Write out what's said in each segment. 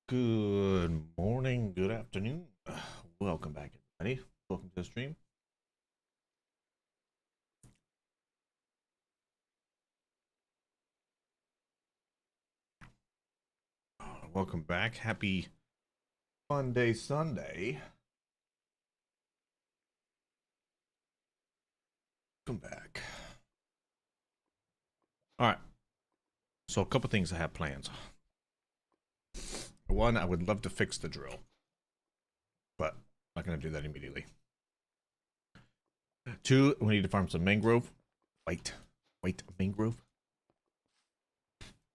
Good morning, good afternoon. Welcome back, everybody. Welcome to the stream. Welcome back. Happy Fun Day Sunday. Welcome back. All right. So, a couple things I have plans. One, I would love to fix the drill, but I'm not going to do that immediately. Two, we need to farm some mangrove. White mangrove.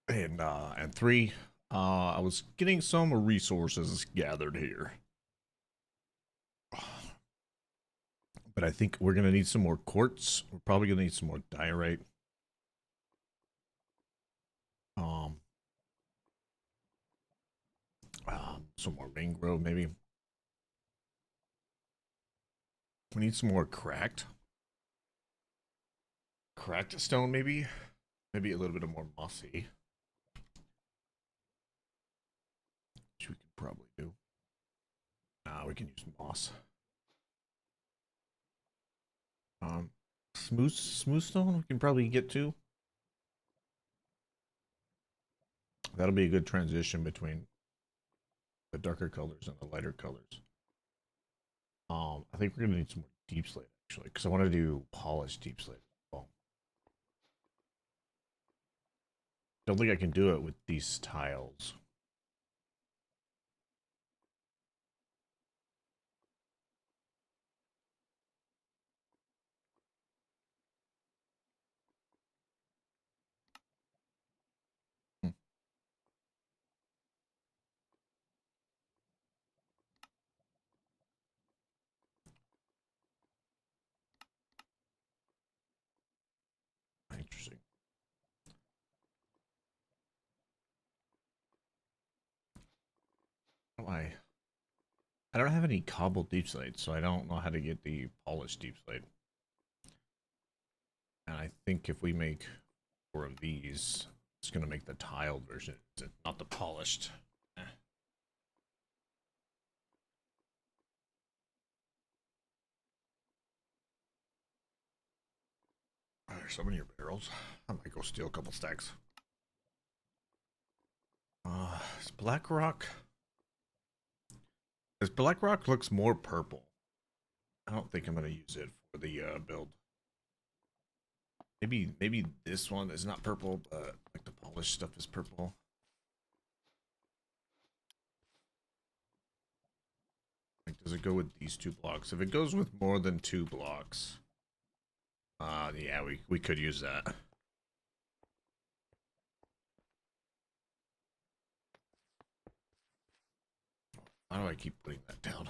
And three, I was getting some resources gathered here. But I think we're going to need some more quartz. We're probably going to need some more diorite. Some more mangrove, maybe. We need some more cracked stone, maybe. Maybe a little bit of more mossy, which we could probably do. Nah, we can use moss. Smooth stone we can probably get to. That'll be a good transition between the darker colors and the lighter colors. I think we're gonna need some more deep slate actually, because I want to do polished deep slate as well. Don't think I can do it with these tiles. Hmm. Interesting. Why? I don't have any cobbled deep slate, so I don't know how to get the polished deep slate. And I think if we make 4 of these, it's going to make the tiled version, not the polished. There's so many barrels. I might go steal a couple stacks. Is Black Rock? This Black Rock looks more purple. I don't think I'm going to use it for the build. Maybe this one is not purple, but like the polished stuff is purple. Like, does it go with these 2 blocks? If it goes with more than 2 blocks, yeah, we could use that. How do I keep putting that down?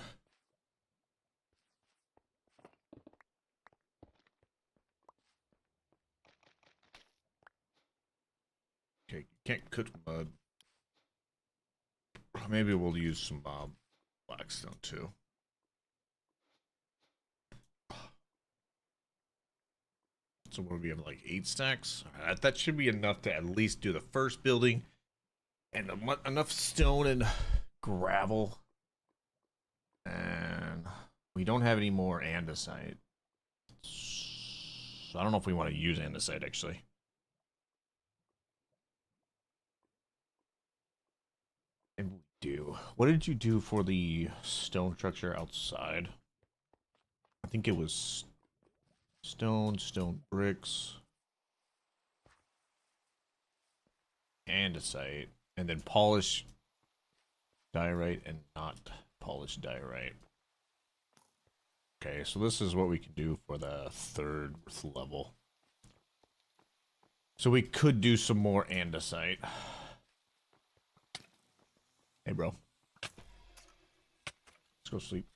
Okay, you can't cook mud. Maybe we'll use some blackstone too. So what do we have, like 8 stacks? Right, that should be enough to at least do the first building, and enough stone and gravel. And we don't have any more andesite. So I don't know if we want to use andesite actually. And we do. What did you do for the stone structure outside? I think it was stone bricks, andesite, and then polish diorite and not polished diorite. Okay, so this is what we can do for the 3rd level. So we could do some more andesite. Hey, bro. Let's go sleep.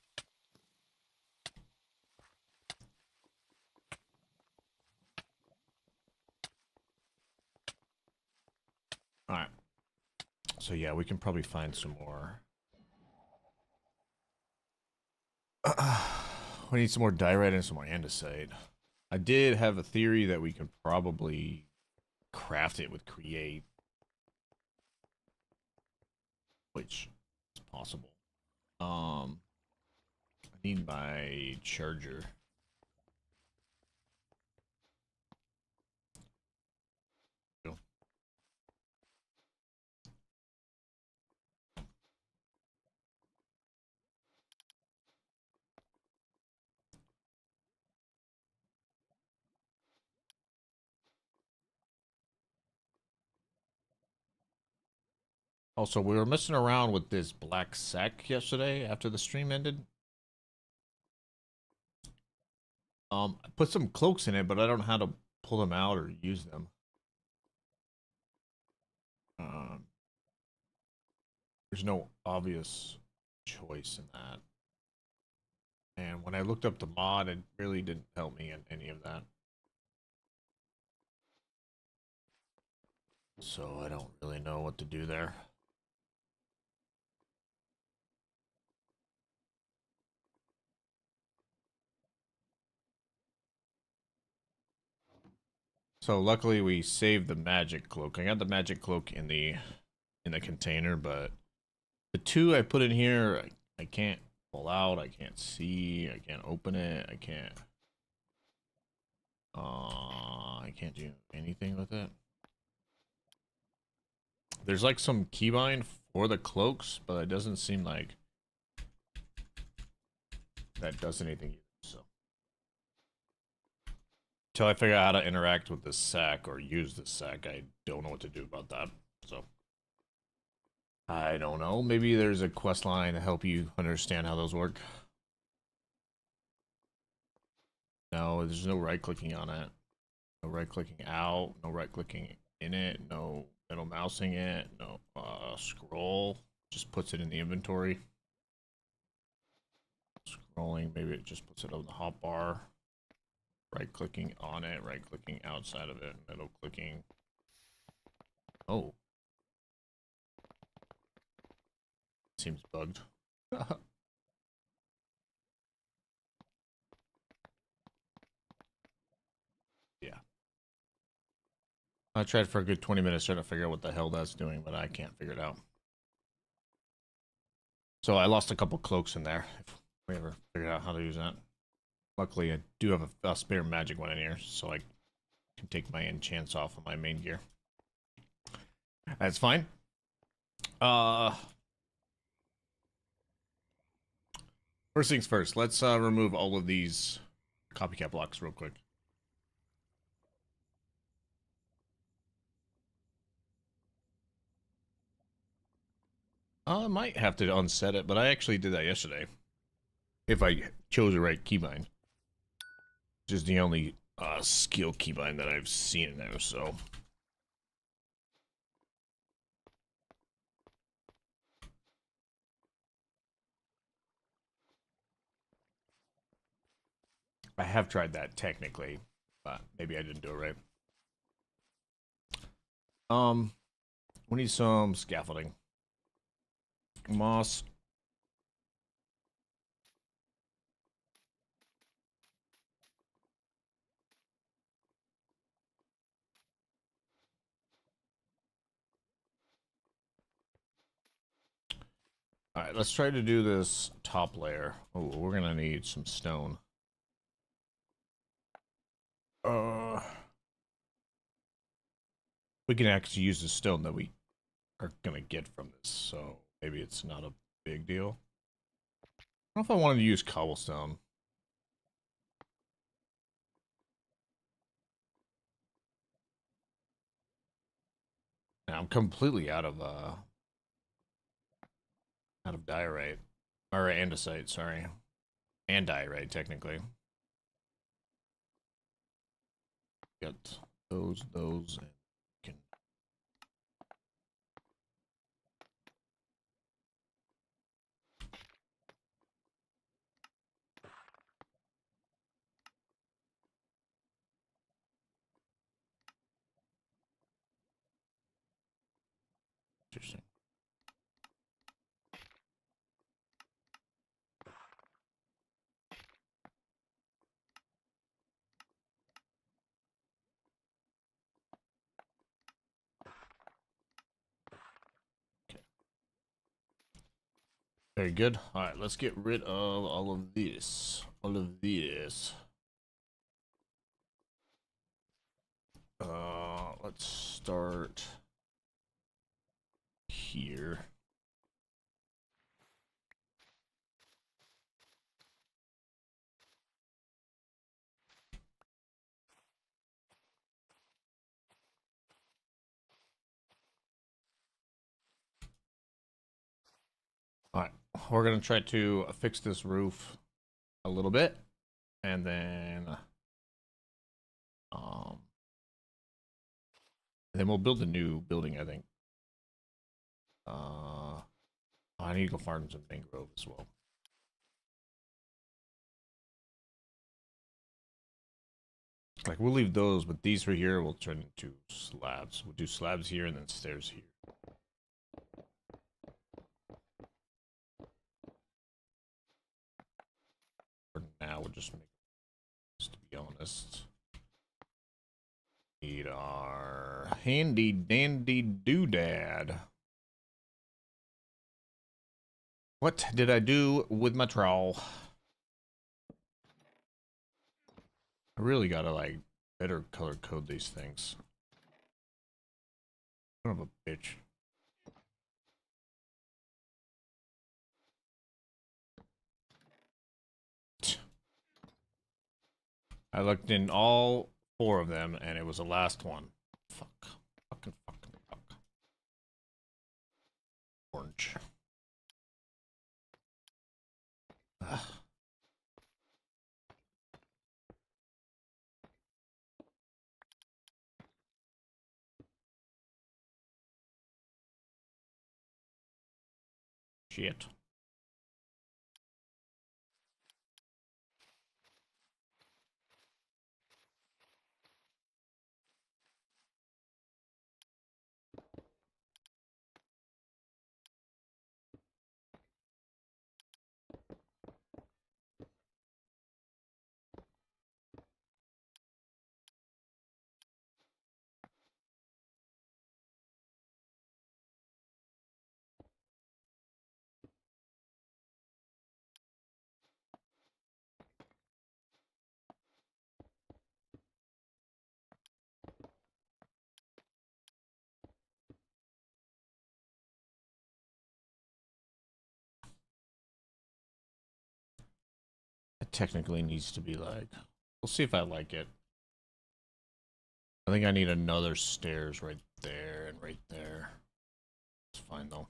Alright. So yeah, we can probably find some more. We need some more diorite and some more andesite. I did have a theory that we could probably craft it with create, which possible. I need my charger. Also, we were messing around with this black sack yesterday after the stream ended. I put some cloaks in it, but I don't know how to pull them out or use them. Um, there's no obvious choice in that. And when I looked up the mod, it really didn't help me in any of that. So I don't really know what to do there. So luckily we saved the magic cloak. I got the magic cloak in the container, but the two I put in here, I can't pull out, I can't see, I can't open it, I can't do anything with it. There's like some keybind for the cloaks, but it doesn't seem like that does anything either, so. Until I figure out how to interact with this sack or use this sack, I don't know what to do about that, so. I don't know, maybe there's a quest line to help you understand how those work. No, there's no right clicking on it. No right clicking out, no right clicking in it, no middle mousing it, no scroll. Just puts it in the inventory. Scrolling, maybe it just puts it on the hotbar. Right clicking on it, right clicking outside of it, middle clicking. Oh. Seems bugged. Yeah. I tried for a good 20 minutes trying to figure out what the hell that's doing, but I can't figure it out. So I lost a couple cloaks in there, if we ever figured out how to use that. Luckily, I do have a spare magic one in here, so I can take my enchants off of my main gear. That's fine. First things first, let's remove all of these copycat blocks real quick. I might have to unset it, but I actually did that yesterday. If I chose the right keybind. Which is the only skill keybind that I've seen in there, so. I have tried that technically, but maybe I didn't do it right. We need some scaffolding. Moss. Alright, let's try to do this top layer. Oh, we're gonna need some stone. We can actually use the stone that we are gonna get from this, so maybe it's not a big deal. I don't know if I wanted to use cobblestone. Now, I'm completely out of diorite. Or andesite, sorry. And diorite, technically. Got those, and can. Interesting. Okay. Very good. All right, let's get rid of all of this. All of this. Let's start here. All right, we're gonna try to fix this roof a little bit, and um, then we'll build a new building. I think. I need to go farm some mangrove as well. Like we'll leave those, but these right here will turn into slabs. We'll do slabs here and then stairs here. For now, we'll just make this, to be honest. Need our handy dandy doodad. What did I do with my trowel? I really gotta like better color code these things. Son of a bitch. I looked in all 4 of them and it was the last one. Fuck. Fucking fuck. Orange. Ugh. Shit. It technically needs to be like, we'll see if I like it. I think I need another stairs right there and right there. It's fine though.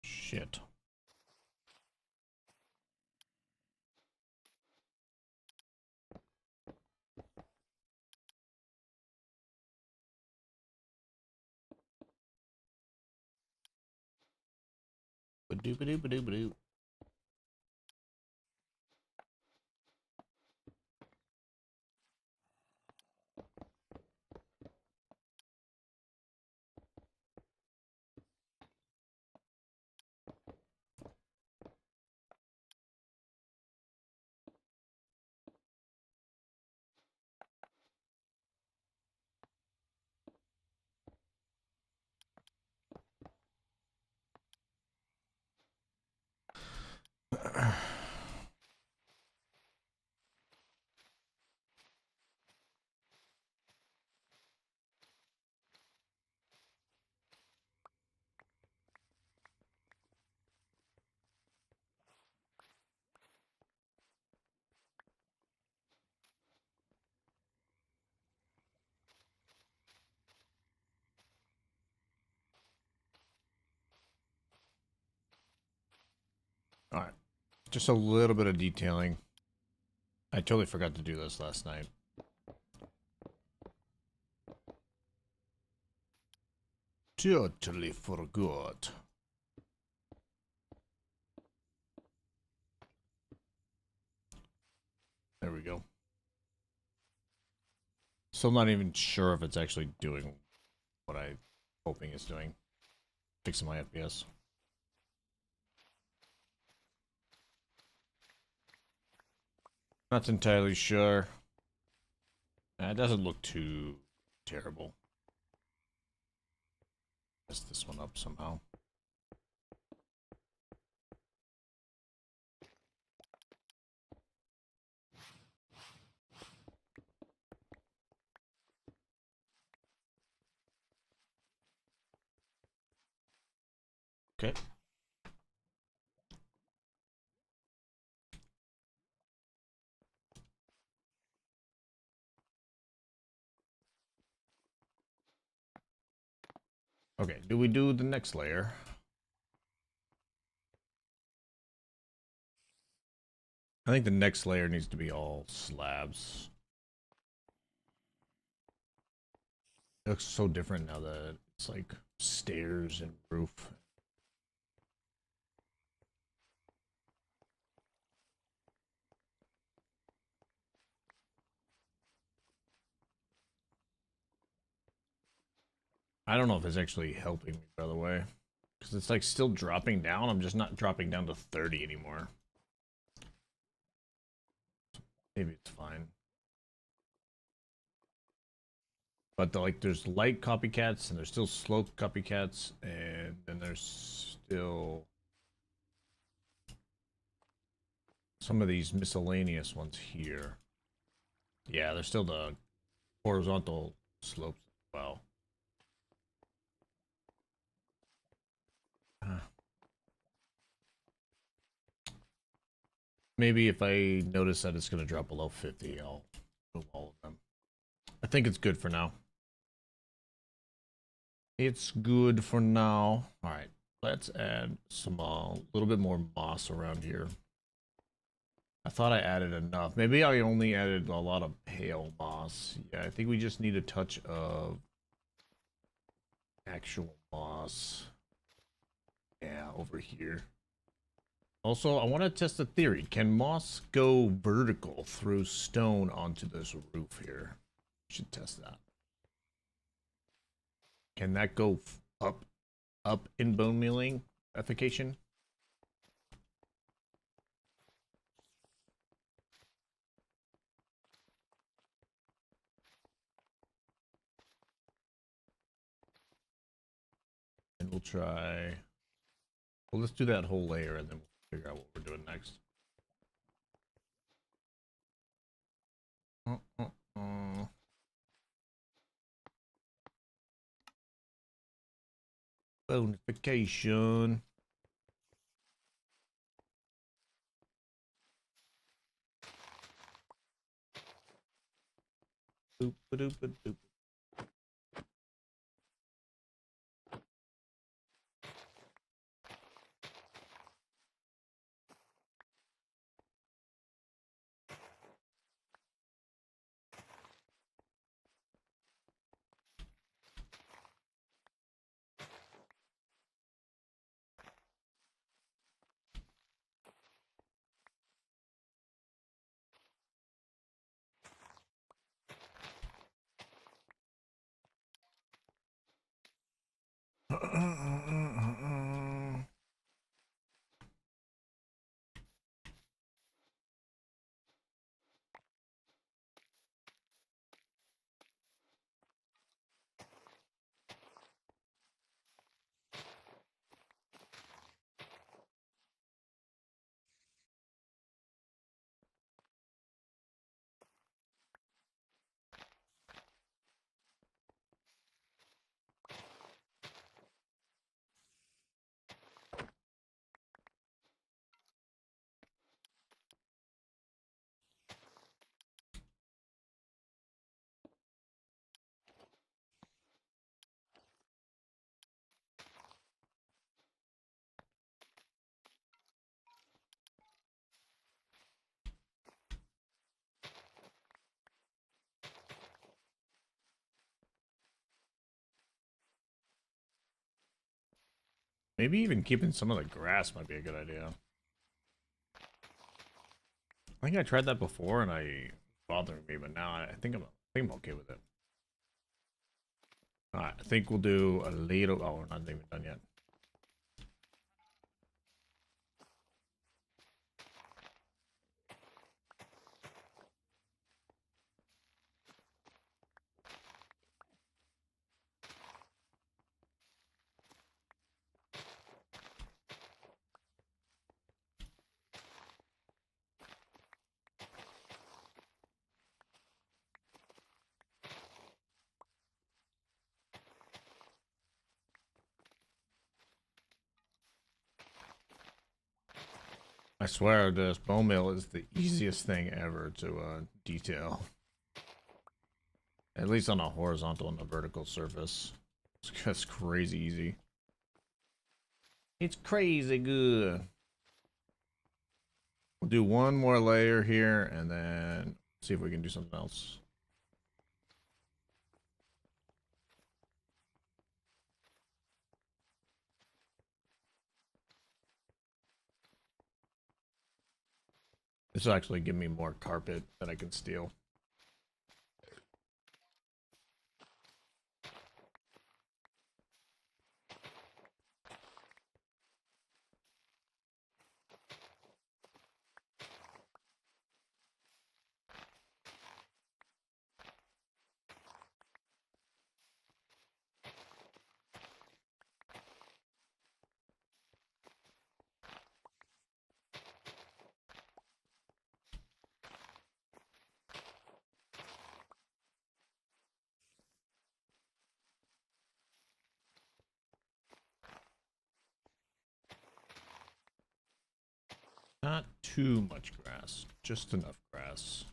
Shit. Ba-doo ba-doo ba-doo ba-doo. Just a little bit of detailing. I totally forgot to do this last night. Totally forgot. There we go. So I'm not even sure if it's actually doing what I'm hoping it's doing. Fixing my FPS. Not entirely sure. It doesn't look too terrible. Mess this one up somehow. Okay. Okay, do we do the next layer? I think the next layer needs to be all slabs. It looks so different now that it's like stairs and roof. I don't know if it's actually helping me, by the way. Because it's like still dropping down. I'm just not dropping down to 30 anymore. Maybe it's fine. But like there's light copycats and there's still slope copycats and then there's still some of these miscellaneous ones here. Yeah, there's still the horizontal slopes as well. Maybe if I notice that it's going to drop below 50, I'll move all of them. I think it's good for now. It's good for now. All right, let's add some little bit more moss around here. I thought I added enough. Maybe I only added a lot of pale moss. Yeah, I think we just need a touch of actual moss. Yeah, over here. Also, I want to test a theory. Can moss go vertical through stone onto this roof here? Should test that. Can that go up in bone mealing effication? And we'll try. Well, let's do that whole layer and then we'll figure out what we're doing next. Bonification. Boop, ba-doop, ba-doop. Maybe even keeping some of the grass might be a good idea. I think I tried that before and I bothered me, but now I think I'm okay with it. Alright, I think we'll do a little. Oh, we're not even done yet. I swear this bone meal is the easiest thing ever to detail. At least on a horizontal and a vertical surface. It's just crazy easy. It's crazy good. We'll do one more layer here and then see if we can do something else. This will actually give me more carpet that I can steal. Not too much grass, just enough grass.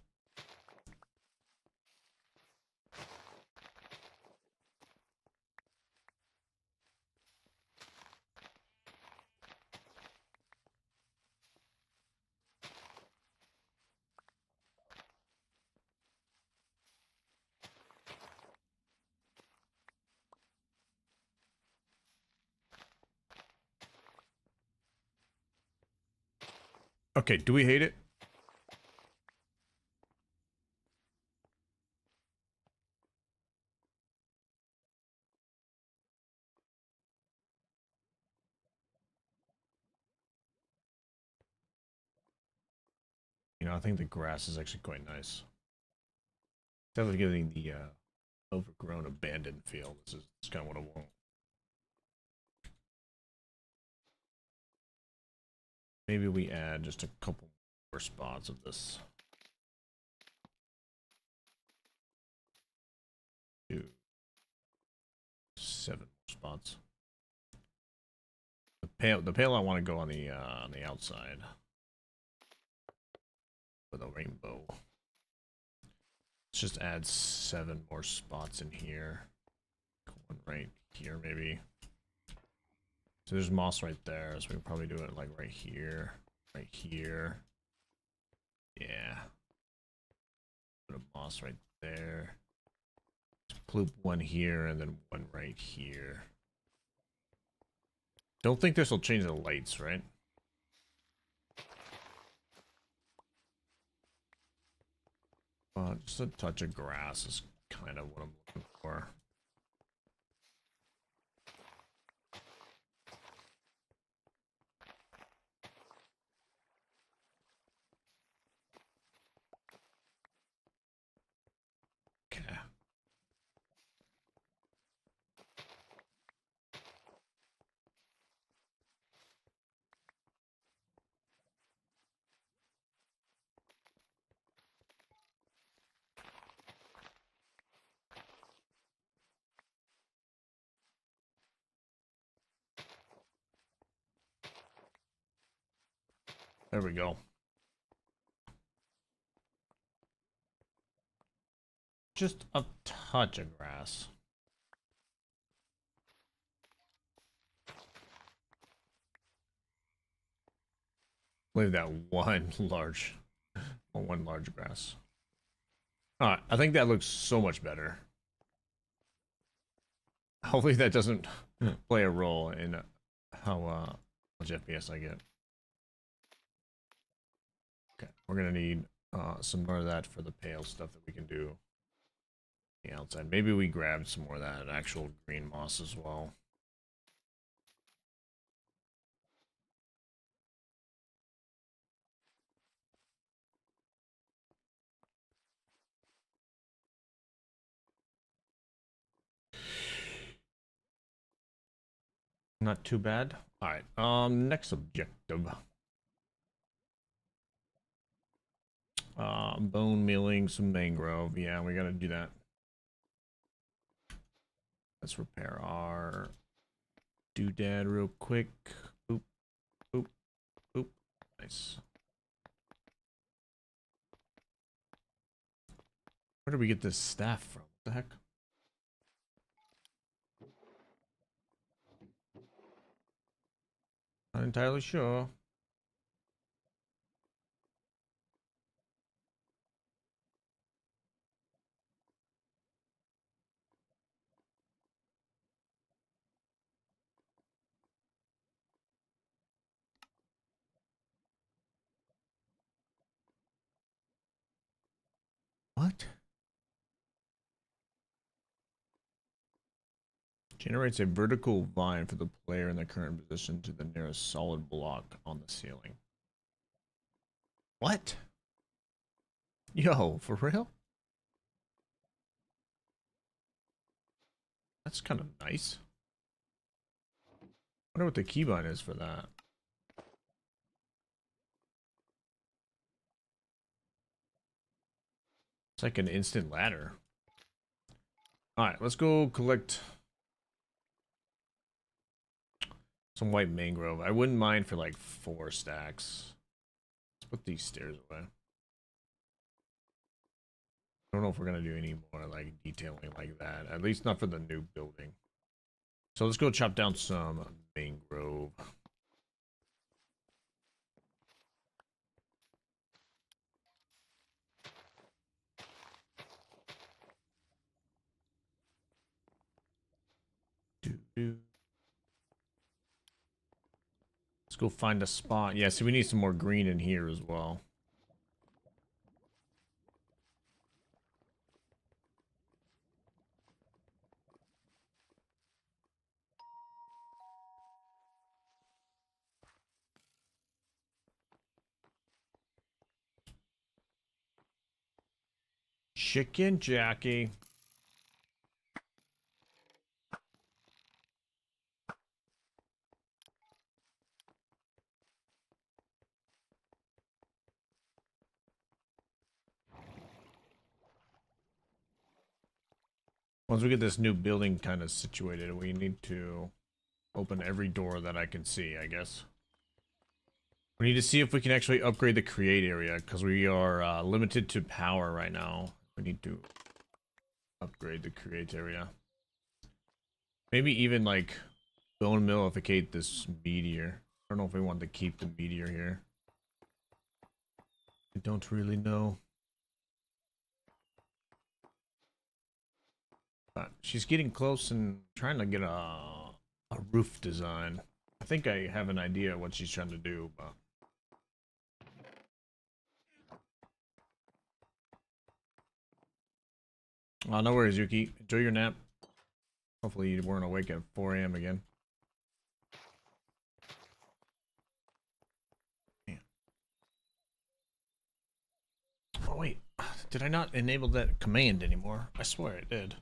Okay, do we hate it? You know, I think the grass is actually quite nice. Instead of getting the overgrown, abandoned feel, this is kind of what I want. Maybe we add just a couple more spots of this. 2, 7 more spots. The pale I want to go on the outside with a rainbow. Let's just add 7 more spots in here. One right here, maybe. So there's moss right there, so we can probably do it like right here, right here. Yeah. Put a moss right there. Just ploop one here and then one right here. Don't think this will change the lights, right? Just a touch of grass is kind of what I'm looking for. Okay. There we go. Just a touch of grass. Leave that one large grass. Alright, I think that looks so much better. Hopefully that doesn't play a role in much FPS I get. Okay, we're gonna need some more of that for the pale stuff that we can do the outside. Maybe we grab some more of that actual green moss as well. Not too bad. All right. Next objective. Bone milling, some mangrove. Yeah, we gotta do that. Let's repair our doodad real quick. Boop, boop, boop. Nice. Where did we get this staff from? What the heck? Not entirely sure. What? Generates a vertical vine for the player in the current position to the nearest solid block on the ceiling. What? Yo, for real? That's kind of nice. I wonder what the keybind is for that. It's like an instant ladder. Alright, let's go collect some white mangrove. I wouldn't mind for like 4 stacks. Let's put these stairs away. I don't know if we're gonna do any more like detailing like that. At least not for the new building. So let's go chop down some mangrove. Let's go find a spot. Yeah, see, we need some more green in here as well. Chicken Jackie. Once we get this new building kind of situated, we need to open every door that I can see, I guess. We need to see if we can actually upgrade the create area, because we are limited to power right now. We need to upgrade the create area. Maybe even, like, bone millificate this meteor. I don't know if we want to keep the meteor here. I don't really know. She's getting close and trying to get a roof design. I think I have an idea what she's trying to do, but... no worries, Yuki. Enjoy your nap. Hopefully you weren't awake at 4 AM again. Man. Oh wait, did I not enable that command anymore? I swear I did.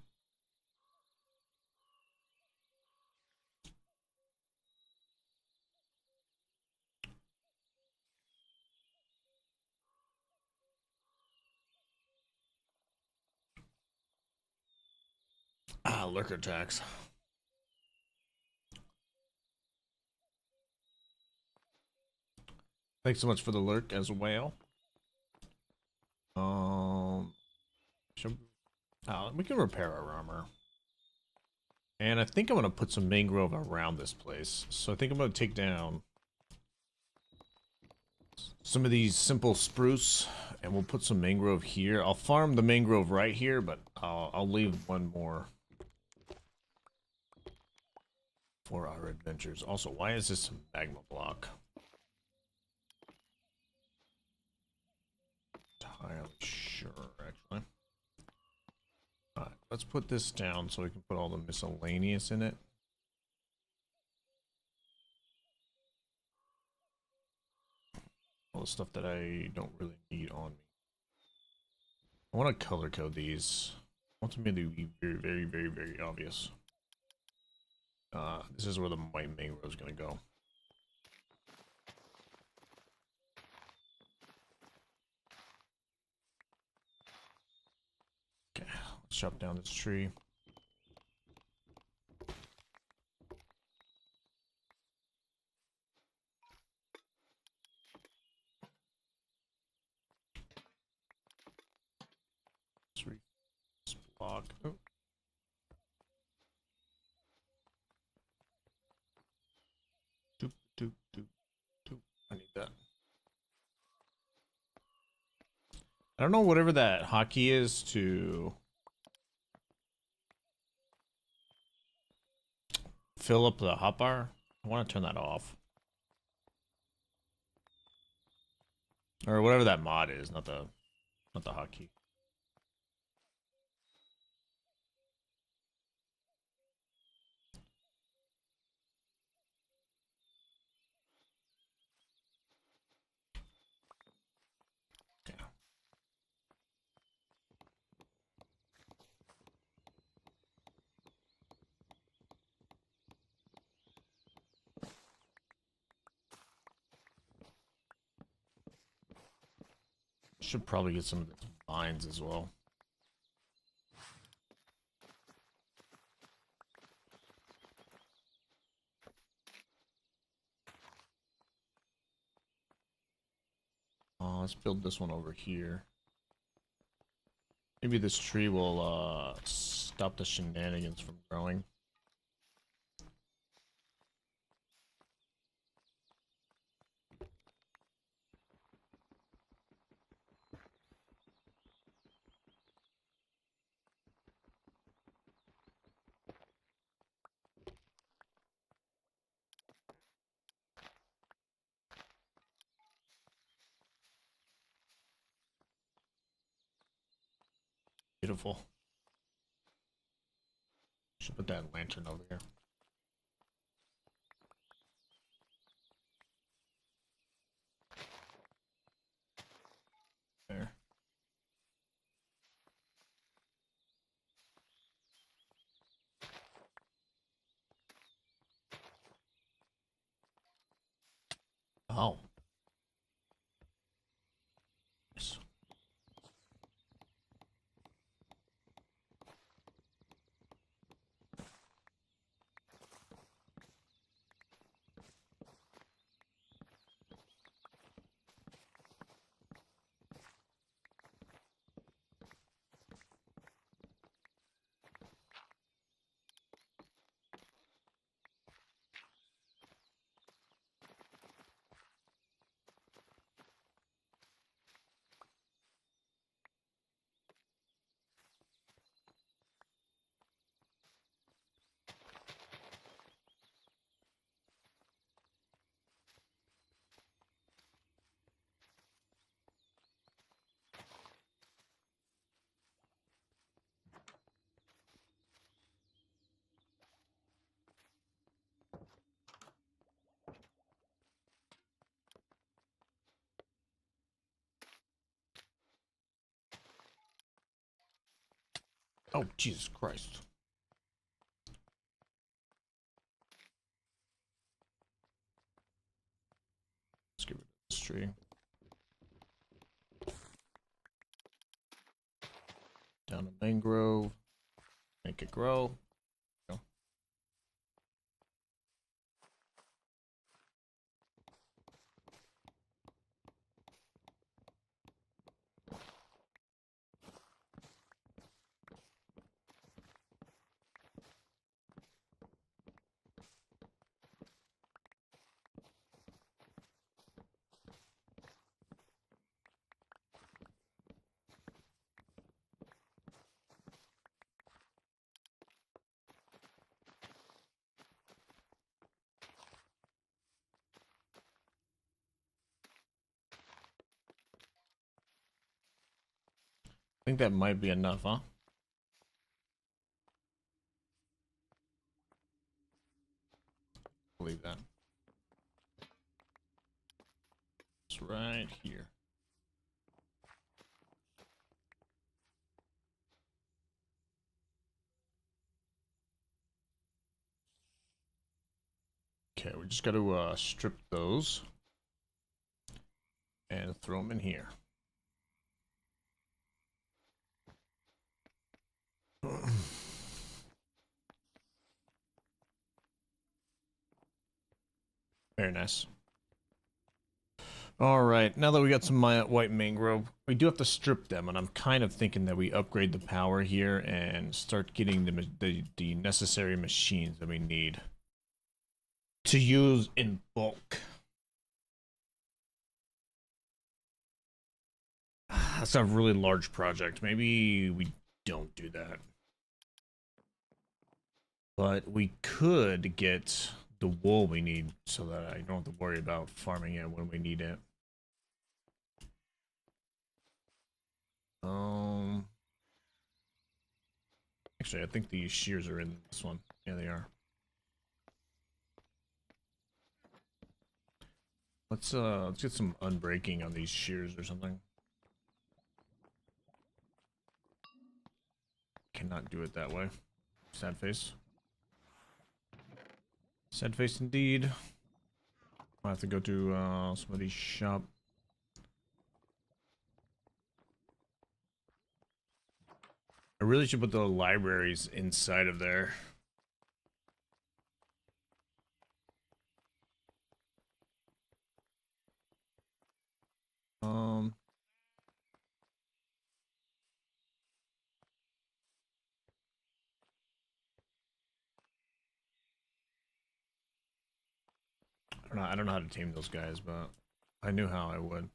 Lurker tax. Thanks so much for the lurk as well. We can repair our armor. And I think I'm gonna put some mangrove around this place. So I think I'm gonna take down some of these simple spruce, and we'll put some mangrove here. I'll farm the mangrove right here, but I'll leave one more for our adventures. Also, why is this a magma block? Entirely sure, actually. Alright, let's put this down so we can put all the miscellaneous in it. All the stuff that I don't really need on me. I want to color code these. I want them to be very obvious. This is where my main row is going to go. Okay, let's chop down this tree. Let's read this block. Oh. Doop, doop, doop, doop. I need that. I don't know whatever that hotkey is to fill up the hotbar. I want to turn that off. Or whatever that mod is, not the hotkey. Okay. Should probably get some of the vines as well. Let's build this one over here. Maybe this tree will stop the shenanigans from growing. Beautiful. Should put that lantern over here. There. Oh. Nice. Oh, Jesus Christ. Let's get rid of this tree. Down to mangrove. Make it grow. Go. think that might be enough, huh? Believe that. It's right here. Okay, we just got to strip those and throw them in here. Very nice. All right, now that we got some white mangrove, we do have to strip them, and I'm kind of thinking that we upgrade the power here and start getting the necessary machines that we need to use in bulk. That's a really large project. Maybe we don't do that. But we could get the wool we need so that I don't have to worry about farming it when we need it. Actually, I think the shears are in this one. Yeah, they are. Let's get some unbreaking on these shears or something. Cannot do it that way. Sad face. Sad face indeed. I'll have to go to somebody's shop. I really should put the libraries inside of there. I don't know how to tame those guys, but I knew how I would.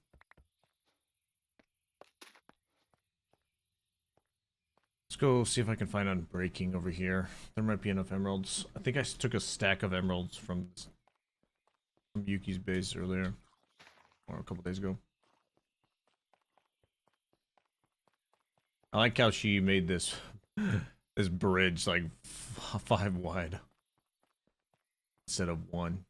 Let's go see if I can find unbreaking over here. There might be enough emeralds. I think I took a stack of emeralds from Yuki's base earlier, or a couple days ago. I like how she made this this bridge like 5 wide instead of 1.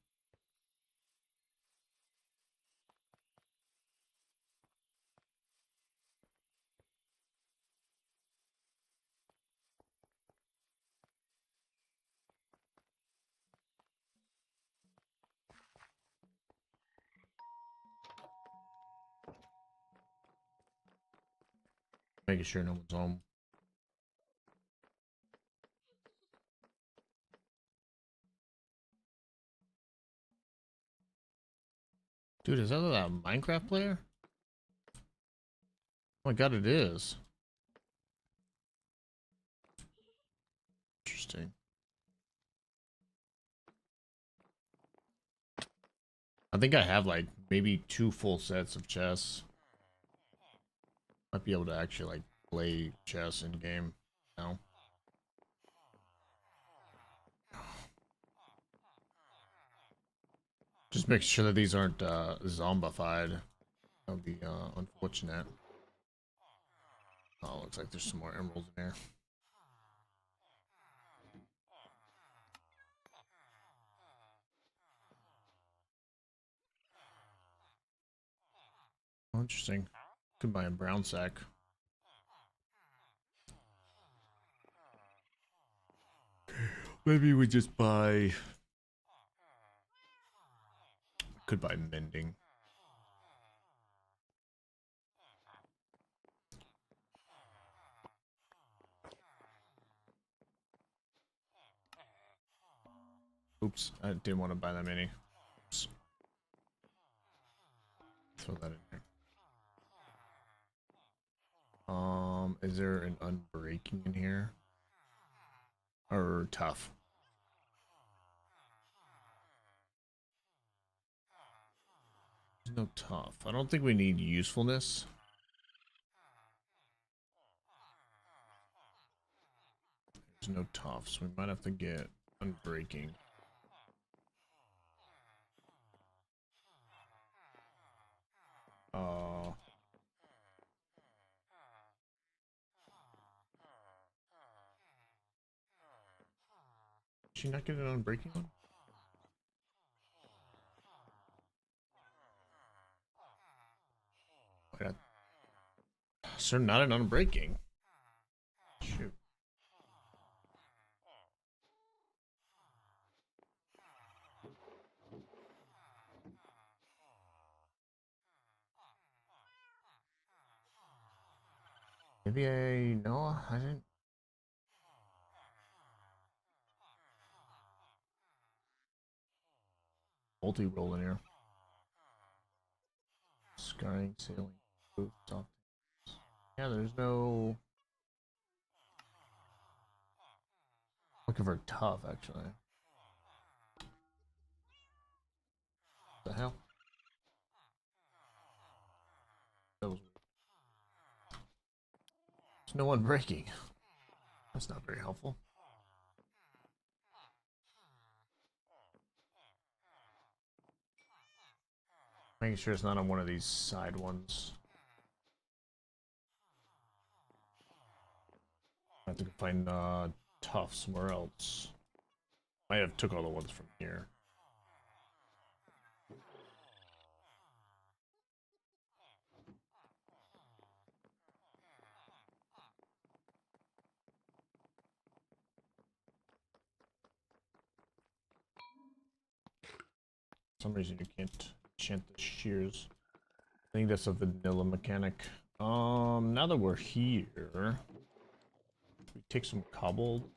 Making sure no one's home. Dude, is that a Minecraft player? Oh my god, it is. Interesting. I think I have like maybe 2 full sets of chess. Might be able to actually like play chess in game now. Just make sure that these aren't zombified. That would be unfortunate. Oh, looks like there's some more emeralds in there. Oh, interesting. Could buy a brown sack. Maybe we just buy. Could buy mending. Oops, I didn't want to buy that many. Oops. Throw that in there. Is there an unbreaking in here? Or tough? There's no tough. I don't think we need usefulness. There's no tough, so we might have to get unbreaking. Uh, Did you not get an unbreaking one? Sir, not an unbreaking. Shoot. Maybe no, I didn't. Multi-roll in here. Scarring, sailing, boots, soft. Yeah, there's no. Looking for tough, actually. What the hell? That was weird. There's no unbreaking. That's not very helpful. Making sure it's not on one of these side ones. I have to find tough somewhere else. I have took all the ones from here. For some reason you can't enchant the shears. I think that's a vanilla mechanic. Now that we're here, we take some cobble.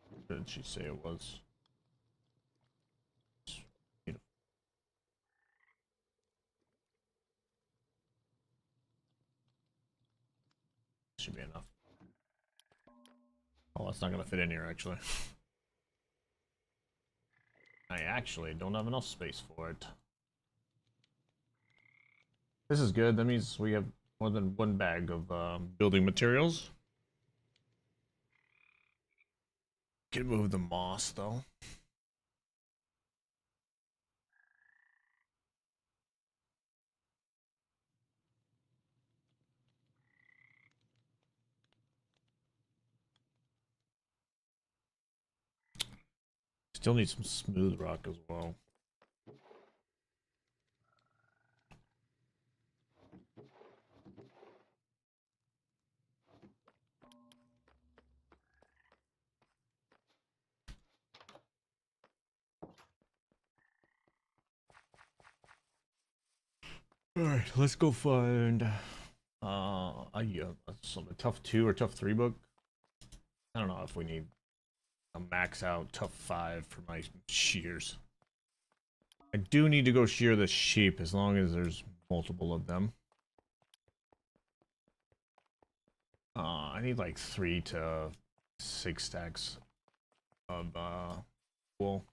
What did she say it was? Should be enough. Oh, that's not gonna fit in here actually. I actually don't have enough space for it. This is good. That means we have more than one bag of building materials. Can move the moss though. Still need some smooth rock as well. Alright, let's go find some tough 2 or tough 3 book. I don't know if we need a max out tough 5 for my shears. I do need to go shear the sheep as long as there's multiple of them. I need like 3 to 6 stacks of wool.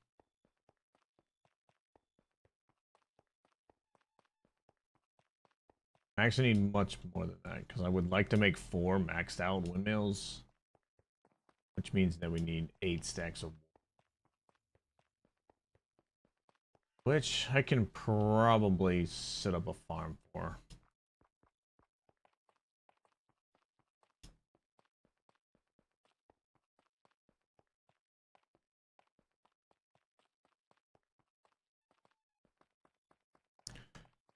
I actually need much more than that because I would like to make 4 maxed out windmills, which means that we need 8 stacks of wool, which I can probably set up a farm for.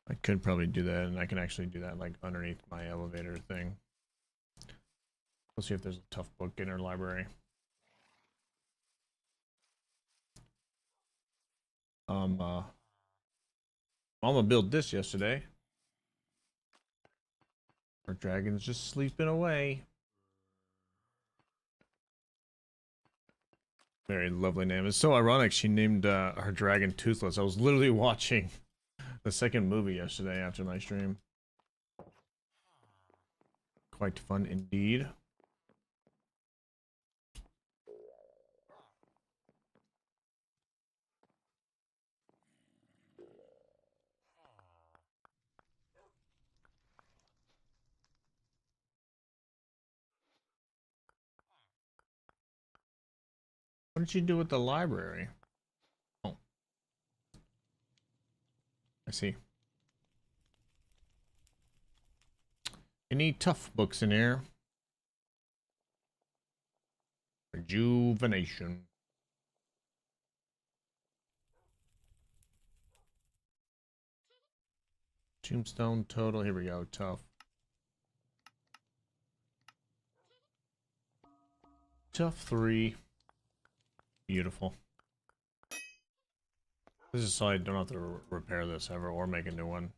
I could probably do that, and I can actually do that like underneath my elevator thing. Let's see if there's a tough book in our library. Mama built this yesterday. Our dragon's just sleeping away. Very lovely name. It's so ironic she named her dragon Toothless. I was literally watching the second movie yesterday after my stream. Quite fun indeed. What did you do with the library? Oh. I see. Any tough books in here? Rejuvenation. Tombstone total. Here we go. Tough. Tough 3. Beautiful. This is so I don't have to repair this ever or make a new one.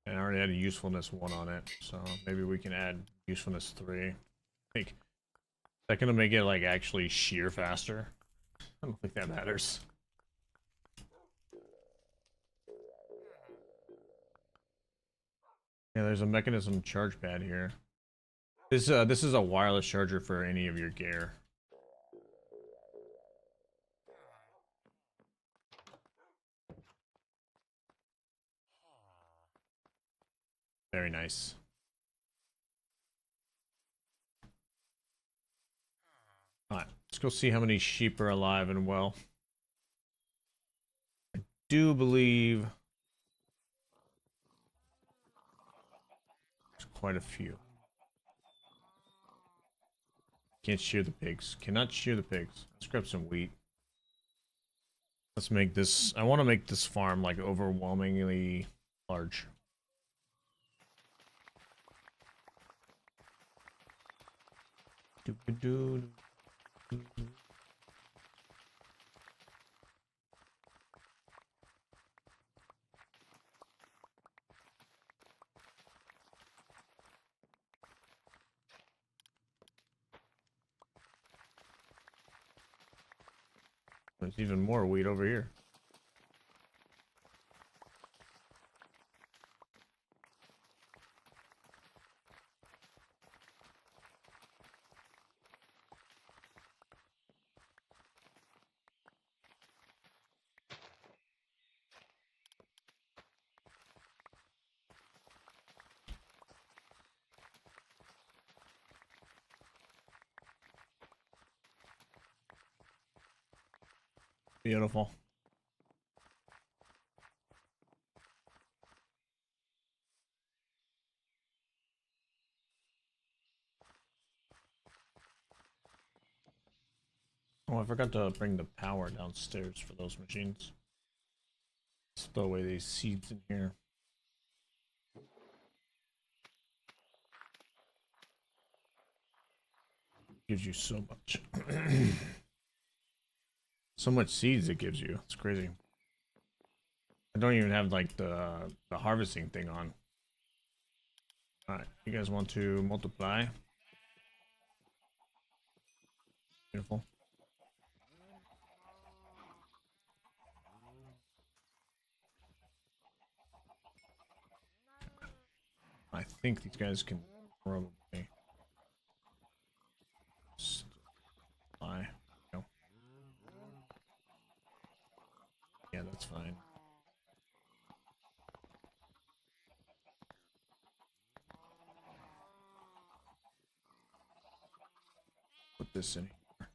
And I already had a usefulness 1 on it, so maybe we can add usefulness 3. Like, is that gonna make it like actually shear faster? I don't think that matters. Yeah, there's a mechanism charge pad here. This is a wireless charger for any of your gear. Very nice. Alright, let's go see how many sheep are alive and well. I do believe there's quite a few. Can't shear the pigs. Cannot shear the pigs. Let's grab some wheat. Let's make this... I want to make this farm, like, overwhelmingly large. Doo-doo-doo. There's even more wheat over here. Beautiful. Oh, I forgot to bring the power downstairs for those machines. Let's throw away these seeds in here. Gives you so much. So much seeds it gives you. It's crazy. I don't even have like the harvesting thing on. Alright, you guys want to multiply? Beautiful. I think these guys can probably supply. No. Yeah, that's fine. Put this in here.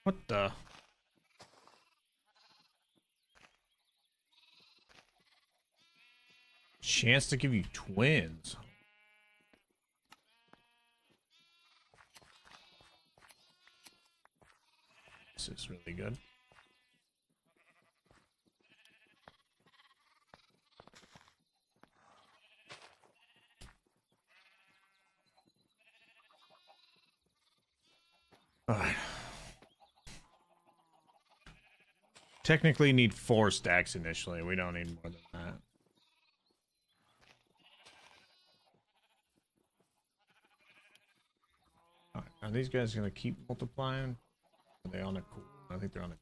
What the? Chance to give you twins. This is really good. Alright. Technically need 4 stacks initially. We don't need more than that. Alright, are these guys gonna keep multiplying? Are they on a cool? I think they're on a...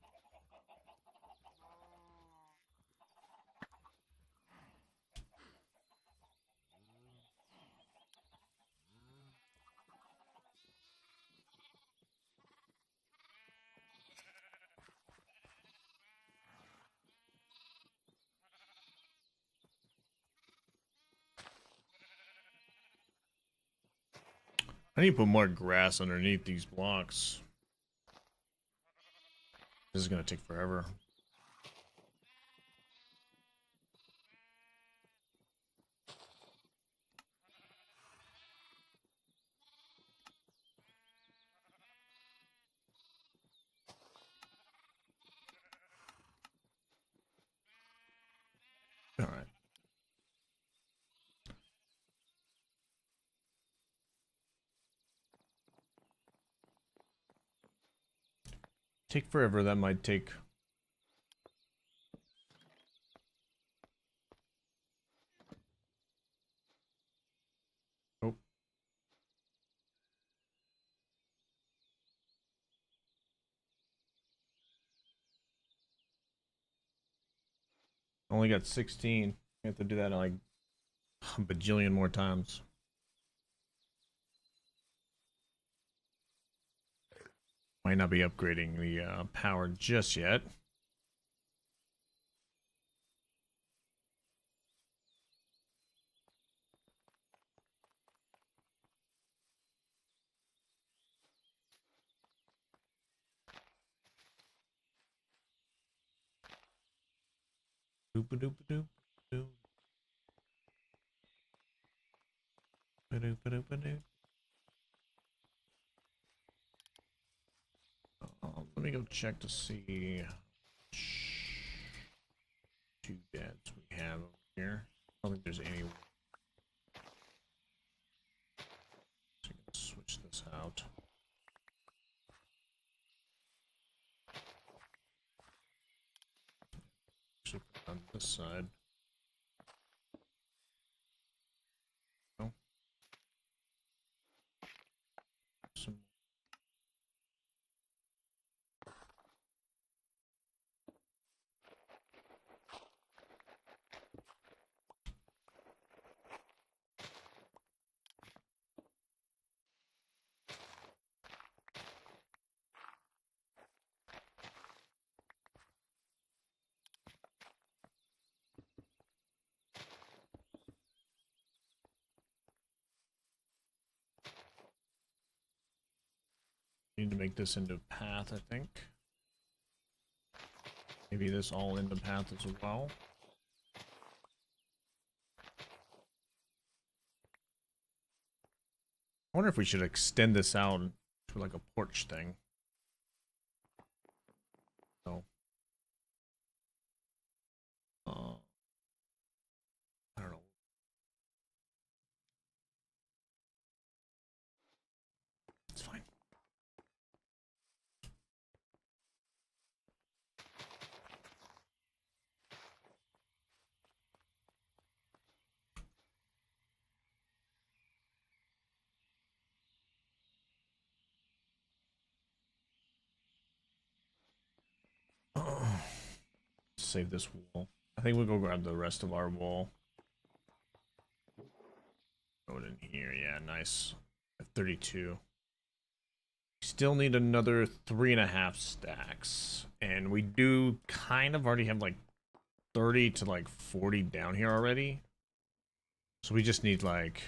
I need to put more grass underneath these blocks. This is gonna take forever. All right. Take forever. That might take. Oh. Only got 16. I have to do that like a bajillion more times. Might not be upgrading the power just yet. Doop doop doop doop. Doop doop doop. Let me go check to see two deads we have over here. I don't think there's any. So switch this out. Actually, put on this side. No. Some. Need to make this into a path, I think. Maybe this all into path as well. I wonder if we should extend this out to like a porch thing. So, I don't know. It's fine. Save this wall. I think we'll go grab the rest of our wall. Throw it in here. Yeah, nice. At 32. Still need another 3.5 stacks. And we do kind of already have like 30 to like 40 down here already. So we just need like,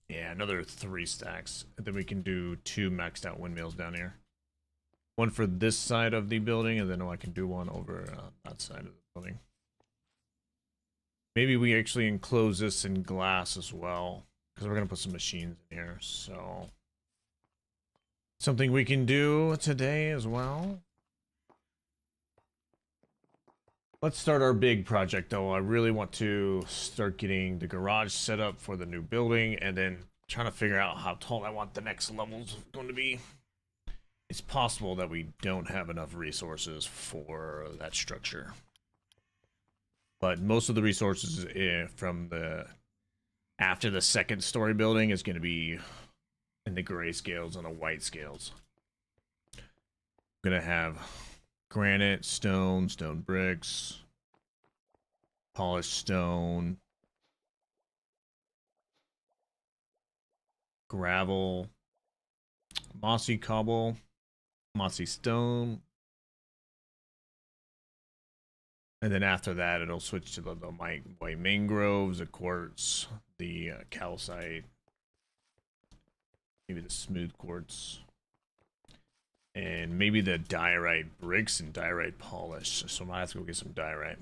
yeah, another 3 stacks. And then we can do 2 maxed out windmills down here. One for this side of the building, and then I can do one over that side of the building. Maybe we actually enclose this in glass as well, because we're going to put some machines in here, so... Something we can do today as well. Let's start our big project, though. I really want to start getting the garage set up for the new building, and then trying to figure out how tall I want the next levels going to be. It's possible that we don't have enough resources for that structure. But most of the resources from the after the second story building is going to be in the gray scales and the white scales. I'm going to have granite, stone, stone bricks, polished stone, gravel, mossy cobble, mossy stone, and then after that it'll switch to the white mangroves, the quartz, the calcite, maybe the smooth quartz, And maybe the diorite bricks and diorite polish. So I might have to go get some diorite.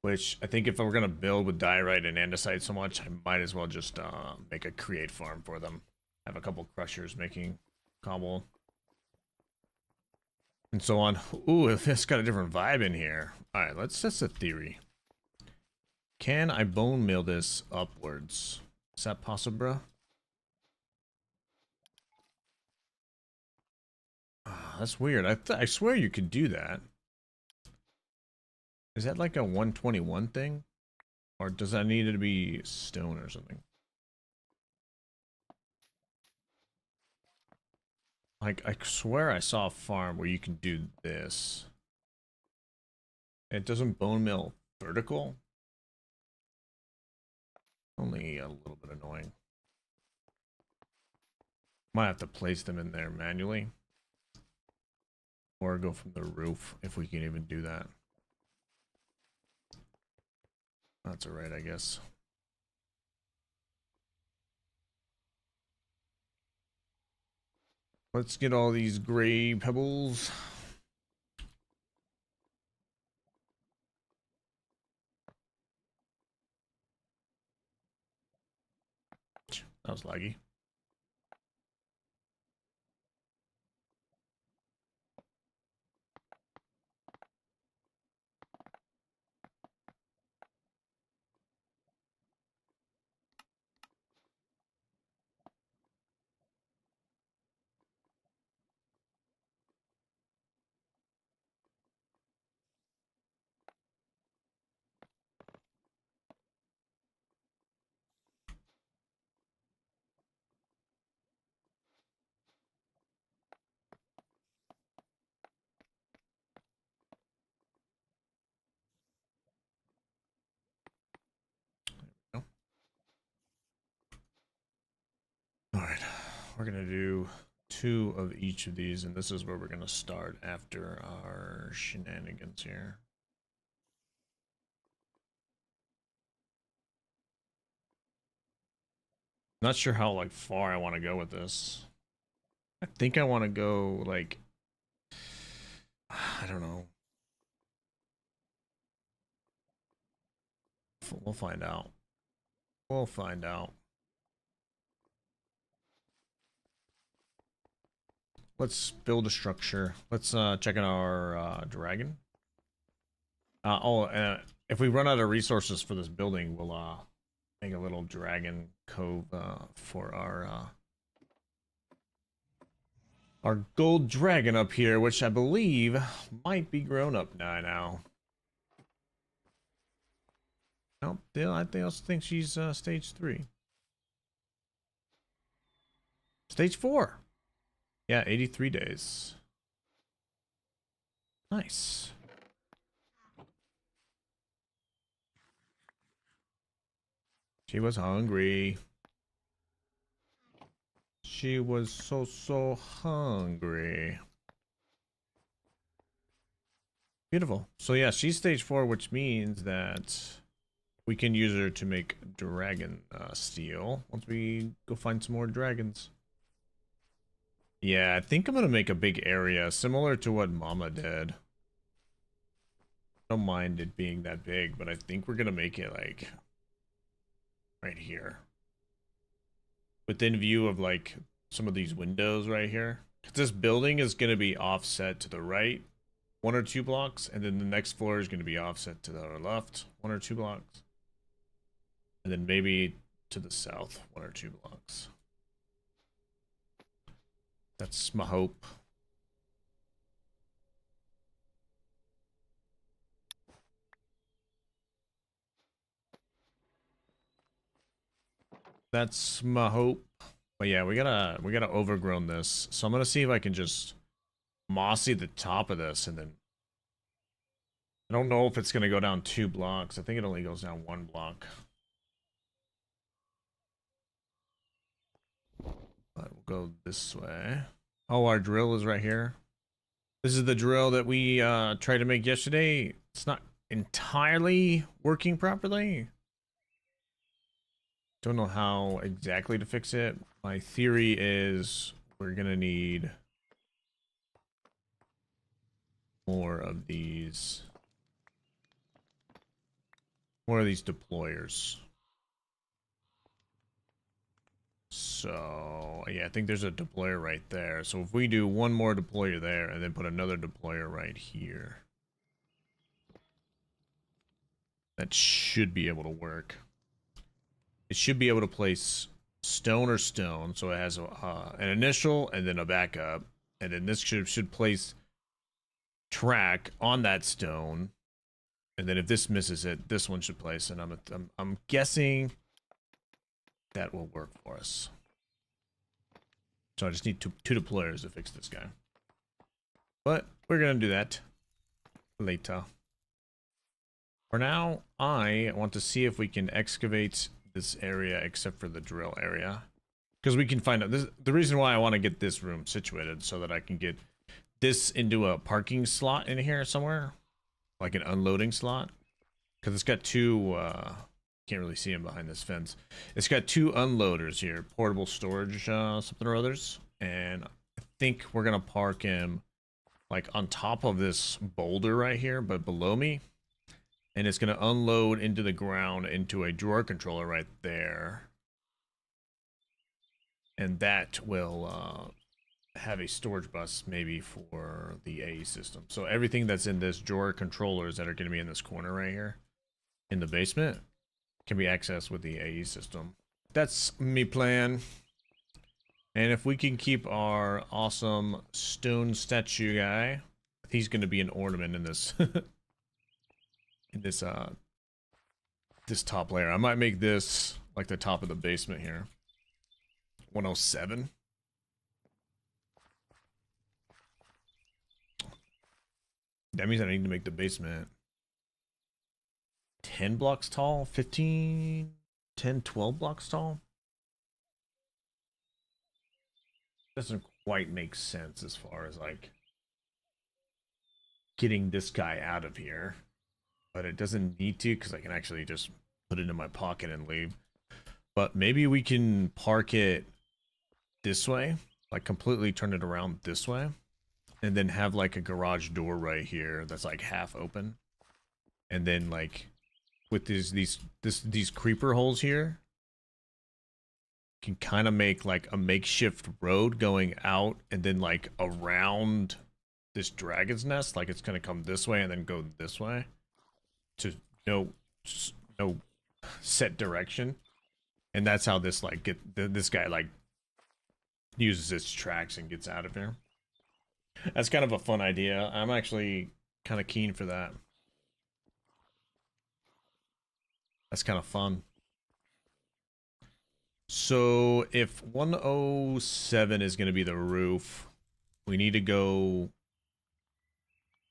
Which I think if we're gonna build with diorite and andesite so much, I might as well just make a create farm for them. Have a couple crushers making cobble. And so on. Ooh, it's got a different vibe in here. Alright, let's test a theory. Can I bone meal this upwards? Is that possible? That's weird. I swear you could do that. Is that like a 121 thing? Or does that need to be stone or something? Like, I swear I saw a farm where you can do this. It doesn't bone mill vertical? Only a little bit annoying. Might have to place them in there manually. Or go from the roof, if we can even do that. That's alright, I guess. Let's get all these gray pebbles. That was laggy. Alright, we're gonna do 2 of each of these, and this is where we're gonna start after our shenanigans here. Not sure how like far I want to go with this. I think I want to go like, I don't know. We'll find out. We'll find out. Let's build a structure. Let's check out our dragon. If we run out of resources for this building, we'll make a little dragon cove for our gold dragon up here, which I believe might be grown up now. Nope, I also think she's stage 3. Stage 4. Yeah, 83 days. Nice. She was hungry. She was so hungry. Beautiful. So yeah, she's stage 4, which means that we can use her to make dragon steel once we go find some more dragons. Yeah, I think I'm gonna make a big area similar to what Mama did. Don't mind it being that big, but I think we're gonna make it like right here, within view of like some of these windows right here. This building is gonna be offset to the right 1 or 2 blocks, and then the next floor is gonna be offset to the left 1 or 2 blocks, and then maybe to the south 1 or 2 blocks. That's my hope. That's my hope. But yeah, we gotta overgrown this. So I'm gonna see if I can just mossy the top of this, and then I don't know if it's gonna go down 2 blocks. I think it only goes down 1 block. But we'll go this way. Oh, our drill is right here. This is the drill that we tried to make yesterday. It's not entirely working properly. Don't know how exactly to fix it. My theory is we're gonna need more of these deployers. So yeah, I think there's a deployer right there. So if we do one more deployer there and then put another deployer right here, that should be able to work. It should be able to place stone or stone, so it has an initial and then a backup, and then this should place track on that stone, and then if this misses it, this one should place. And I'm guessing that will work for us. So I just need two deployers to fix this guy. But we're gonna do that later. For now, I want to see if we can excavate this area except for the drill area. Because we can find out this, the reason why I want to get this room situated so that I can get this into a parking slot in here somewhere. Like an unloading slot. Because it's got two, can't really see him behind this fence. It's got two unloaders here. Portable storage, something or others. And I think we're going to park him like on top of this boulder right here, but below me. And it's going to unload into the ground into a drawer controller right there. And that will have a storage bus maybe for the AE system. So everything that's in this drawer controllers that are going to be in this corner right here in the basement can be accessed with the AE system. That's me plan. And if we can keep our awesome stone statue guy, he's going to be an ornament in this in this this top layer. I might make this like the top of the basement here. 107. That means I need to make the basement 10 blocks tall, 15, 10, 12 blocks tall. Doesn't quite make sense as far as like getting this guy out of here. But it doesn't need to because I can actually just put it in my pocket and leave. But maybe we can park it this way, like completely turn it around this way, and then have like a garage door right here that's like half open, and then like with these creeper holes here, can kind of make like a makeshift road going out and then like around this dragon's nest, like it's gonna come this way and then go this way to no set direction. And that's how this like this guy like uses its tracks and gets out of here. That's kind of a fun idea. I'm actually kind of keen for that. That's kind of fun. So if 107 is going to be the roof, we need to go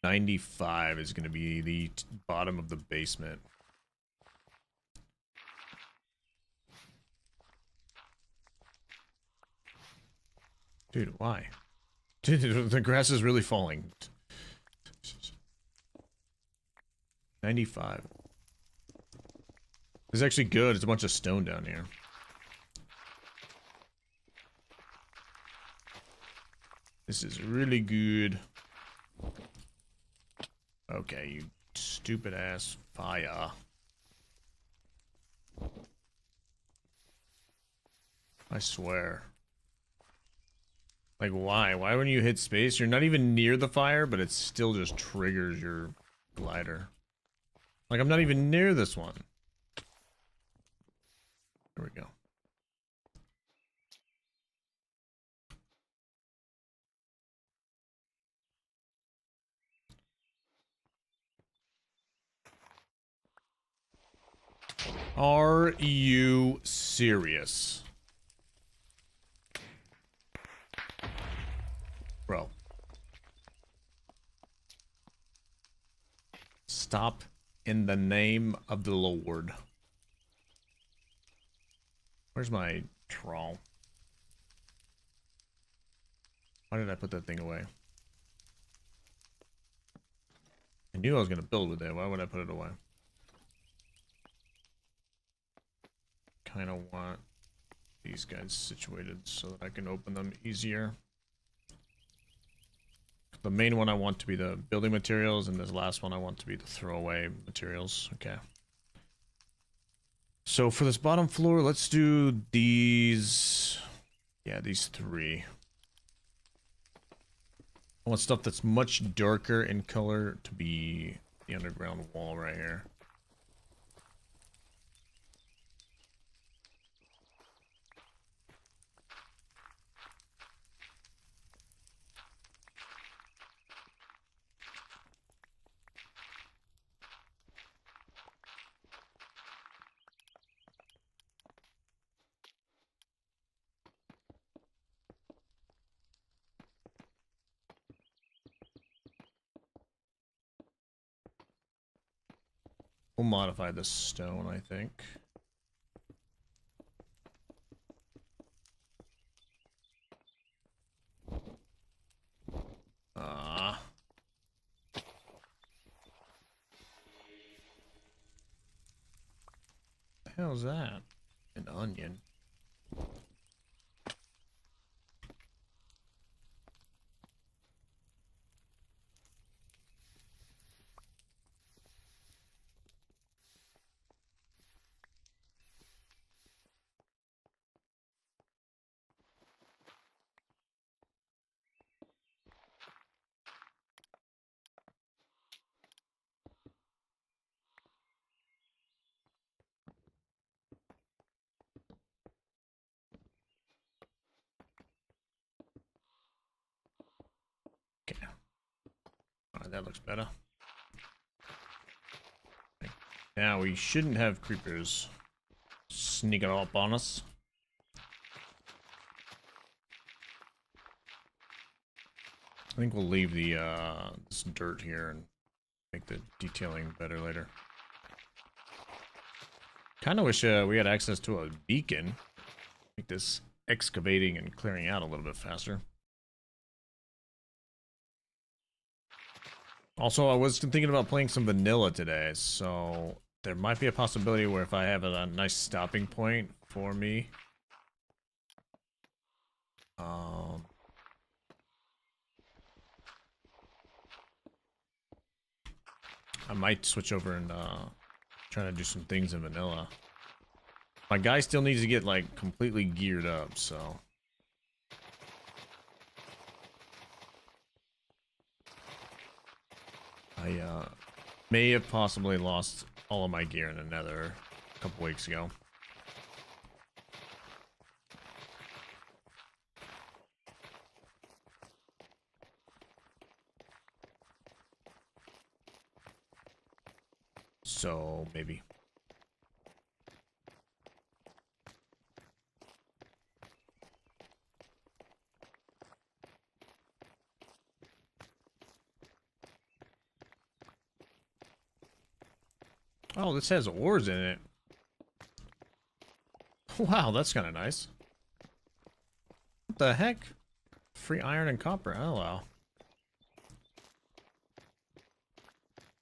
95 is going to be the bottom of the basement. Dude, why? Dude, the grass is really falling. 95. It's actually good. It's a bunch of stone down here. This is really good. Okay, you stupid ass fire. I swear. Like, why? Why when you hit space, you're not even near the fire, but it still just triggers your glider. Like, I'm not even near this one. There we go. Are you serious? Bro. Stop in the name of the Lord. Where's my trawl? Why did I put that thing away? I knew I was going to build with it. Why would I put it away? Kind of want these guys situated so that I can open them easier. The main one I want to be the building materials, and this last one I want to be the throwaway materials. Okay. So for this bottom floor, let's do these. Yeah, these three. I want stuff that's much darker in color to be the underground wall right here. We'll modify the stone, I think. The hell's that? An onion. Okay. Alright, that looks better. Now we shouldn't have creepers sneaking up on us. I think we'll leave the this dirt here and make the detailing better later. Kind of wish we had access to a beacon. Make this excavating and clearing out a little bit faster. Also, I was thinking about playing some vanilla today, so there might be a possibility where if I have a nice stopping point for me, I might switch over and try to do some things in vanilla. My guy still needs to get like completely geared up, so I may have possibly lost all of my gear in the nether a couple weeks ago. So maybe. Oh, this has ores in it. Wow, that's kind of nice. What the heck? Free iron and copper. Oh, wow.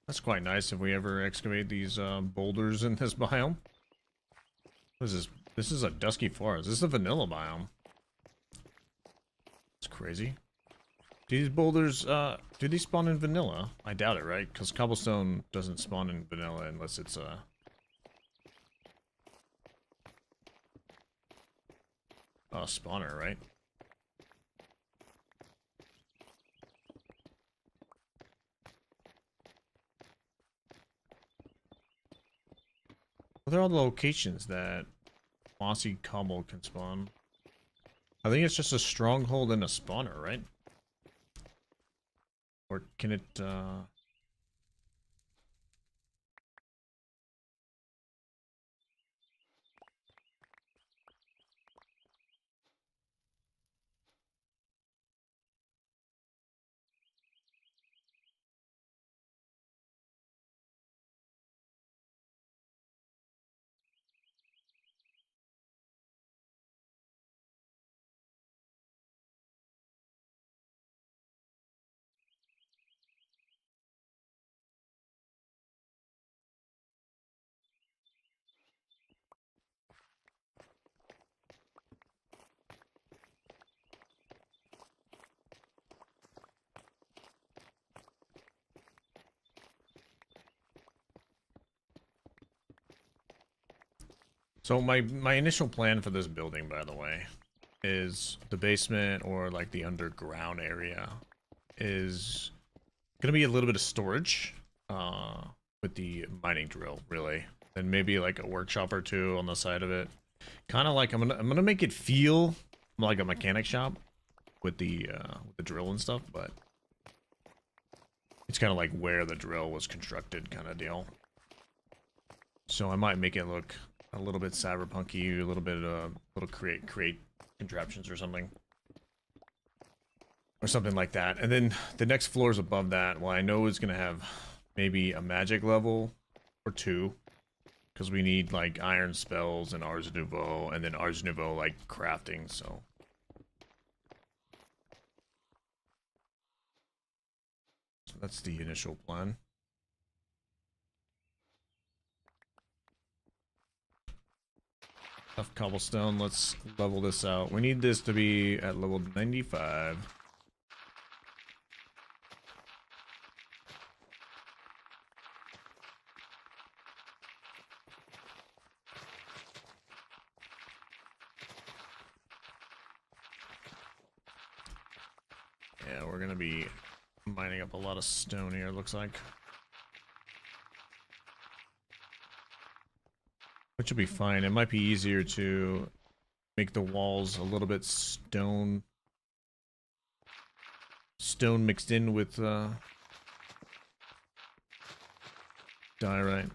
That's quite nice if we ever excavate these boulders in this biome. What is this? This is a dusky forest. This is a vanilla biome. It's crazy. Do these boulders, do these spawn in vanilla? I doubt it, right? Because cobblestone doesn't spawn in vanilla unless it's a spawner, right? What are all the locations that mossy cobble can spawn? I think it's just a stronghold and a spawner, right? Or can it, So my initial plan for this building, by the way, is the basement or like the underground area is gonna be a little bit of storage with the mining drill, really. And maybe like a workshop or two on the side of it. Kind of like I'm gonna make it feel like a mechanic shop with the drill and stuff, but it's kind of like where the drill was constructed kind of deal. So I might make it look a little bit cyberpunky, a little bit little create contraptions or something. Or something like that. And then the next floors above that, well, I know is going to have maybe a magic level or two. Because we need, like, iron spells and Ars Nouveau, and then Ars Nouveau, like, crafting, so. So that's the initial plan. Enough cobblestone, let's level this out. We need this to be at level 95. Yeah, we're gonna be mining up a lot of stone here, it looks like. Which will be fine. It might be easier to make the walls a little bit stone mixed in with diorite.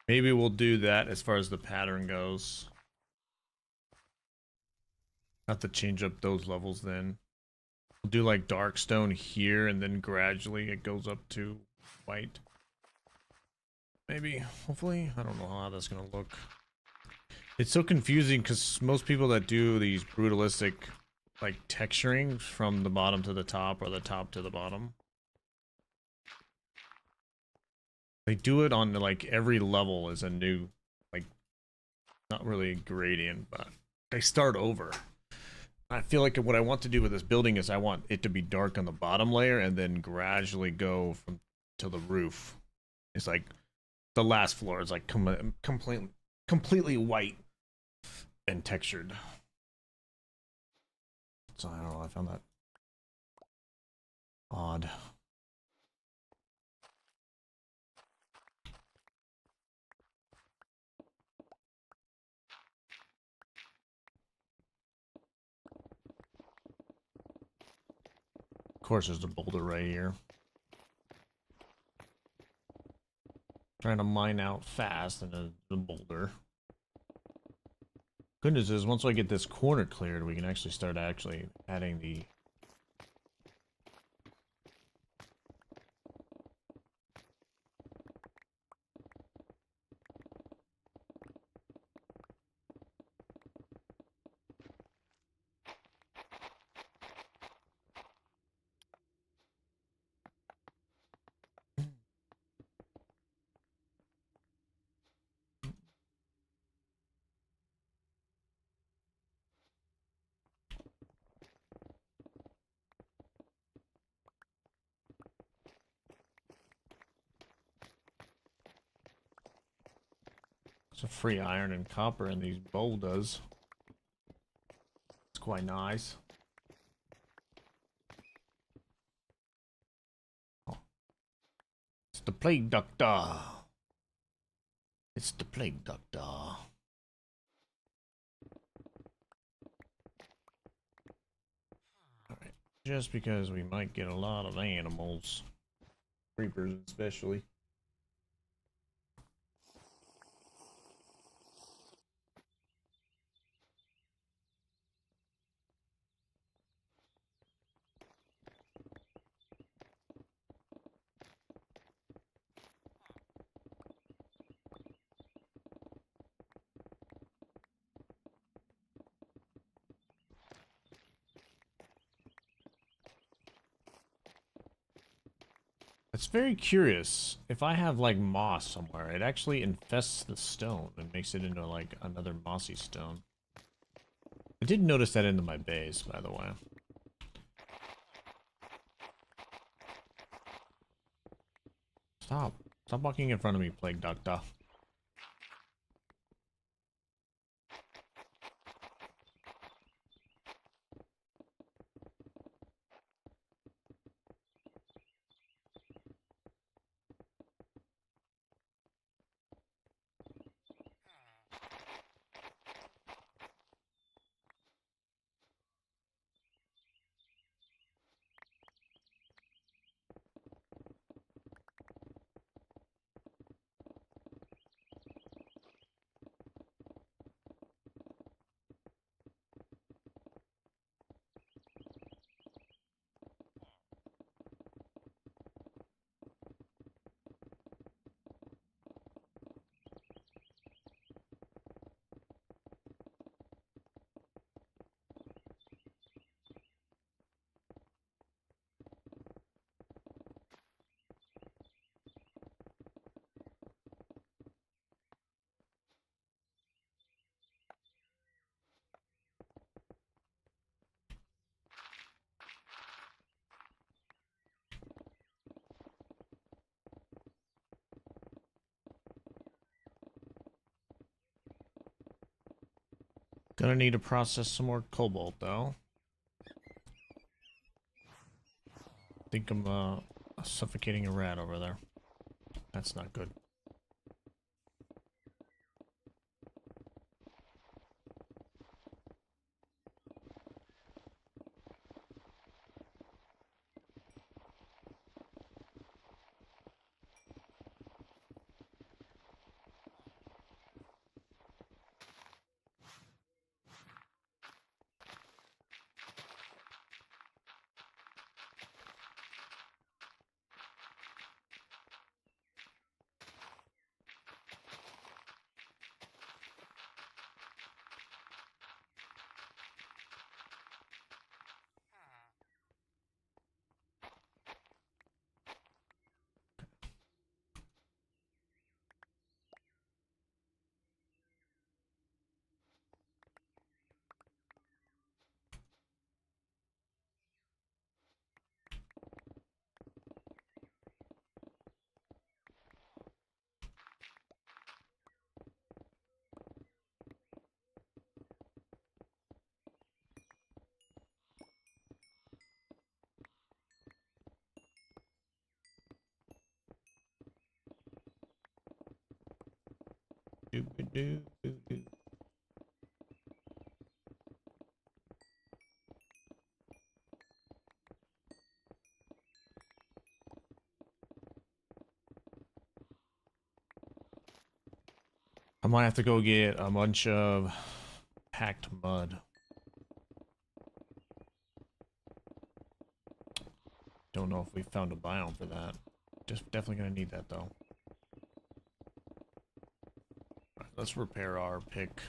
Maybe we'll do that as far as the pattern goes. Have to change up those levels then. We'll do like dark stone here and then gradually it goes up to white. Maybe, hopefully. I don't know how that's gonna look. It's so confusing because most people that do these brutalistic like texturing from the bottom to the top or the top to the bottom, they do it on like every level is a new, like, not really a gradient, but they start over. I feel like what I want to do with this building is I want it to be dark on the bottom layer and then gradually go from to the roof. It's like the last floor is like completely white and textured. So I don't know, I found that odd. Of course, there's a boulder right here. Trying to mine out fast and a boulder. Good news is, once I get this corner cleared, we can actually start adding the... Some free iron and copper in these boulders. It's quite nice. Oh. It's the plague doctor. It's the plague doctor. Alright. Just because we might get a lot of animals. Creepers especially. It's very curious. If I have like moss somewhere, it actually infests the stone and makes it into like another mossy stone. I did notice that into my base, by the way. Stop. Stop walking in front of me, Plague Doctor. Gonna need to process some more cobalt though. I think I'm suffocating a rat over there. That's not good. I might have to go get a bunch of packed mud. Don't know if we found a biome for that. Just definitely gonna need that though. Right, let's repair our pick.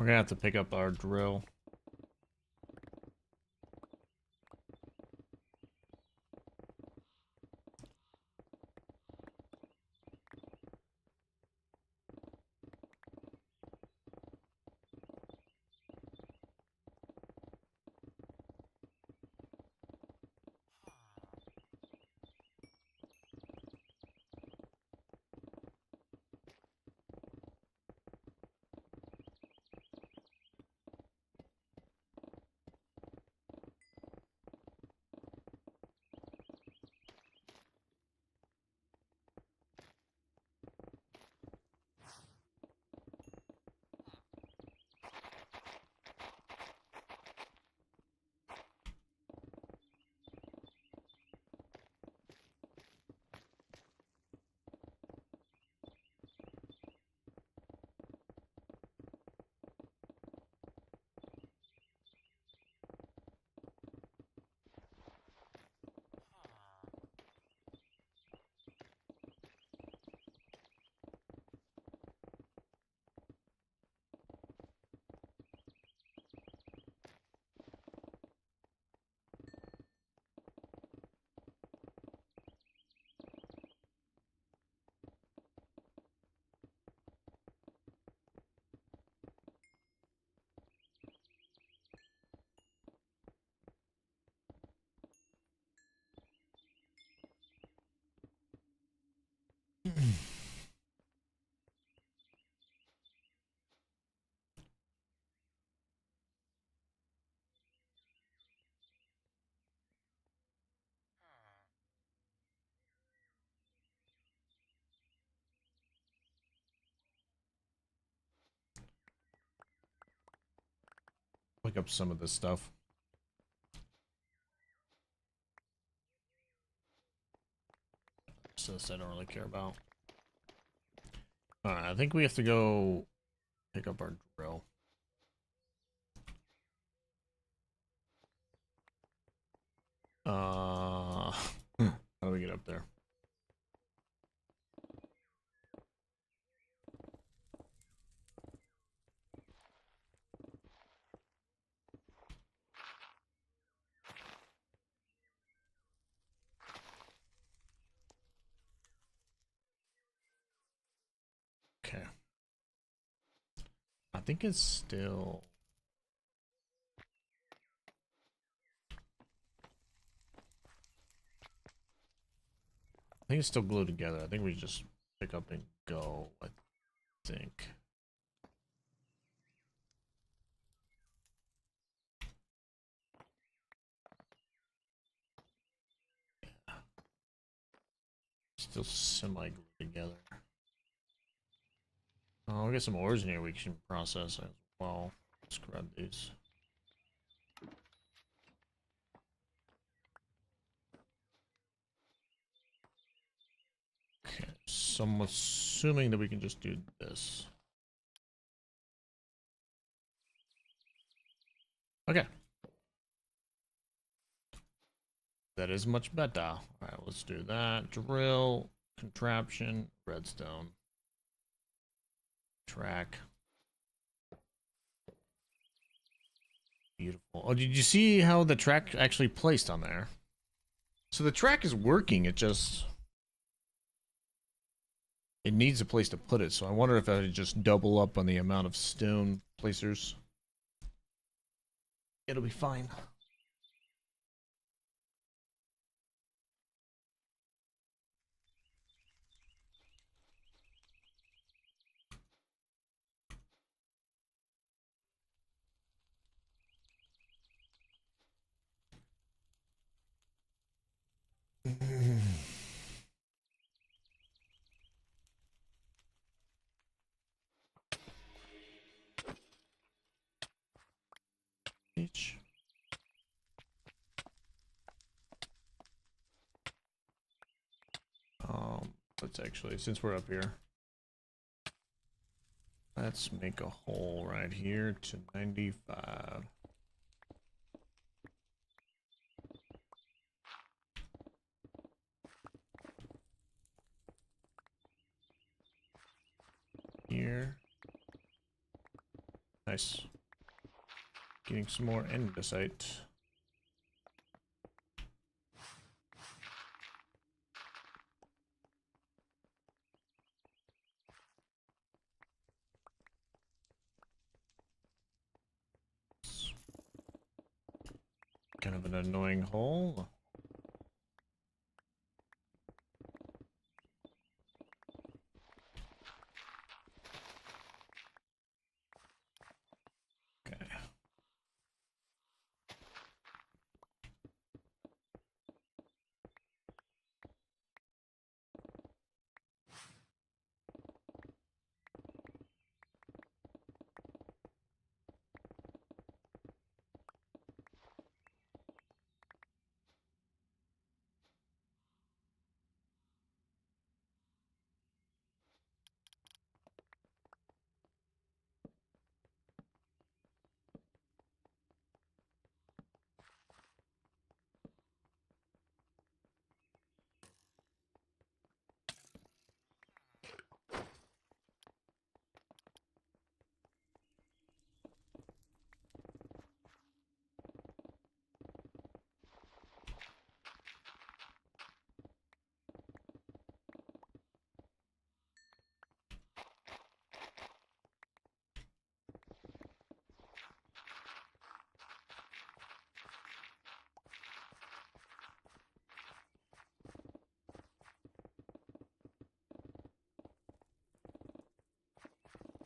We're gonna have to pick up our drill. Pick up some of this stuff. So this I don't really care about. Alright, I think we have to go pick up our drill. How do we get up there? Okay. I think it's still... I think it's still glued together. I think we just pick up and go, I think. Yeah. Still semi-glued together. Oh, we got some ores in here we can process as well. Let's grab these. Okay, so I'm assuming that we can just do this. Okay. That is much better. Alright, let's do that. Drill, contraption, redstone. Track. Beautiful. Oh, did you see how the track actually placed on there? So the track is working, it just... It needs a place to put it, so I wonder if I would just double up on the amount of stone placers. It'll be fine. Each. Let's actually, since we're up here, let's make a hole right here to 95. Here. Nice. Getting some more andesite. Kind of an annoying hole. Okay.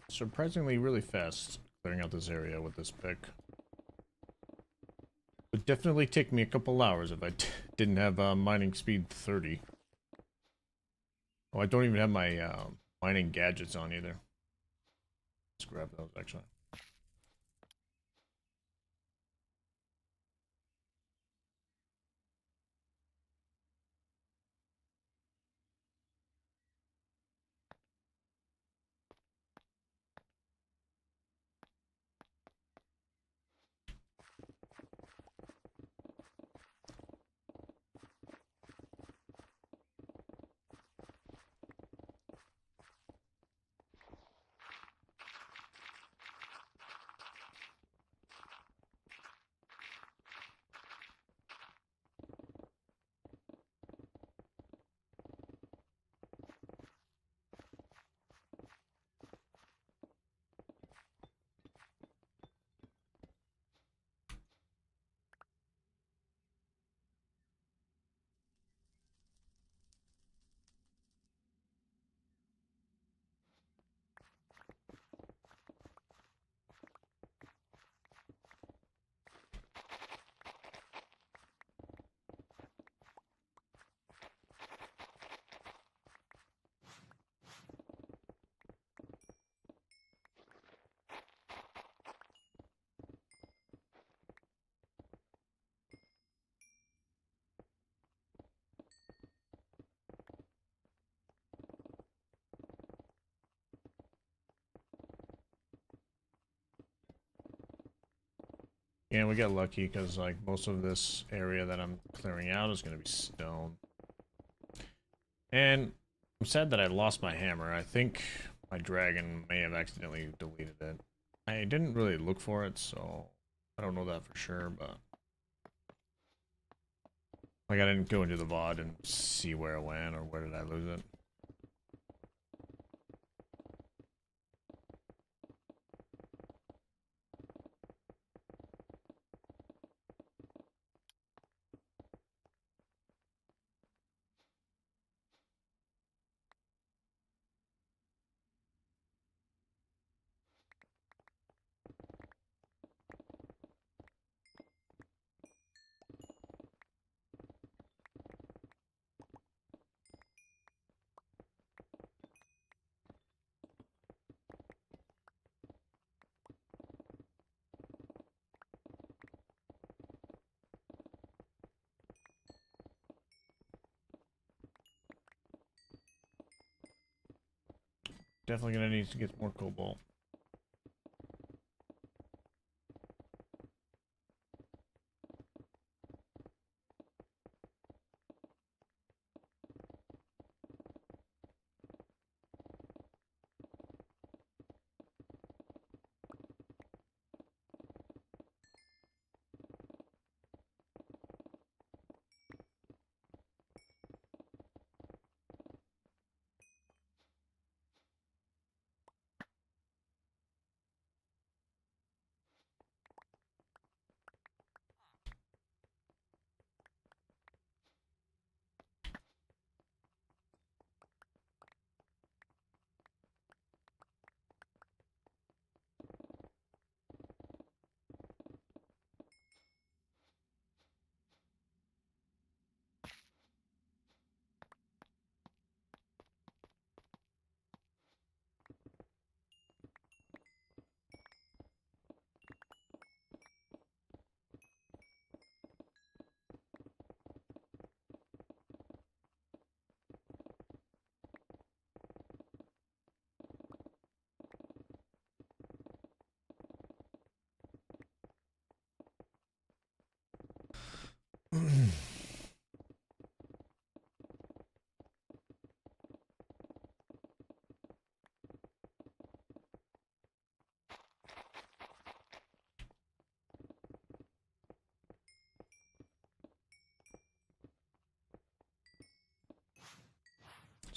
Surprisingly really fast clearing out this area with this pick. Would definitely take me a couple hours if I didn't have mining speed 30. Oh, I don't even have my mining gadgets on either. Let's grab those actually. And we got lucky because like most of this area that I'm clearing out is going to be stone. And I'm sad that I lost my hammer. I think my dragon may have accidentally deleted it. I didn't really look for it, so I don't know that for sure, but like I didn't go into the VOD and see where it went or where did I lose it. Definitely gonna need to get more cobalt.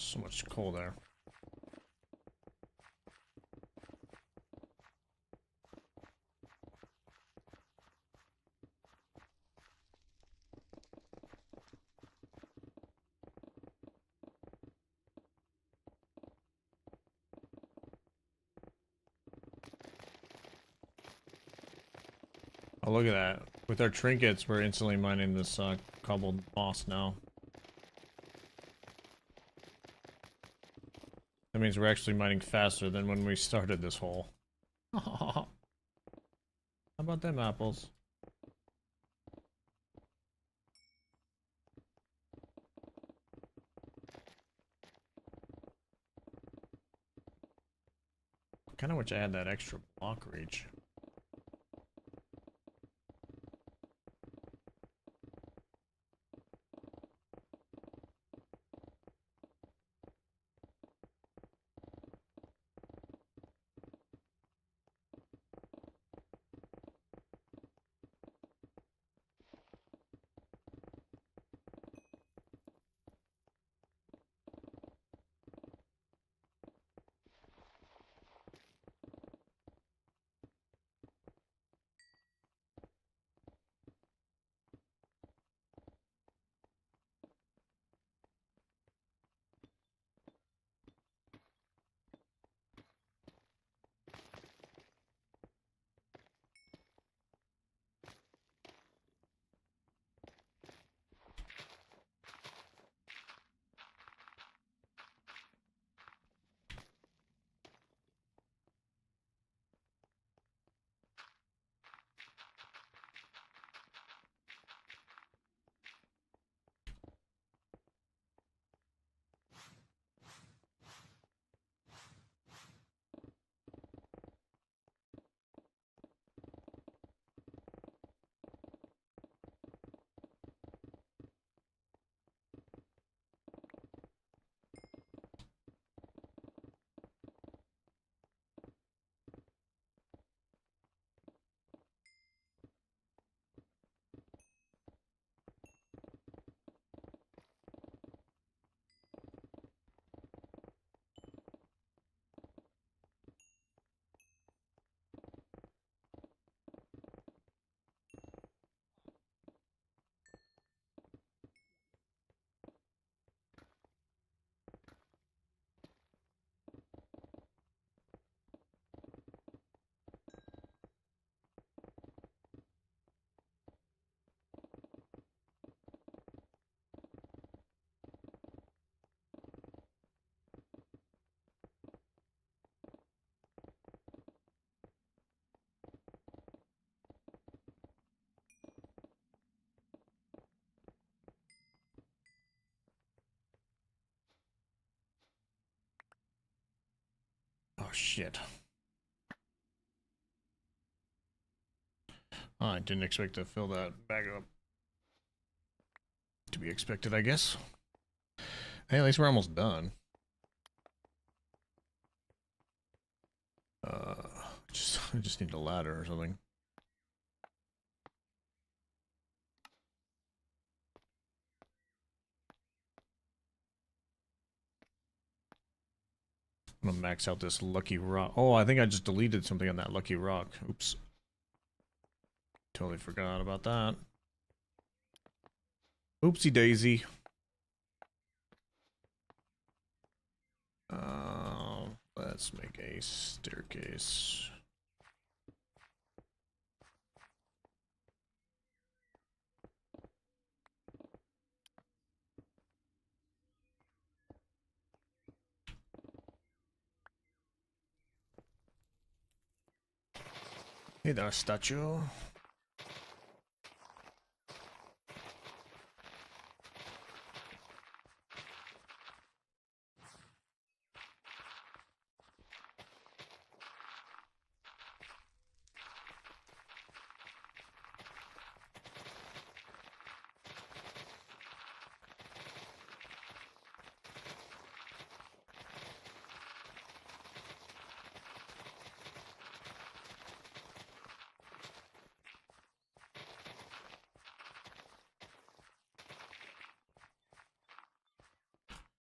So much coal there. Oh, look at that. With our trinkets, we're instantly mining this cobbled moss now. That means we're actually mining faster than when we started this hole. How about them apples? Kinda wish I had that extra block reach. shit. Oh, I didn't expect to fill that bag up. To be expected, I guess. Hey, at least we're almost done. I just need a ladder or something. I'm gonna max out this lucky rock. Oh, I think I just deleted something on that lucky rock. Oops. Totally forgot about that. Oopsie daisy. Let's make a staircase. Hey there, statue.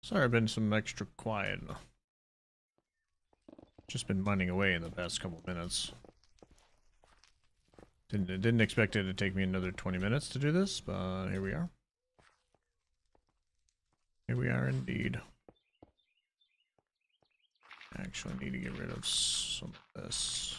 Sorry, I've been some extra quiet. Just been mining away in the past couple minutes. Didn't expect it to take me another 20 minutes to do this, but here we are. Here we are indeed. Actually need to get rid of some of this.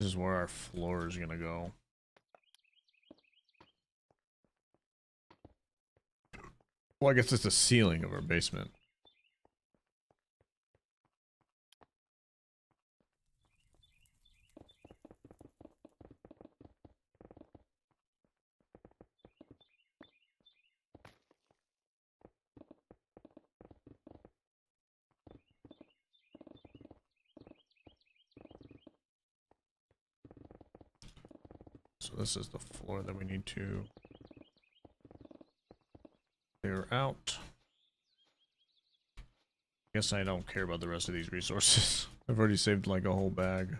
This is where our floor is gonna go. Well, I guess it's the ceiling of our basement. So this is the floor that we need to clear out. Guess I don't care about the rest of these resources. I've already saved like a whole bag.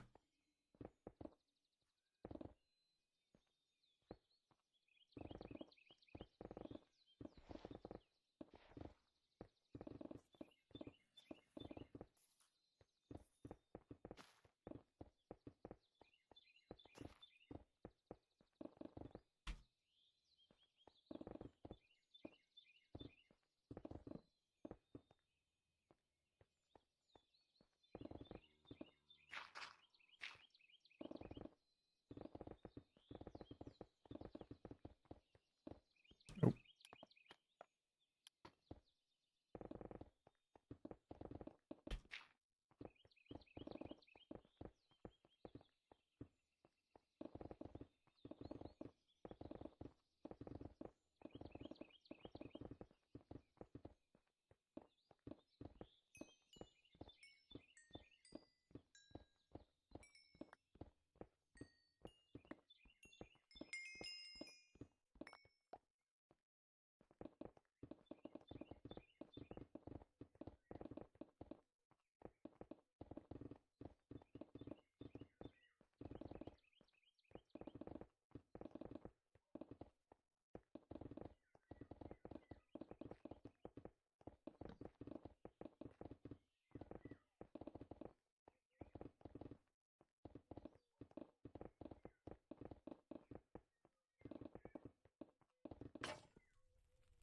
Nope.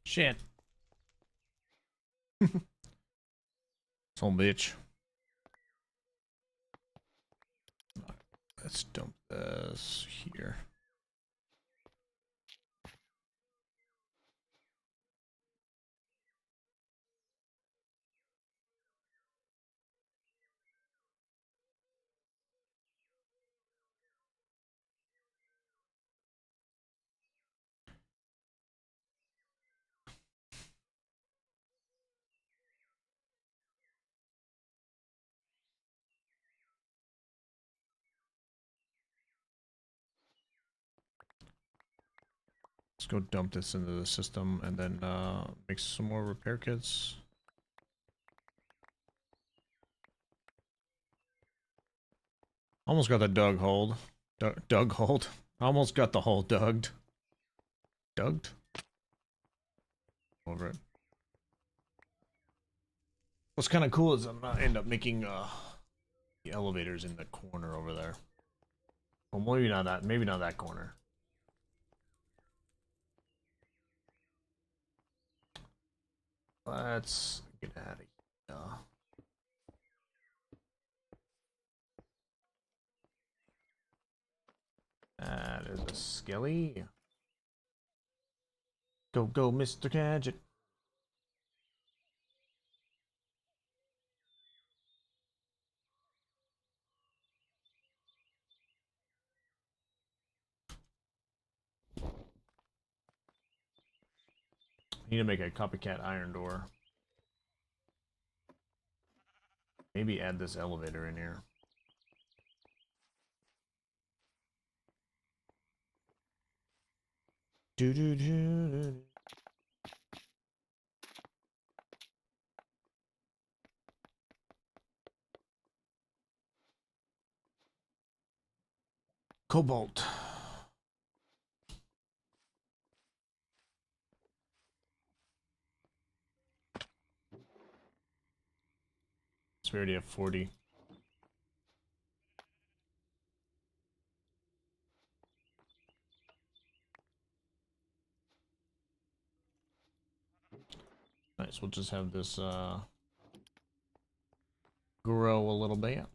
Shit. Some bitch. Let's dump this here. Let's go dump this into the system and then make some more repair kits. Almost got the dug hold. Dug hold. Almost got the hole dugged. Dugged? Over it. What's kind of cool is I'm gonna end up making the elevators in the corner over there. Well, maybe not that corner. Let's get out of here. That is a skelly. Go, go, Mr. Gadget. Need to make a copycat iron door. Maybe add this elevator in here. Do do do. Cobalt. So we already have 40. Nice, we'll just have this grow a little bit.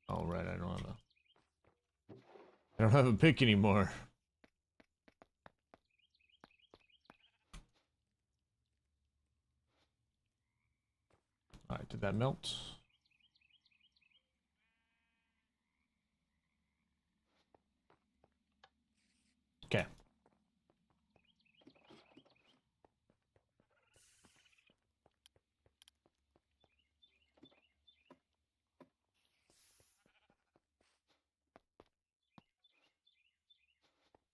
Oh right, I don't have a pick anymore. Alright, did that melt? Okay.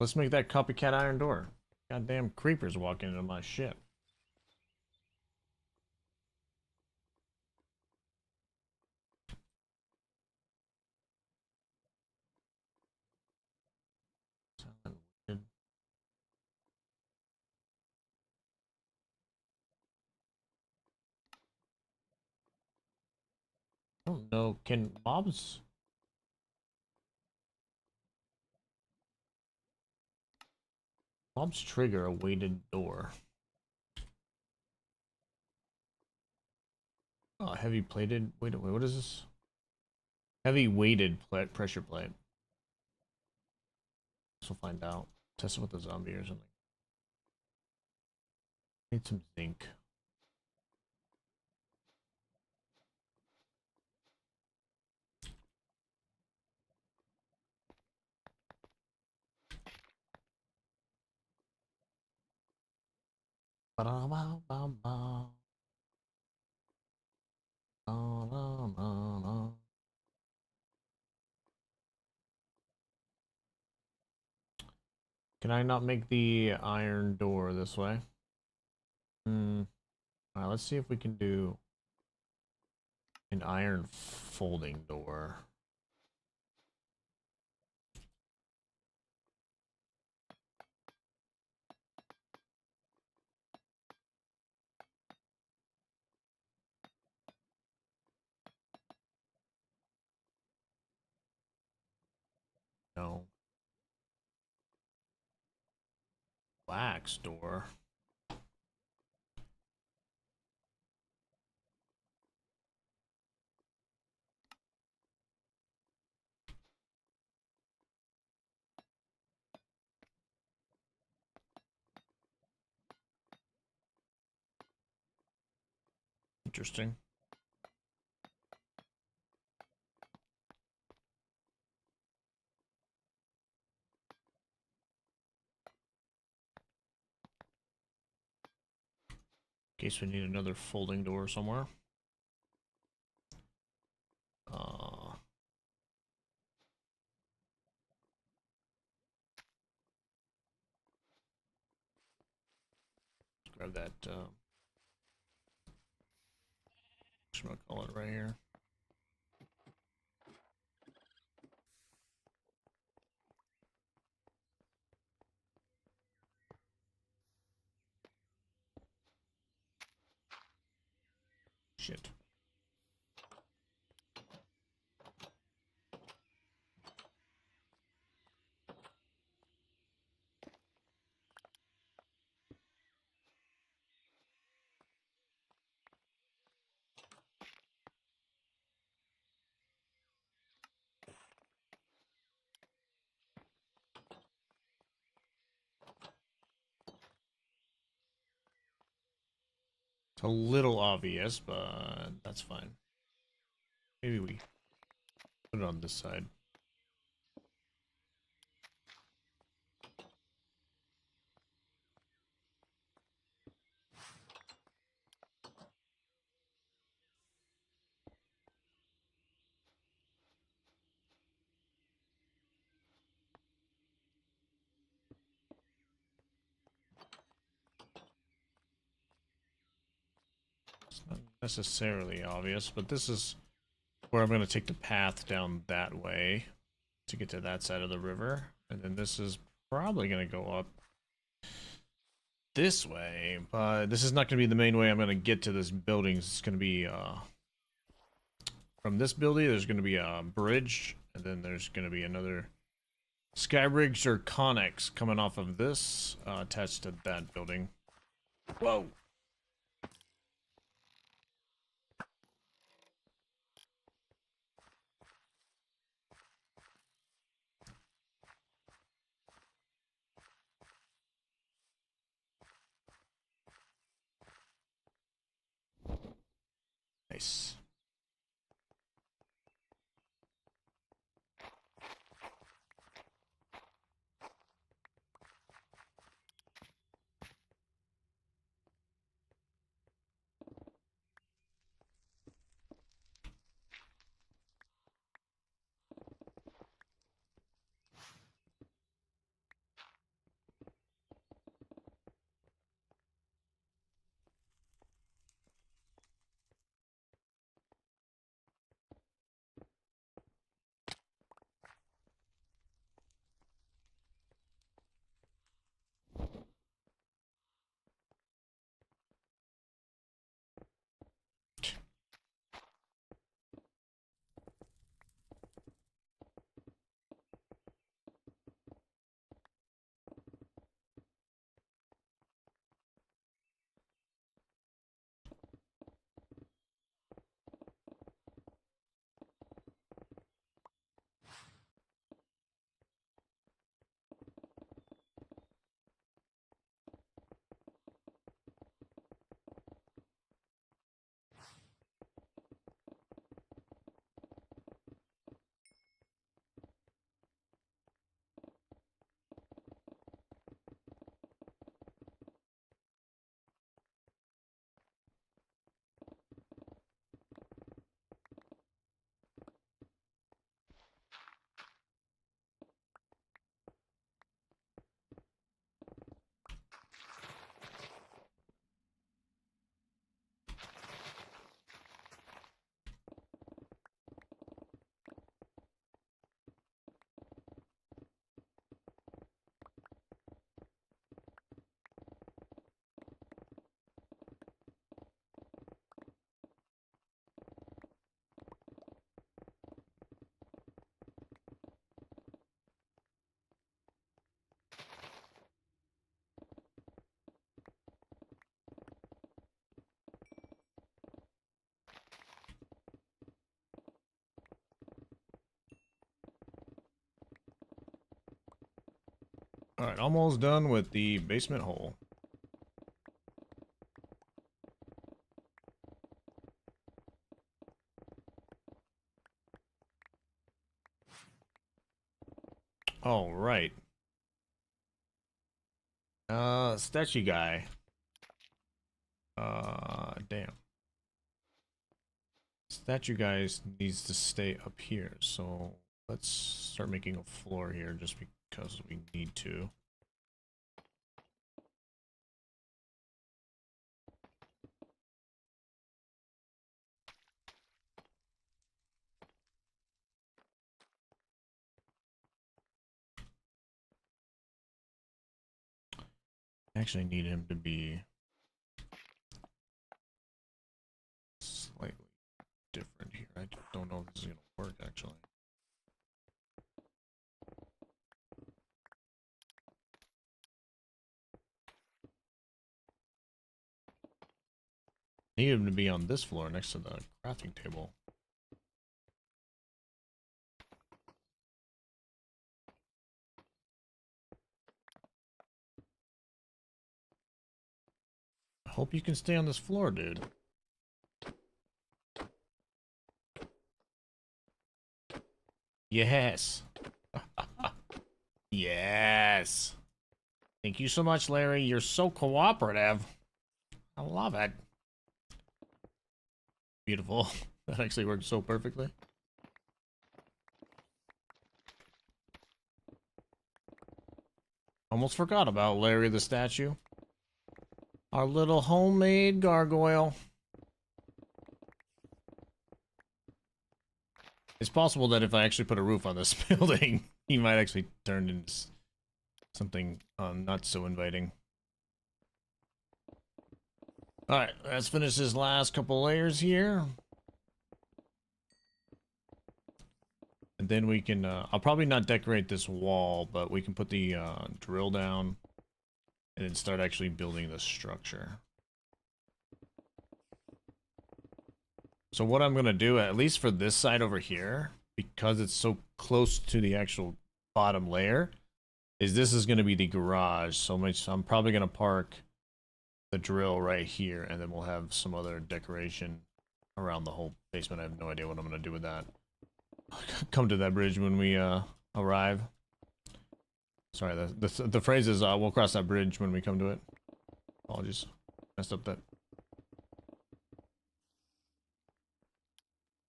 Let's make that copycat iron door. Goddamn creepers walking into my shit. I don't know. Can mobs trigger a weighted door? Oh, heavy plated. Wait, what is this? Heavy weighted pressure plate. So we'll find out. Test it with a zombie or something. Need some zinc. Can I not make the iron door this way? Hmm. Alright, let's see if we can do an iron folding door. No. Wax door. Interesting. In case we need another folding door somewhere. Uh, grab that, whatchamacallit right here. Shit. It's a little obvious, but that's fine. Maybe we put it on this side. It's not necessarily obvious, but this is where I'm going to take the path down that way to get to that side of the river. And then this is probably going to go up this way, but this is not going to be the main way I'm going to get to this building. It's going to be from this building, there's going to be a bridge, and then there's going to be another Skybridge or Connex coming off of this, attached to that building. Whoa! Nice. Alright, almost done with the basement hole. All right. Statue guy. Damn. Statue guys needs to stay up here, so let's start making a floor here just because we need to. Actually need him to be slightly different here. I just don't know if this is gonna work actually. Need him to be on this floor next to the crafting table. I hope you can stay on this floor, dude. Yes. Yes. Thank you so much, Larry. You're so cooperative. I love it. Beautiful. That actually worked so perfectly. Almost forgot about Larry the statue. Our little homemade gargoyle. It's possible that if I actually put a roof on this building, he might actually turn into something not so inviting. Alright, let's finish this last couple layers here. And then we can, I'll probably not decorate this wall, but we can put the drill down and then start actually building the structure. So what I'm going to do, at least for this side over here, because it's so close to the actual bottom layer, is this is going to be the garage. So I'm probably going to park the drill right here, and then we'll have some other decoration around the whole basement. I have no idea what I'm going to do with that. Come to that bridge when we arrive. Sorry, the phrase is we'll cross that bridge when we come to it. Apologies. Messed up that.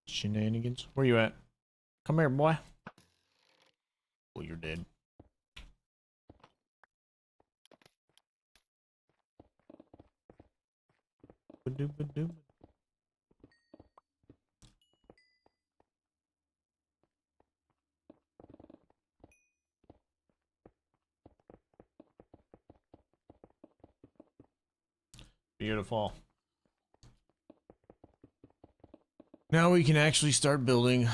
Shenanigans. Where you at? Come here, boy. Oh, you're dead. Ba-doo-ba-doo. Beautiful. Now we can actually start building,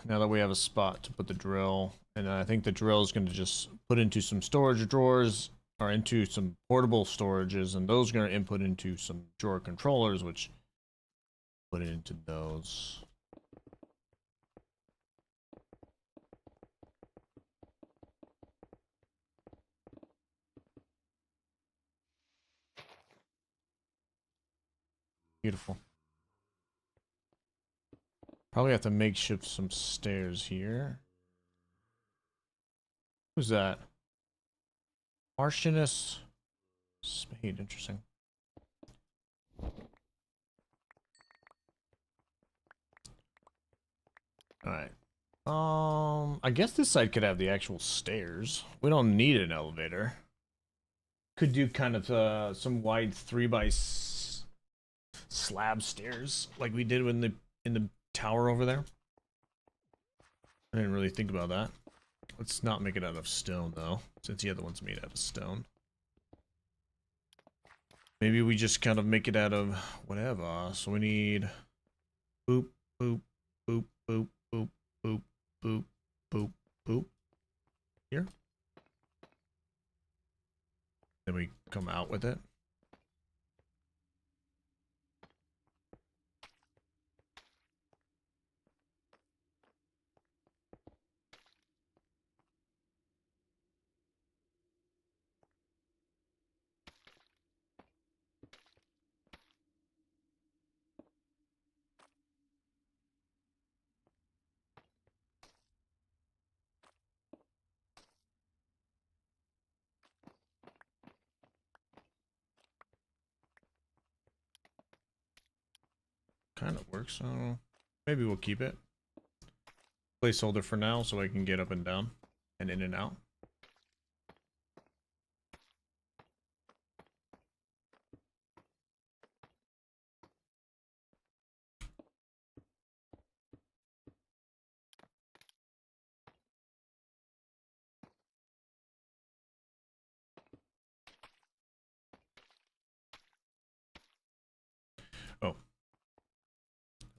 now that we have a spot to put the drill. And I think the drill is going to just put into some storage drawers, or into some portable storages, and those are going to input into some drawer controllers, which put it into those. Beautiful. Probably have to makeshift some stairs here. Who's that? Martianus Spade, interesting. Alright. I guess this side could have the actual stairs. We don't need an elevator. Could do kind of some wide 3x slab stairs like we did in the tower over there. I didn't really think about that. Let's not make it out of stone though, since the other one's made out of stone. Maybe we just kind of make it out of whatever. So we need boop, boop, boop, boop, boop, boop, boop, boop, boop. Here. Then we come out with it. Kind of works, so maybe we'll keep it. Placeholder for now so I can get up and down and in and out.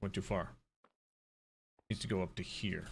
Went too far. Needs to go up to here.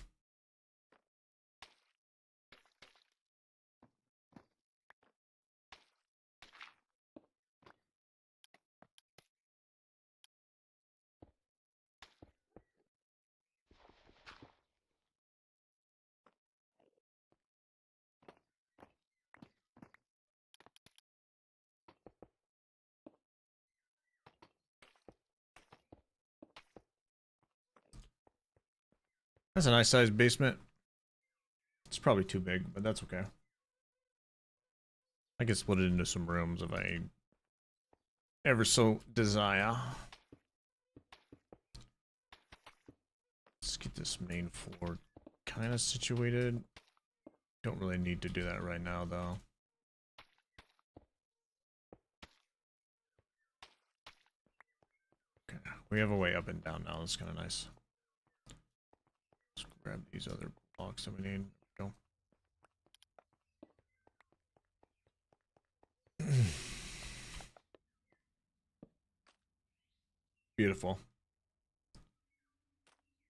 That's a nice sized basement. It's probably too big, but that's okay. I can split it into some rooms if I ever so desire. Let's get this main floor kind of situated. Don't really need to do that right now, though. Okay, we have a way up and down now. That's kind of nice. Let's grab these other blocks that we need. Go. Beautiful.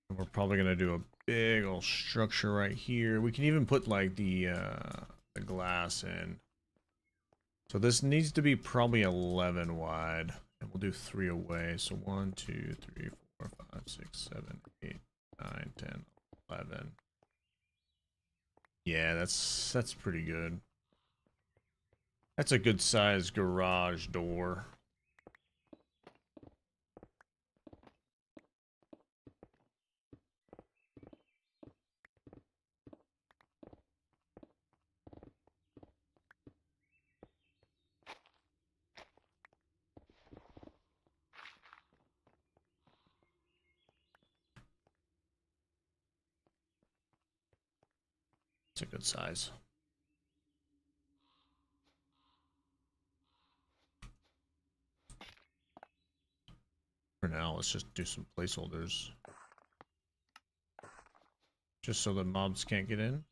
And we're probably gonna do a big old structure right here. We can even put like the glass in. So this needs to be probably 11 wide, and we'll do 3 away. So 1, 2, 3, 4, 5, 6, 7, 8, 9, 10, 11. Yeah, that's pretty good. That's a good sized garage door. It's a good size. For now, let's just do some placeholders. Just so the mobs can't get in.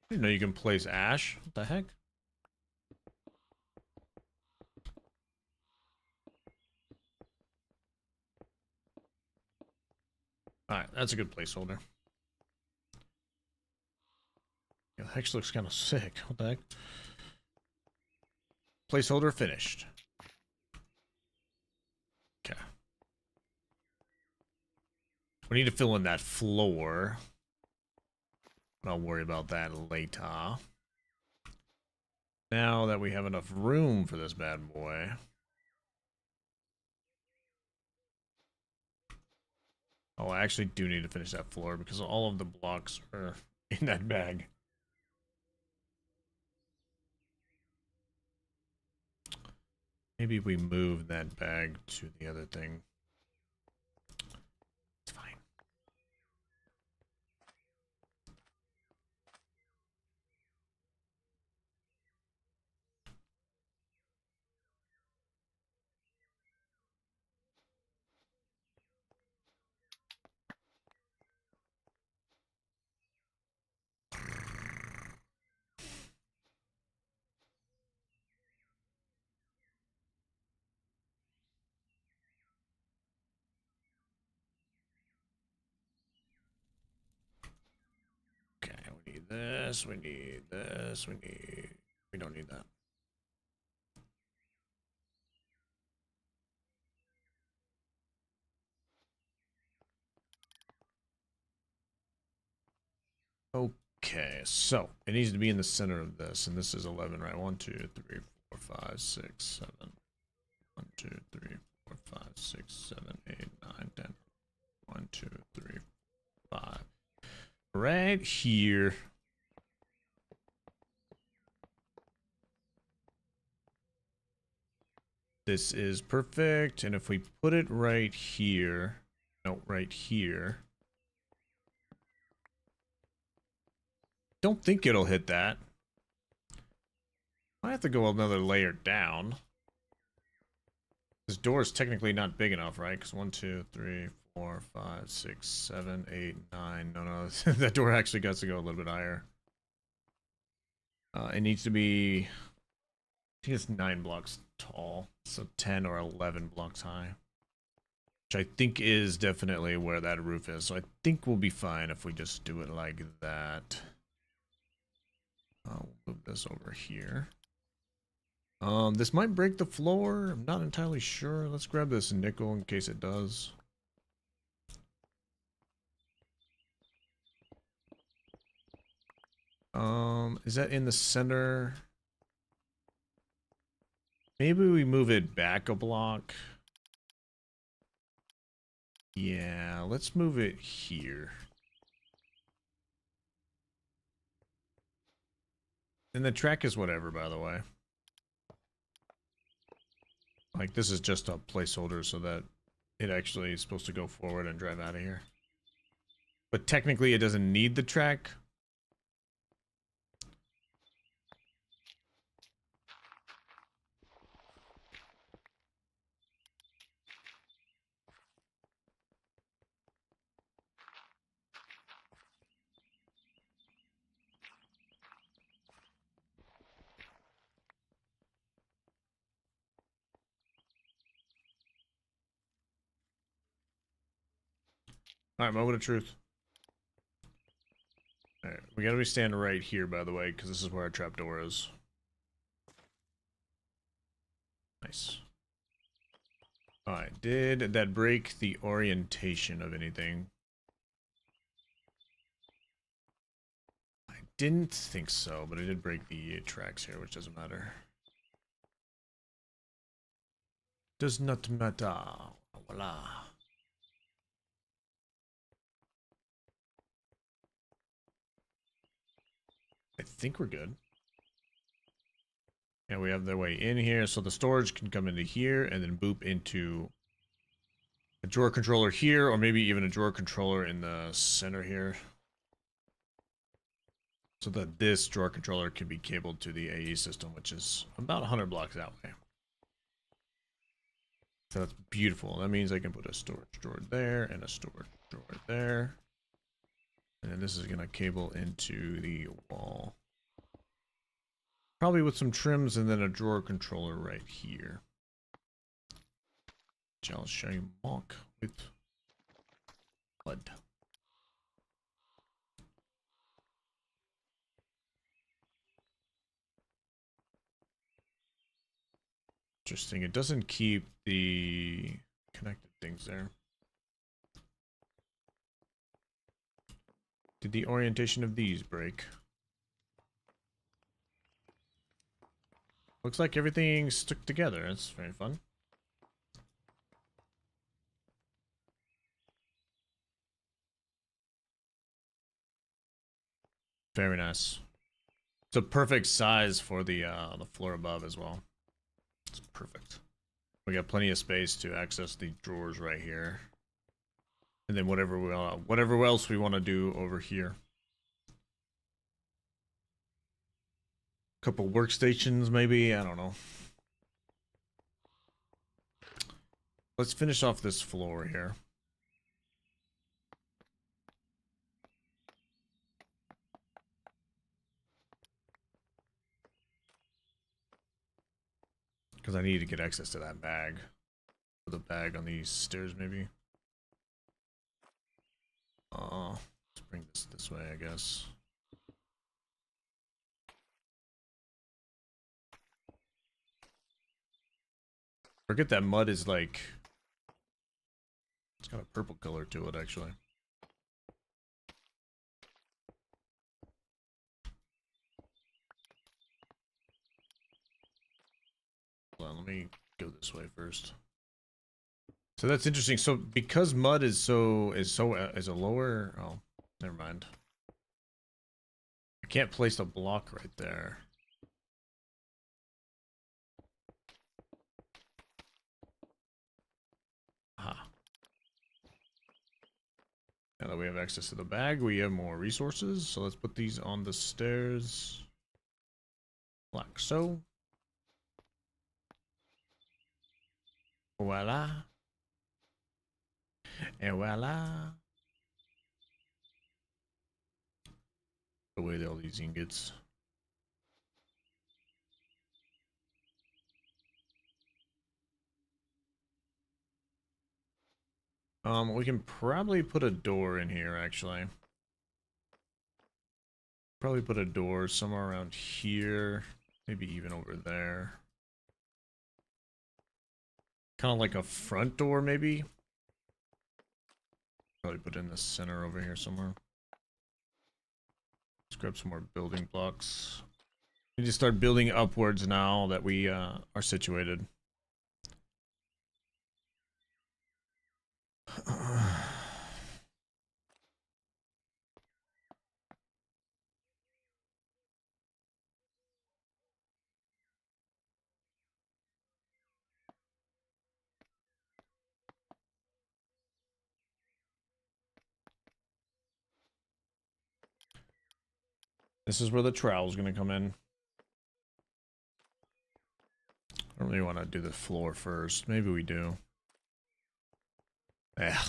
I didn't know you can place ash. What the heck? Alright, that's a good placeholder. Yeah, the hex looks kind of sick. What the heck? Placeholder finished. Okay. We need to fill in that floor. I'll worry about that later. Now that we have enough room for this bad boy. Oh, I actually do need to finish that floor because all of the blocks are in that bag. Maybe we move that bag to the other thing. It's fine. Okay, we need this, we need this, we don't need that. Okay, so it needs to be in the center of this, and this is 11, right? 1, 2, 3, 4, 5, 6, 7. 1, 2, 3, 4, 5, 6, 7, 8, 9, 10. 1, 2, 3, 5. Right here. This is perfect, and if we put it right here, no, right here. don't think it'll hit that. I have to go another layer down. This door is technically not big enough, right? Because 1, 2, 3, 4, 5, 6, 7, 8, 9. No, that door actually got to go a little bit higher. It needs to be, I think it's 9 blocks tall, so 10 or 11 blocks high. Which I think is definitely where that roof is. So I think we'll be fine if we just do it like that. We'll move this over here. This might break the floor. I'm not entirely sure. Let's grab this nickel in case it does. Is that in the center? Maybe we move it back a block. Yeah, let's move it here. And the track is whatever, by the way. Like, this is just a placeholder so that it actually is supposed to go forward and drive out of here. But technically, it doesn't need the track. Alright, moment of truth. Alright, we gotta be standing right here, by the way, because this is where our trapdoor is. Nice. Alright, did that break the orientation of anything? I didn't think so, but it did break the tracks here, which doesn't matter. Does not matter. Voila. I think we're good. And we have their way in here, so the storage can come into here and then boop into a drawer controller here, or maybe even a drawer controller in the center here. So that this drawer controller can be cabled to the AE system, which is about 100 blocks that way. So that's beautiful. That means I can put a storage drawer there and a storage drawer there. And then this is going to cable into the wall. Probably with some trims and then a drawer controller right here. Which I'll show you mock with blood. Interesting. It doesn't keep the connected things there. Did the orientation of these break? Looks like everything's stuck together. That's very fun. Very nice. It's a perfect size for the floor above as well. It's perfect. We got plenty of space to access the drawers right here, and then whatever else we want to do over here. Couple workstations, maybe. I don't know. Let's finish off this floor here. Because I need to get access to that bag. The bag on these stairs, maybe. Let's bring this way, I guess. Forget that mud is like... It's got a purple color to it, actually. Hold on, let me go this way first. So that's interesting. So because mud is a lower... Oh, never mind. I can't place a block right there. Now that we have access to the bag, we have more resources. So let's put these on the stairs. Like so. Voila. And voila. Away all these ingots. We can probably put a door in here, actually. Probably put a door somewhere around here. Maybe even over there. Kind of like a front door, maybe? Probably put in the center over here somewhere. Let's grab some more building blocks. We need to start building upwards now that we are situated. This is where the trowel's gonna come in. I don't really want to do the floor first. Maybe we do. Ugh.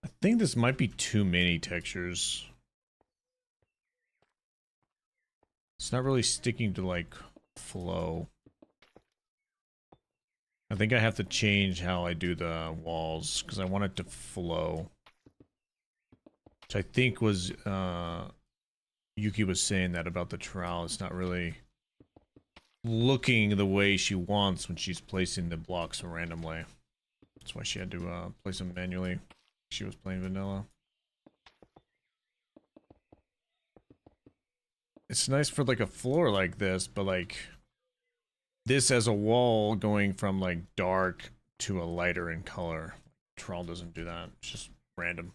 I think this might be too many textures. It's not really sticking to, like, flow. I think I have to change how I do the walls, because I want it to flow. Which I think was, Yuki was saying that about the trowel. It's not really looking the way she wants when she's placing the blocks randomly. That's why she had to place them manually. She was playing vanilla. It's nice for like a floor like this, but like this as a wall going from like dark to a lighter in color. Trowel doesn't do that. It's just random.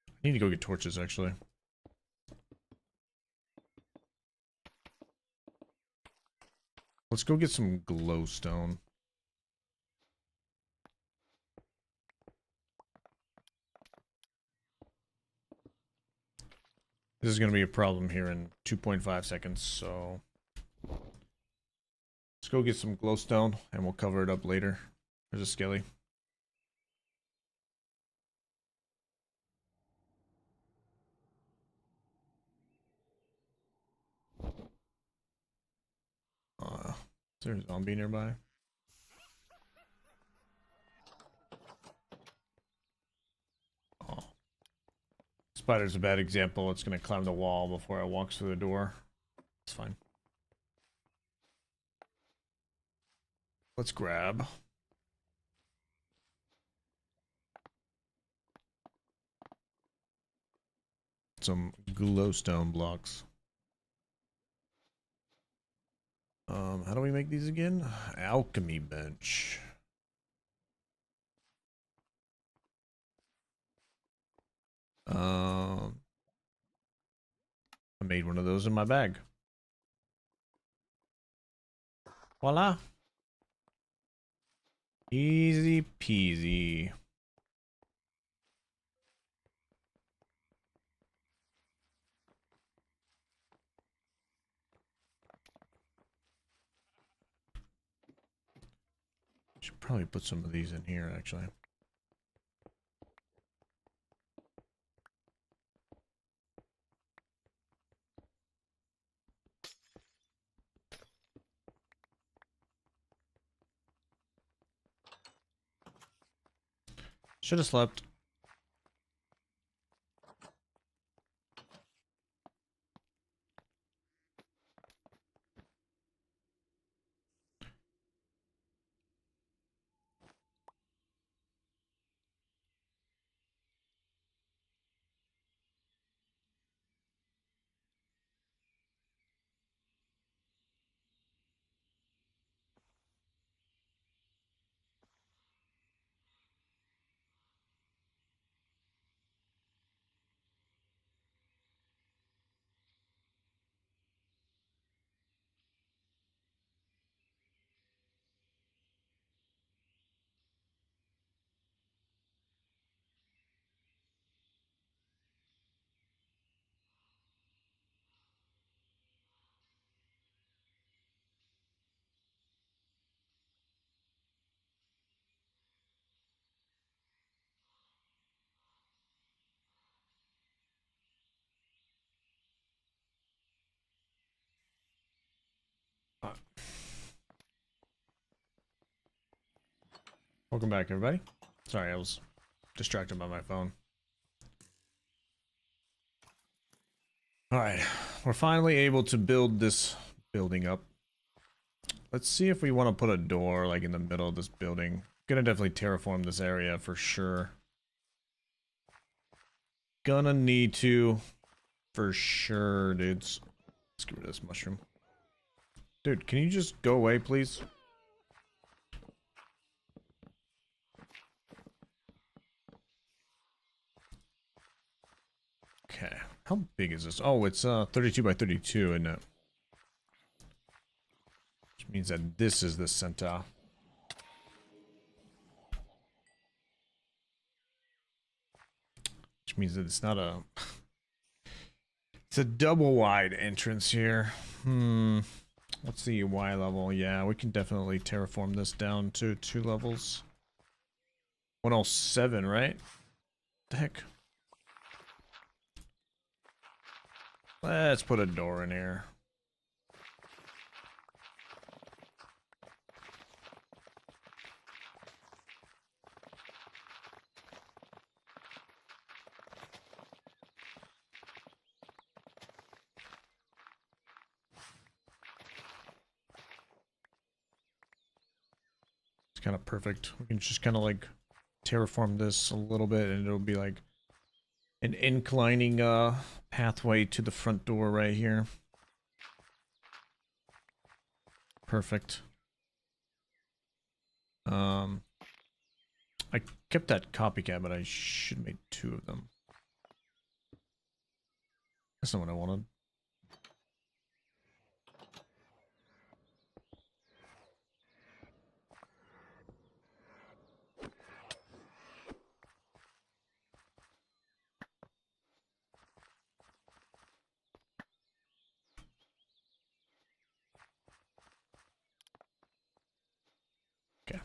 I need to go get torches actually. Let's go get some glowstone. This is going to be a problem here in 2.5 seconds, so let's go get some glowstone and we'll cover it up later. There's a skelly. Is there a zombie nearby? Oh. Spider's a bad example. It's going to climb the wall before it walks through the door. It's fine. Let's grab some glowstone blocks. How do we make these again? Alchemy bench. I made one of those in my bag. Voila. Easy peasy. Should probably put some of these in here, actually. Should have slept. Welcome back, everybody. Sorry, I was distracted by my phone. Alright, we're finally able to build this building up. Let's see if we want to put a door like in the middle of this building. Gonna definitely terraform this area for sure. Gonna need to, for sure, dudes. Let's get rid of this mushroom. Dude, can you just go away, please? Okay, how big is this? Oh, it's 32 by 32, isn't it? Which means that this is the center. Which means that it's not a... It's a double wide entrance here. What's the Y level? Yeah, we can definitely terraform this down to 2 levels. 107, right? What the heck? Let's put a door in here. It's kind of perfect. We can just kind of like terraform this a little bit and it'll be like an inclining pathway to the front door right here. Perfect. I kept that copycat, but I should make 2 of them. That's not what I wanted. Okay.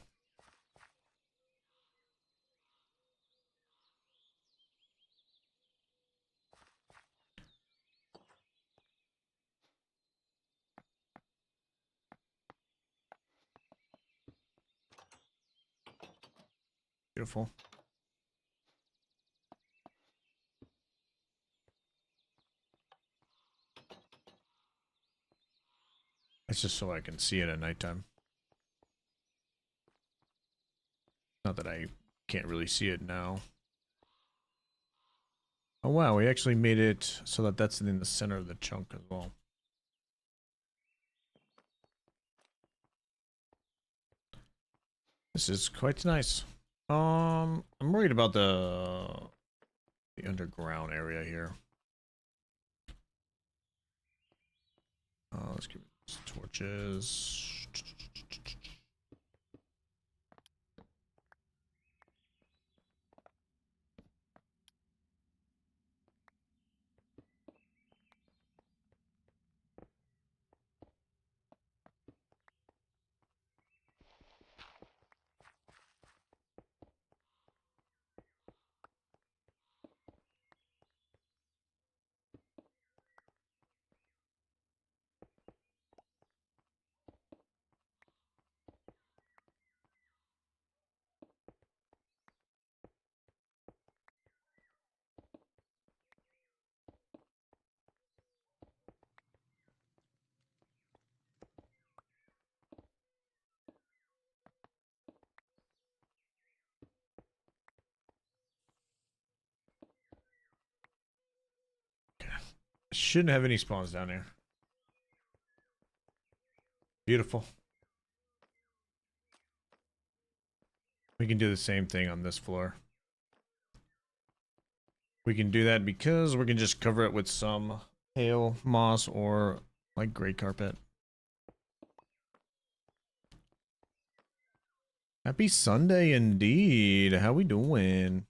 Beautiful. It's just so I can see it at nighttime. Not that I can't really see it now. Oh wow, we actually made it so that that's in the center of the chunk as well. This is quite nice. I'm worried about the underground area here. Let's give it torches. Shouldn't have any spawns down here. Beautiful. We can do the same thing on this floor. We can do that because we can just cover it with some hail, moss, or like gray carpet. Happy Sunday indeed. How we doing?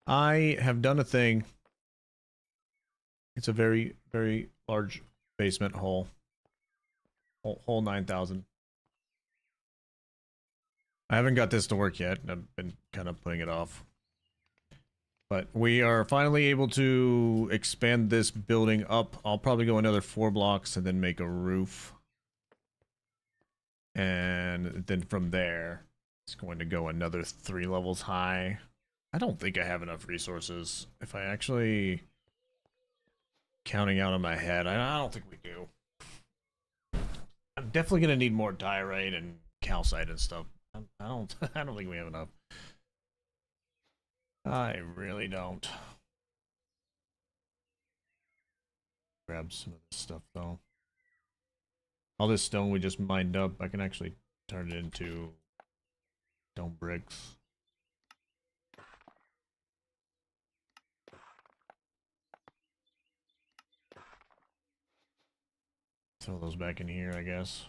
I have done a thing. It's a very, very large basement hole. Hole 9,000. I haven't got this to work yet. I've been kind of putting it off. But we are finally able to expand this building up. I'll probably go another 4 blocks and then make a roof. And then from there, It's going to go another 3 levels high. I don't think I have enough resources. If I actually counting out in my head, I don't think we do. I'm definitely gonna need more diorite and calcite and stuff. I don't I don't think we have enough. I really don't. Grab some of this stuff though. All this stone we just mined up, I can actually turn it into stone bricks. Throw those back in here, I guess.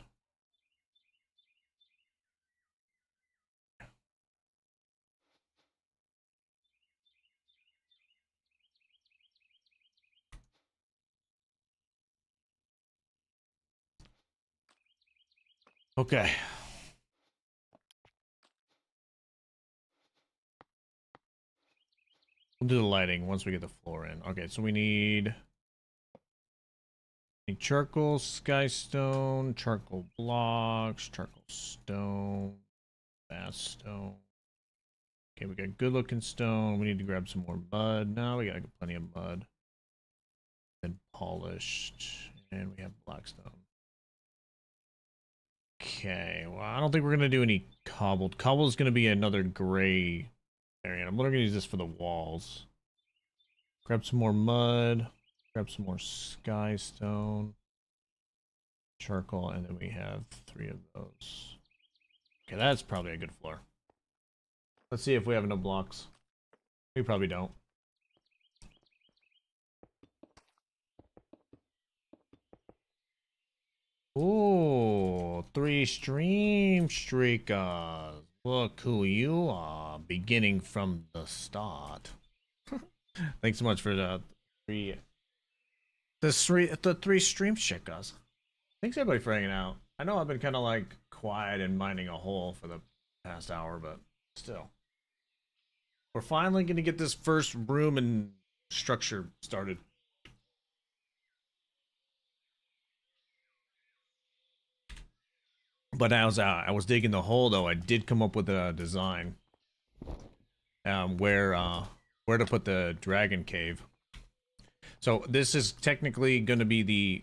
Okay. We'll do the lighting once we get the floor in. Okay, so we need charcoal, sky stone, charcoal blocks, charcoal stone, fast stone. Okay, we got good looking stone. We need to grab some more mud. No, we got plenty of mud. And polished. And we have black stone. Okay, well, I don't think we're going to do any cobbled. Cobbled is going to be another gray area. I'm literally going to use this for the walls. Grab some more mud. Grab some more sky stone. Charcoal, and then we have 3 of those. Okay, that's probably a good floor. Let's see if we have enough blocks. We probably don't. Ooh, 3 stream streakers. Look who you are, beginning from the start. Thanks so much for the 3 stream streakers. Thanks everybody for hanging out. I know I've been kind of like quiet and mining a hole for the past hour, but still. We're finally going to get this first room and structure started. But as I was digging the hole, though, I did come up with a design where to put the dragon cave. So this is technically going to be the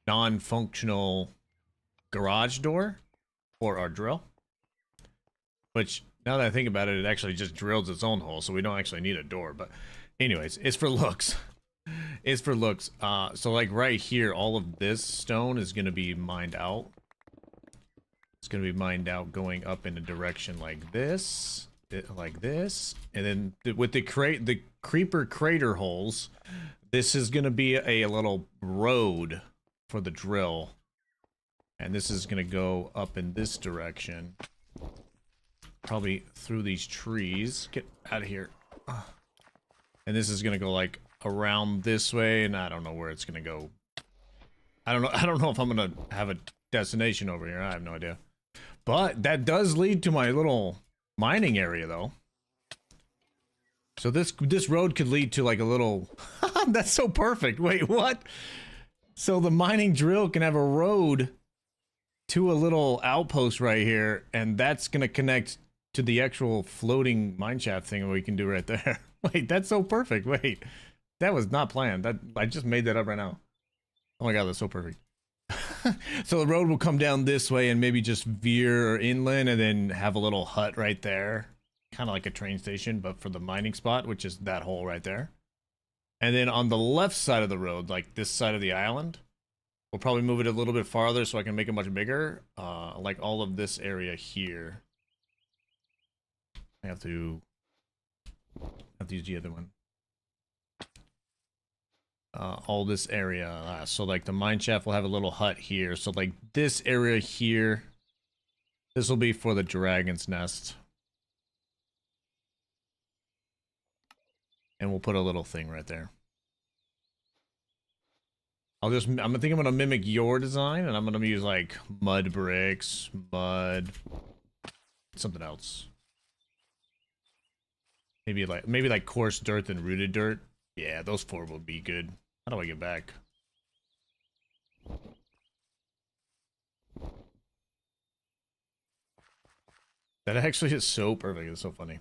non-functional garage door for our drill. Which, now that I think about it, it actually just drills its own hole, so we don't actually need a door. But anyways, it's for looks. It's for looks. So like right here, all of this stone is going to be mined out. It's going to be mined out going up in a direction like this, and then with the creeper crater holes, this is going to be a little road for the drill, and this is going to go up in this direction, probably through these trees. Get out of here. And this is going to go like around this way, and I don't know where it's going to go. I don't know if I'm going to have a destination over here. I have no idea. But that does lead to my little mining area, though. So this road could lead to like a little... That's so perfect. Wait, what? So the mining drill can have a road to a little outpost right here, and that's going to connect to the actual floating mineshaft thing we can do right there. Wait, that's so perfect. Wait, that was not planned. I just made that up right now. Oh my god, that's so perfect. So the road will come down this way and maybe just veer inland and then have a little hut right there. Kind of like a train station, but for the mining spot, which is that hole right there. And then on the left side of the road, like this side of the island, we'll probably move it a little bit farther so I can make it much bigger. Like all of this area here. I have to use the other one. All this area. So like the mine shaft will have a little hut here. So like this area here, this will be for the dragon's nest. And we'll put a little thing right there. I think I'm gonna mimic your design, and I'm gonna use like mud bricks, mud, something else. Maybe like coarse dirt and rooted dirt. Yeah, those 4 will be good. How do I get back? That actually is so perfect. It's so funny.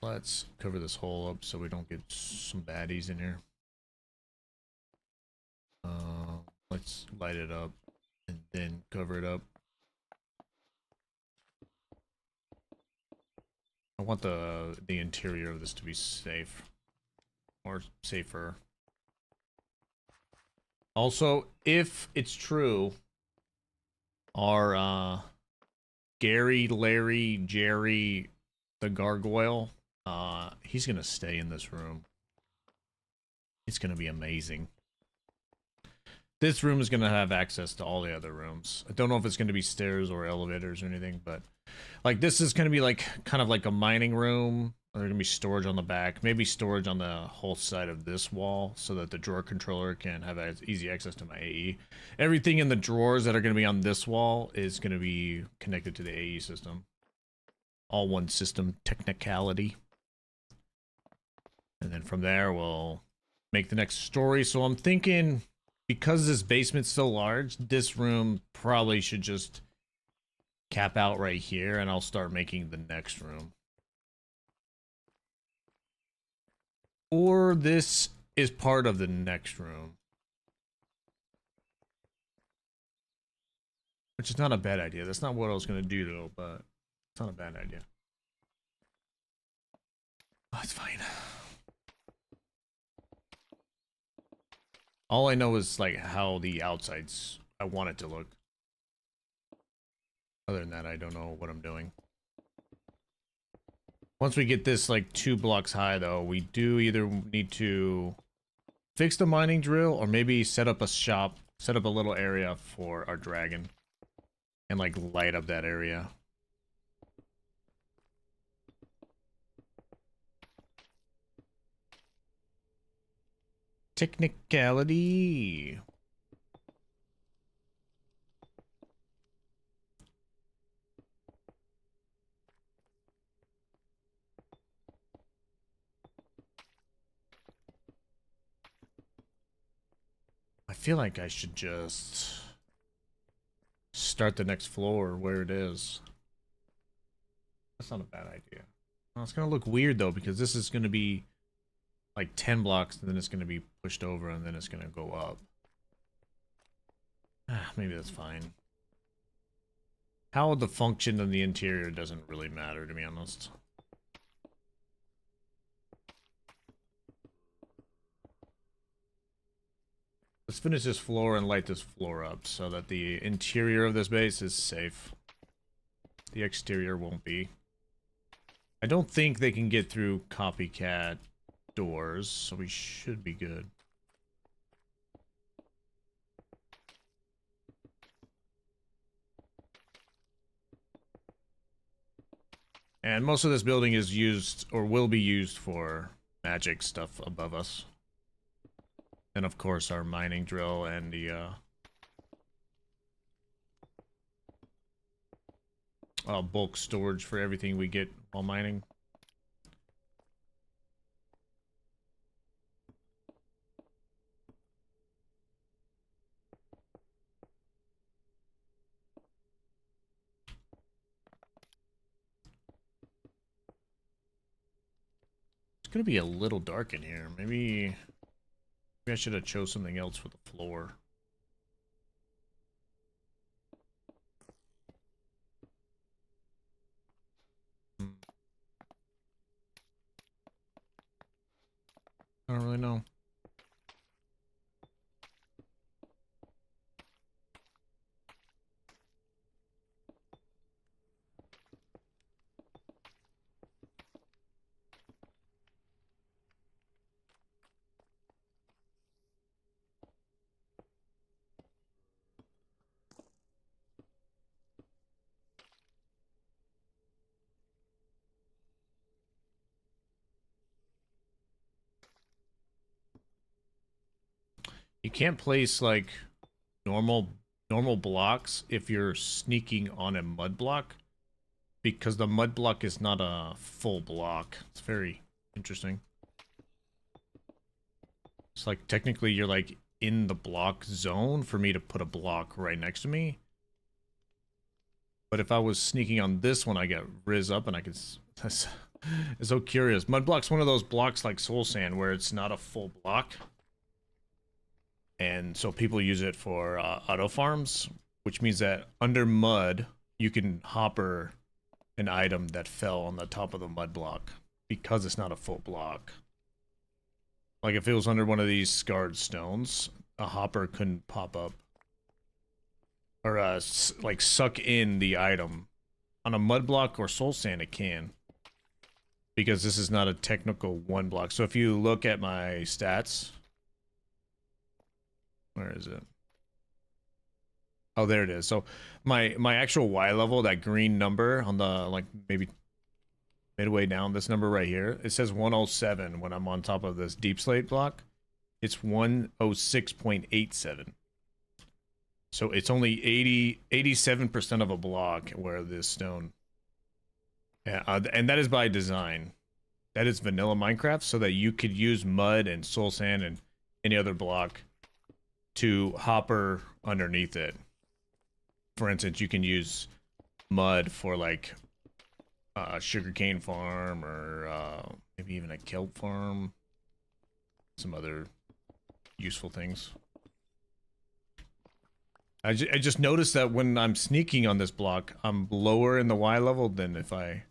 Let's cover this hole up so we don't get some baddies in here. Let's light it up and then cover it up. I want the interior of this to be safe. Or safer. Also, if it's true, our Gary, Larry, Jerry, the gargoyle, he's gonna stay in this room. It's gonna be amazing. This room is gonna have access to all the other rooms. I don't know if it's gonna be stairs or elevators or anything, but like this is gonna be like kind of like a mining room. There's gonna be storage on the back, maybe storage on the whole side of this wall, so that the drawer controller can have easy access to my AE. Everything in the drawers that are gonna be on this wall is gonna be connected to the AE system. All one system technicality. And then from there, we'll make the next story. So I'm thinking, because this basement's so large, this room probably should just cap out right here, and I'll start making the next room. Or this is part of the next room. Which is not a bad idea. That's not what I was going to do, though, but it's not a bad idea. Oh, it's fine. All I know is, like, how the outsides, I want it to look. Other than that, I don't know what I'm doing. Once we get this, like, 2 blocks high, though, we do either need to fix the mining drill or maybe set up a shop, set up a little area for our dragon. And, like, light up that area. Technicality. I feel like I should just start the next floor where it is. That's not a bad idea. Well, it's gonna look weird though, because this is gonna be like 10 blocks, and then it's gonna be pushed over, and then it's gonna go up. Maybe that's fine. How the function of the interior doesn't really matter, to be honest. Let's finish this floor and light this floor up so that the interior of this base is safe. The exterior won't be. I don't think they can get through copycat doors, so we should be good. And most of this building is used, or will be used, for magic stuff above us. And of course our mining drill and the bulk storage for everything we get while mining. It's gonna be a little dark in here. Maybe I should have chose something else for the floor. I don't really know. You can't place like normal blocks if you're sneaking on a mud block, because the mud block is not a full block. It's very interesting. It's like technically you're like in the block zone for me to put a block right next to me. But if I was sneaking on this one, I get Riz up and I could... It's so curious. Mud block's one of those blocks like soul sand where it's not a full block. And so people use it for auto farms, which means that under mud, you can hopper an item that fell on the top of the mud block because it's not a full block. Like if it was under one of these scarred stones, a hopper couldn't pop up. Or like suck in the item. On a mud block or soul sand, it can. Because this is not a technical one block. So if you look at my stats... Where is it? Oh, there it is. So my actual Y level, that green number on the, like, maybe midway down, this number right here, it says 107 when I'm on top of this deep slate block. It's 106.87. So it's only 87% of a block where this stone... Yeah, and that is by design. That is vanilla Minecraft, so that you could use mud and soul sand and any other block to hopper underneath it. For instance, you can use mud for like a sugarcane farm or maybe even a kelp farm. Some other useful things. I just noticed that when I'm sneaking on this block, I'm lower in the Y level than if I,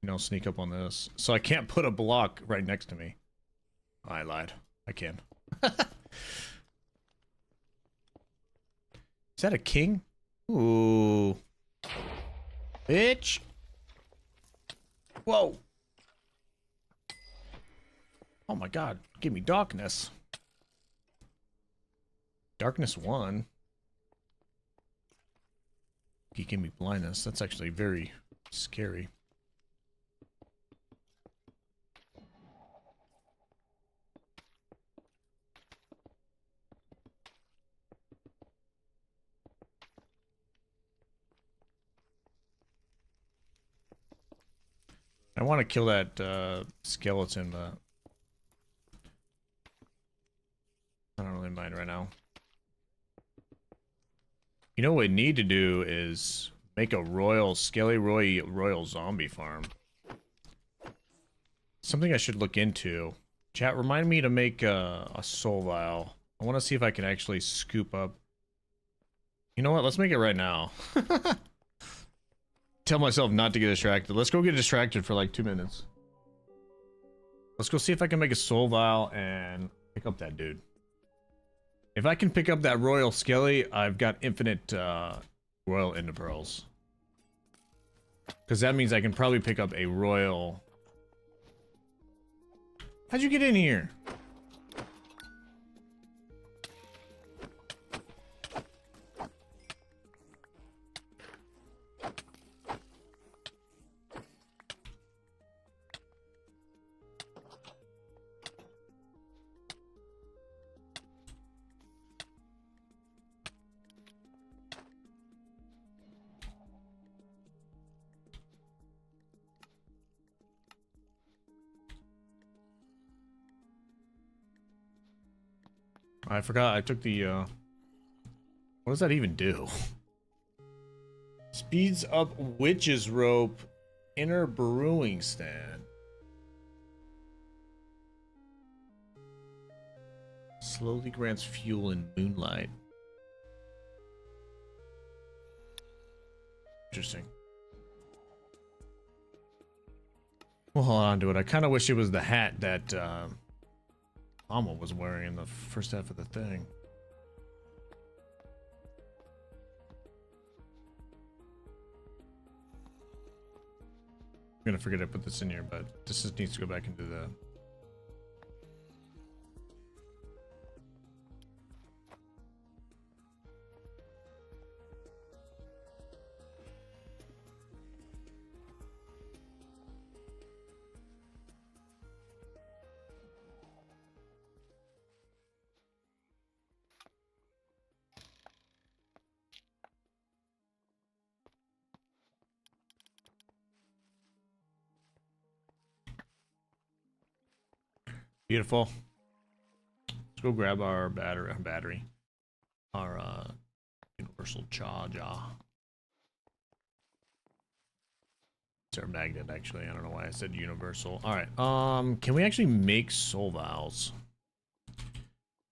you know, sneak up on this. So I can't put a block right next to me. I lied. I can. Is that a king? Ooh. Bitch. Whoa. Oh my god. Give me darkness. Darkness 1. He gave me blindness. That's actually very scary. I want to kill that skeleton, but I don't really mind right now. You know what we need to do is make a Skelly royal zombie farm. Something I should look into. Chat, remind me to make a soul vial. I want to see if I can actually scoop up. You know what? Let's make it right now. Tell myself not to get distracted. Let's go get distracted for like 2 minutes. Let's go see if I can make a soul vial and pick up that dude. If I can pick up that royal skelly, I've got infinite royal ender pearls. Because that means I can probably pick up a royal... How'd you get in here? I forgot I took the, what does that even do? Speeds up witch's rope, inner brewing stand. Slowly grants fuel in moonlight. Interesting. We'll hold on to it. I kind of wish it was the hat that, Mama was wearing in the first half of the thing. I'm gonna forget to put this in here, but this needs to go back into the... Beautiful. Let's Let's go grab our battery. Our universal charger. It's our magnet, actually. I don't know why I said universal. Alright, can we actually make soul vials?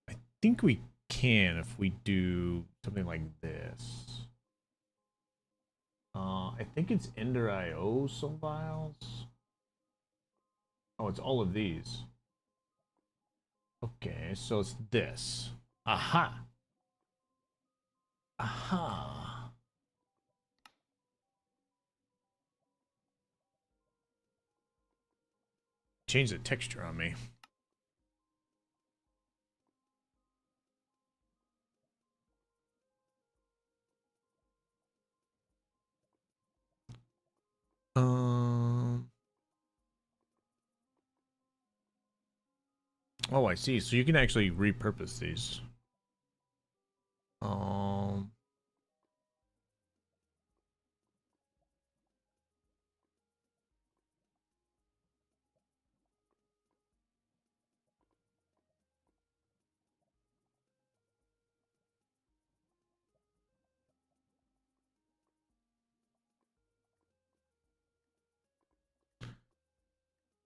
I think we can if we do something like this. I think it's Ender IO soul vials. Oh, it's all of these. Okay, so it's this. Aha! Aha! Change the texture on me. Oh, I see. So you can actually repurpose these.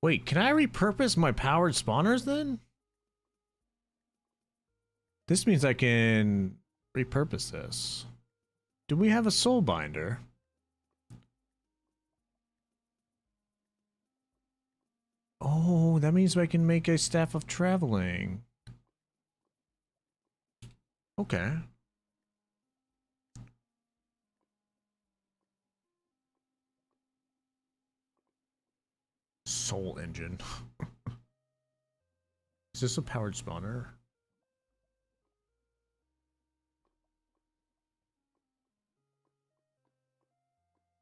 Wait, can I repurpose my powered spawners then? This means I can repurpose this. Do we have a soul binder? Oh, that means I can make a staff of traveling. Okay. Soul engine. Is this a powered spawner?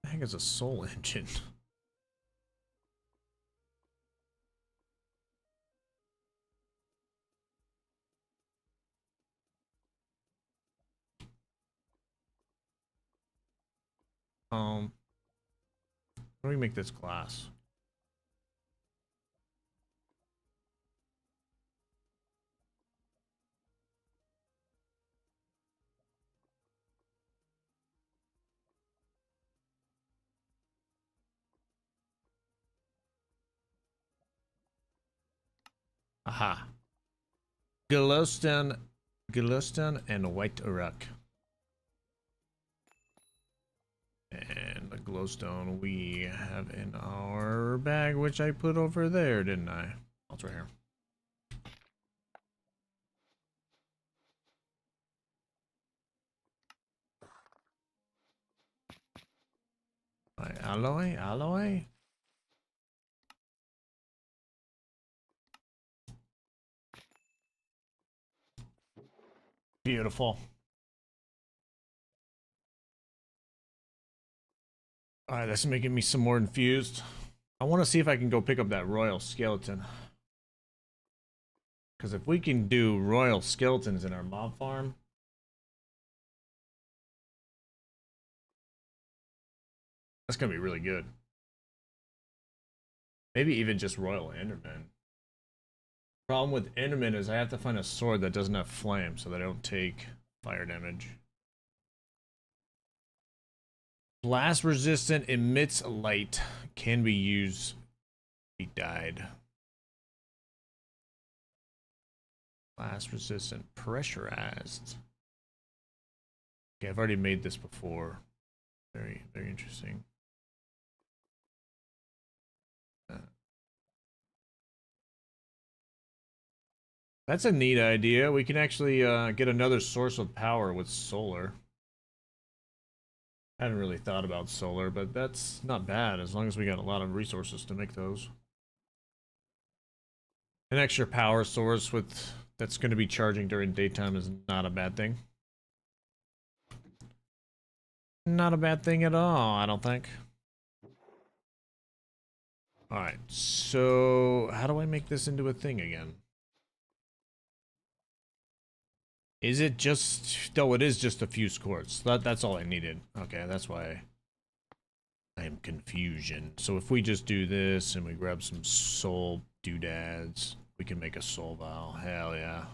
The heck is a soul engine? How do we make this glass? Aha. Glowstone and white rock. And the glowstone we have in our bag, which I put over there, didn't I? Oh, it's right here. Alloy. Beautiful. Alright, that's making me some more infused. I want to see if I can go pick up that royal skeleton. Because if we can do royal skeletons in our mob farm, that's going to be really good. Maybe even just royal endermen. Problem with endermen is I have to find a sword that doesn't have flame so they don't take fire damage. Blast resistant, emits light, can be used. He died. Blast resistant, pressurized. Okay, I've already made this before. Very interesting. That's a neat idea. We can actually get another source of power with solar. I haven't really thought about solar, but that's not bad as long as we got a lot of resources to make those. An extra power source with that's going to be charging during daytime is not a bad thing. Not a bad thing at all, I don't think. Alright, so how do I make this into a thing again? Is it just... No, it is just a fused quartz. That's all I needed. Okay, that's why I am confusion. So if we just do this and we grab some soul doodads, we can make a soul vial. Hell yeah.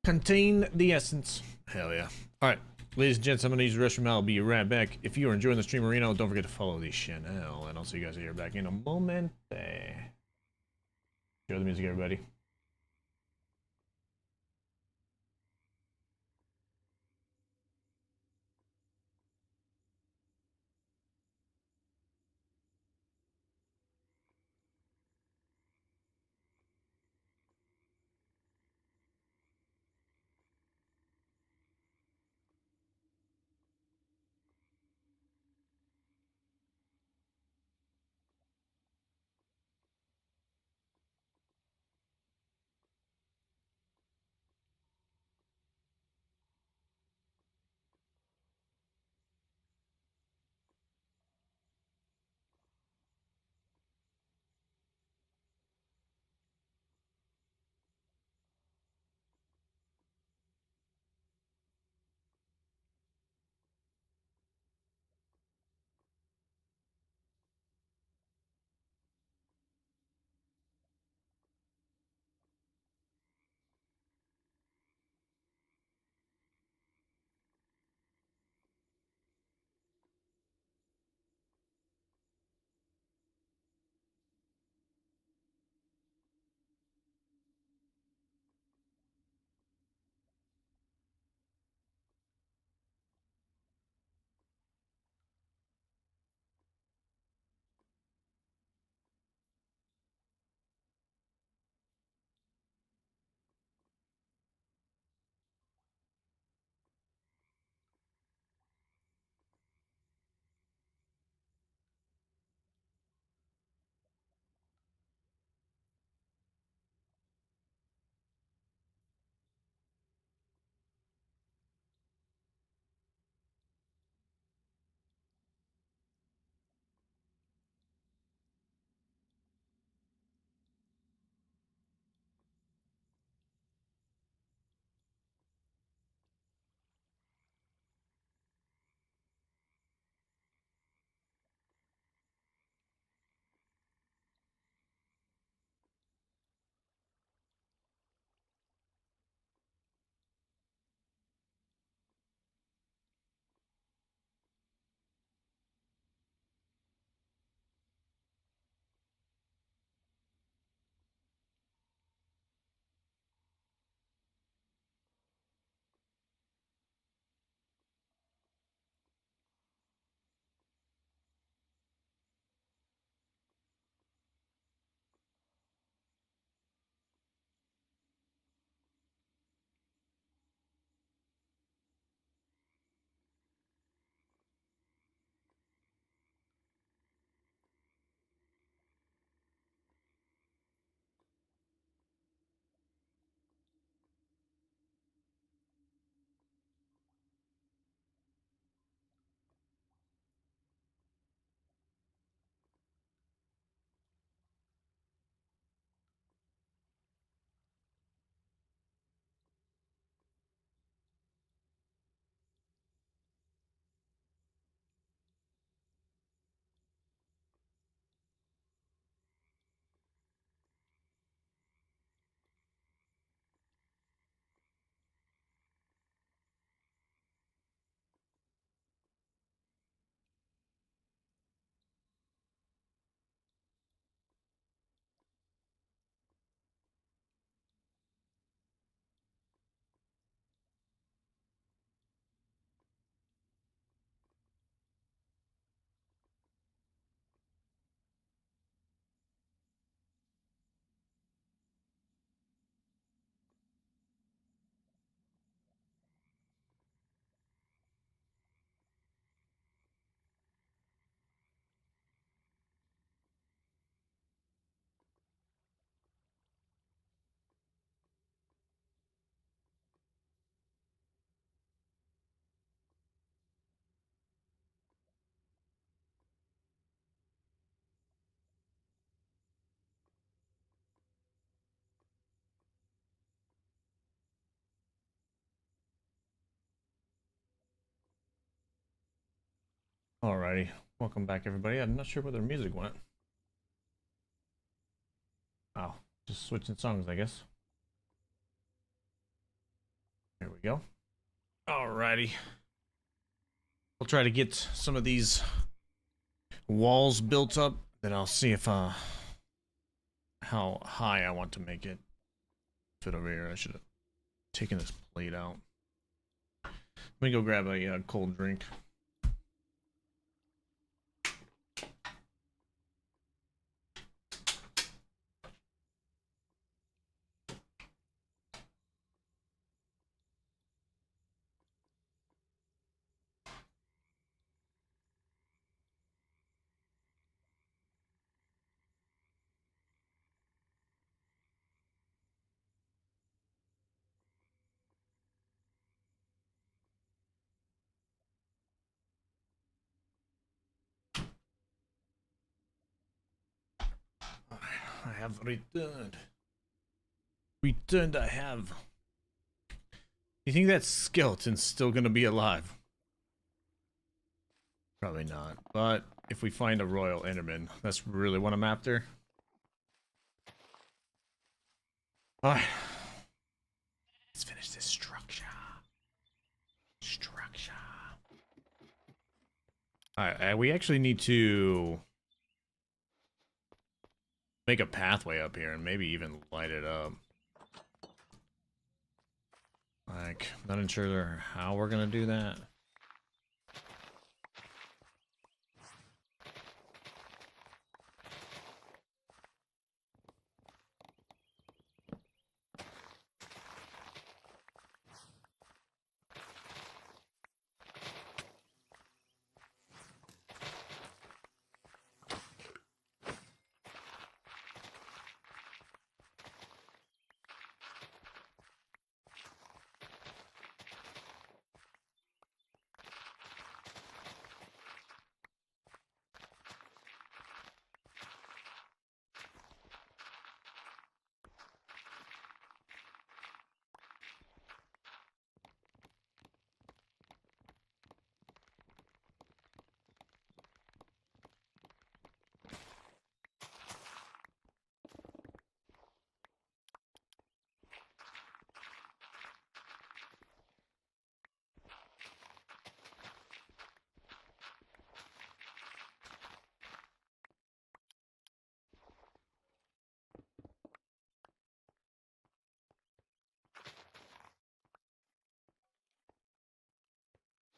Contain the essence. Hell yeah. Alright. Ladies and gents, I'm gonna use the restroom. I'll be right back. If you are enjoying the stream arena, don't forget to follow the channel. And I'll see you guys here back in a moment. Enjoy the music, everybody. Alrighty. Welcome back, everybody. I'm not sure where their music went. Oh, just switching songs, I guess. we go. Alrighty. We'll try to get some of these walls built up. Then I'll see if how high I want to make it. Fit over here. I should have taken this plate out. Let me go grab a cold drink. I have returned. Returned I have. You think that skeleton's still gonna be alive? Probably not. But if we find a royal enderman, that's really what I'm after. Alright. Let's finish this structure. Alright, we actually need to make a pathway up here and maybe even light it up. Like, not sure how we're gonna do that.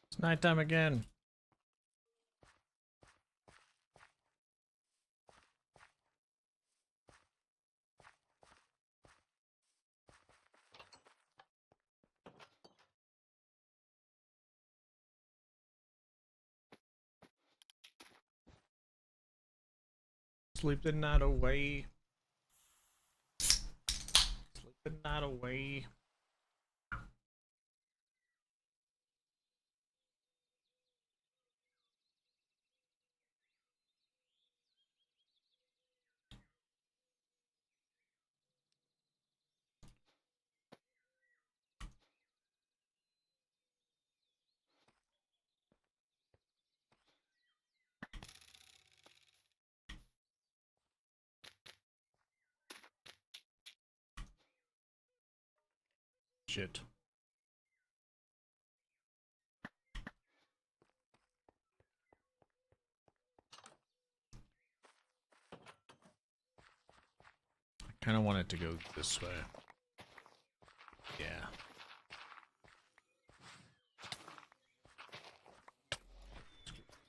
It's nighttime again. Sleep the night away. Sleep the night away. Shit. I kind of want it to go this way. Yeah.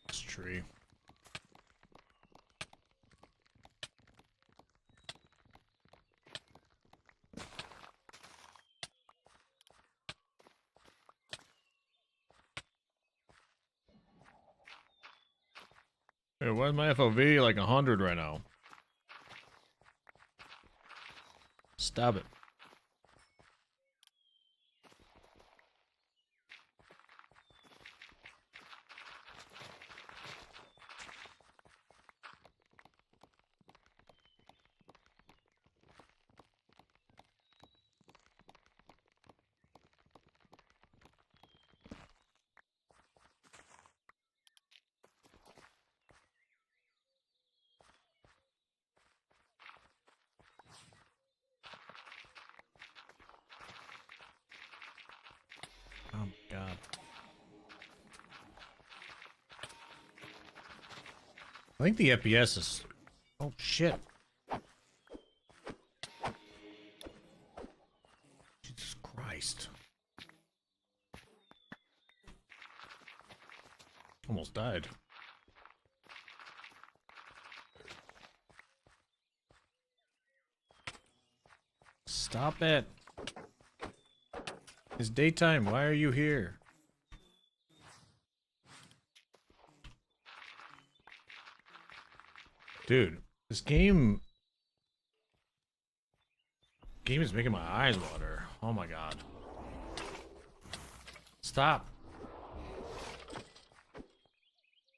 This tree. Hey, why is my FOV like 100 right now? Stop it. I think the FPS is... Oh, shit. Jesus Christ. Almost died. Stop it. It's daytime. Why are you here? Dude, this game is making my eyes water. Oh my god. Stop.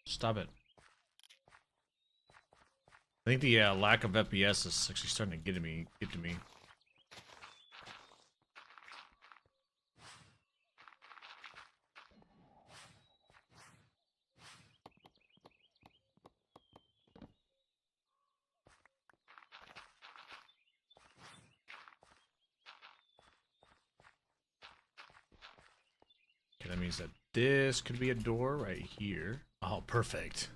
Stop it. I think the lack of FPS is actually starting to get to me. Okay, that means that this could be a door right here. Oh, perfect.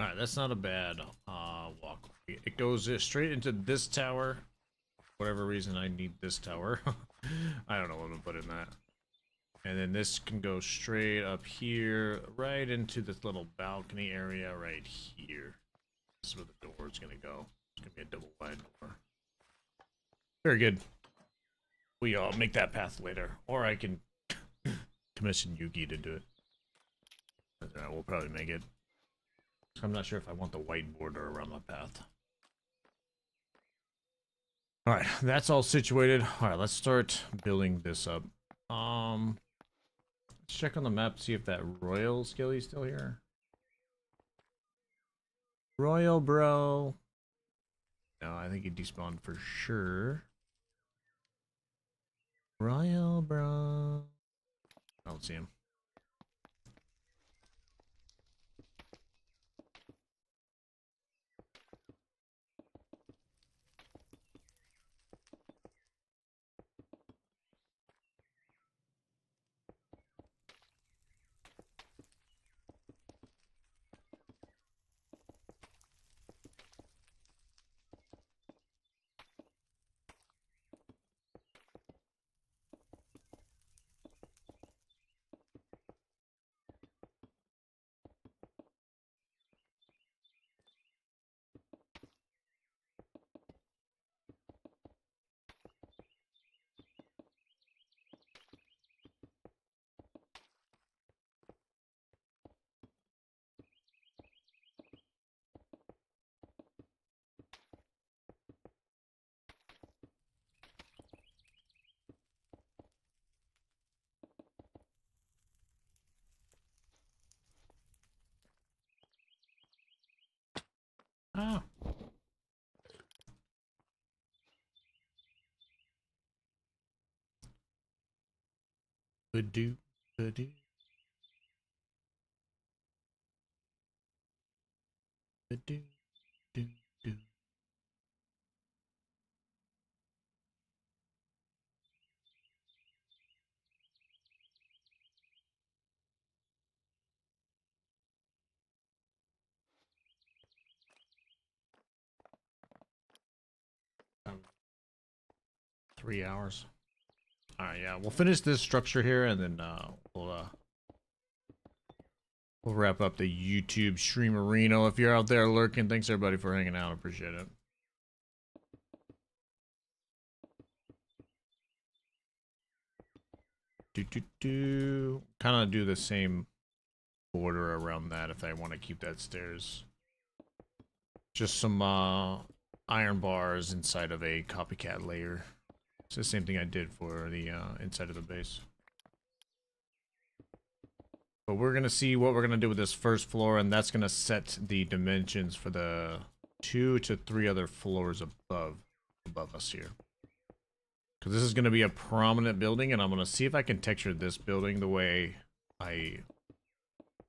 Alright, that's not a bad walk. It goes straight into this tower. Whatever reason I need this tower. I don't know what to put in that. And then this can go straight up here, right into this little balcony area right here. This is where the door is going to go. It's going to be a double wide door. Very good. We make that path later. Or I can commission Yugi to do it. We'll probably make it. I'm not sure if I want the white border around my path. Alright, that's all situated. Alright, let's start building this up. Let's check on the map, see if that Royal Skilly's still here. Royal, bro. No, I think he despawned for sure. Royal, bro. I don't see him. Ah. Could do. Could do. Could do. Do. Do. 3 hours. Alright, yeah, we'll finish this structure here and then we'll wrap up the YouTube streamerino. If you're out there lurking, thanks everybody for hanging out. Appreciate it. Kind of do the same border around that if I want to keep that stairs. Just some iron bars inside of a copycat layer. It's the same thing I did for the inside of the base. But we're gonna see what we're gonna do with this first floor, and that's gonna set the dimensions for the 2 to 3 other floors above us here. Because this is gonna be a prominent building, and I'm gonna see if I can texture this building the way I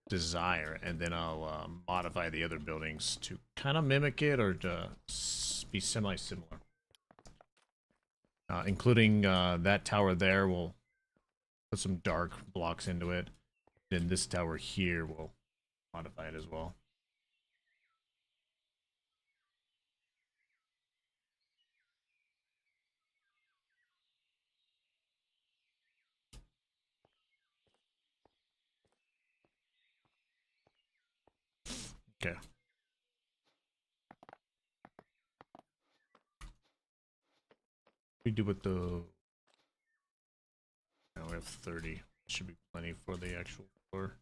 desire, and then I'll modify the other buildings to kind of mimic it or to be semi-similar. Including that tower there, we'll put some dark blocks into it. Then this tower here will modify it as well. Okay. We do with the... Now we have 30. Should be plenty for the actual floor.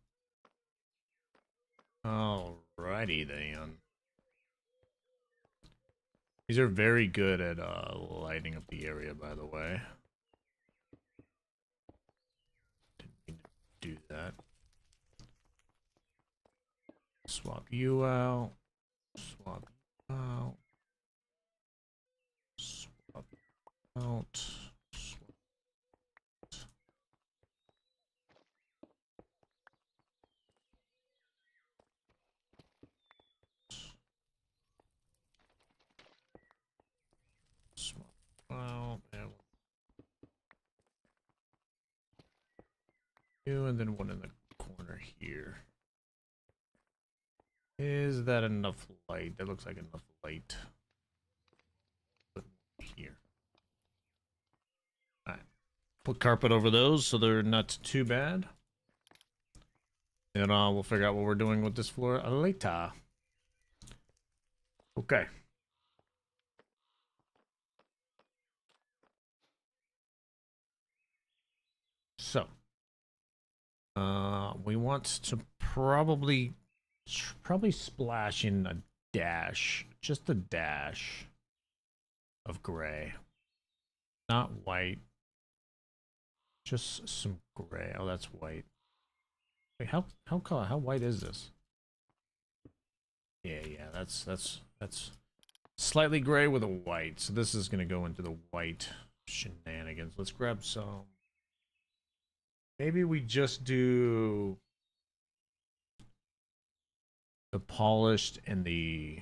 Alrighty then. These are very good at lighting up the area, by the way. Didn't mean to do that. Swap you out. Swap you out. Swap out. Swap. Swap out. And then one in the corner here. Is that enough light? That looks like enough light. Put here. Alright. Put carpet over those so they're not too bad. And we'll figure out what we're doing with this floor later. Okay. So. We want to probably splash in a dash, just a dash of gray, not white, just some gray. Oh, that's white. Wait, how white is this? Yeah, that's slightly gray with a white. So this is gonna go into the white shenanigans. Let's grab some. Maybe we just do the polished and the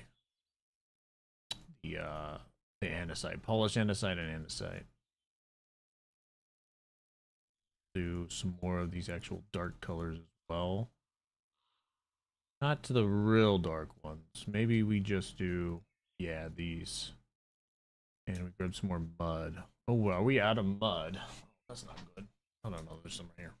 andesite. Polished andesite and andesite. Do some more of these actual dark colors as well. Not to the real dark ones. Maybe we just do, yeah, these. And we grab some more mud. Oh, are we out of mud? That's not good. I don't know, there's some right here.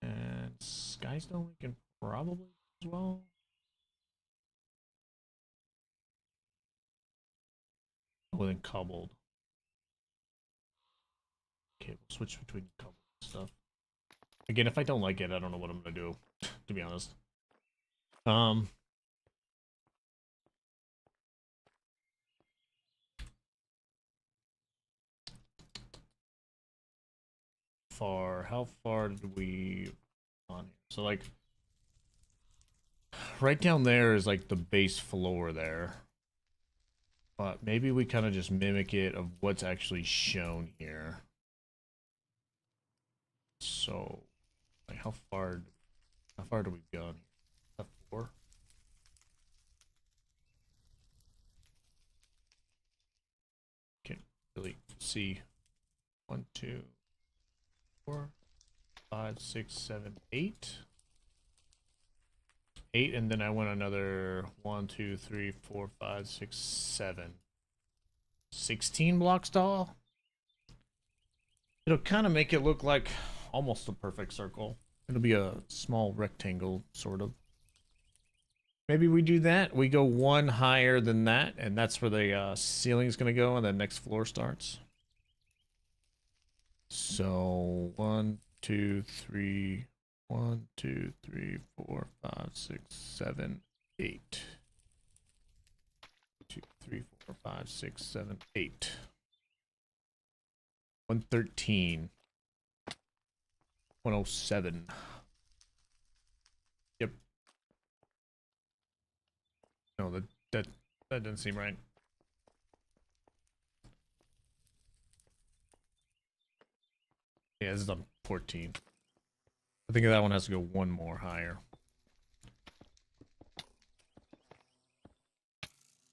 And Skystone we can probably as well. Oh, then cobbled. Okay, we'll switch between cobbled stuff. Again, if I don't like it, I don't know what I'm gonna do, to be honest. How far did we on here? So like right down there is like the base floor there. But maybe we kind of just mimic it of what's actually shown here. So like how far do we go on here? 4? Can't really see. 1, 2, 4, 5, 6, 7, 8. 8, and then I went another 1, 2, 3, 4, 5, 6, 7. 16 blocks tall. It'll kind of make it look like almost a perfect circle. It'll be a small rectangle, sort of. Maybe we do that. We go one higher than that, and that's where the ceiling is going to go, and the next floor starts. So 1, 2, 3, 1, 2, 3, 4, 5, 6, 7, 8. 2, 3, 4, 5, 6, 7, 8. 113. 107. Yep. No, that doesn't seem right. Yeah, this is on 14. I think that one has to go one more higher.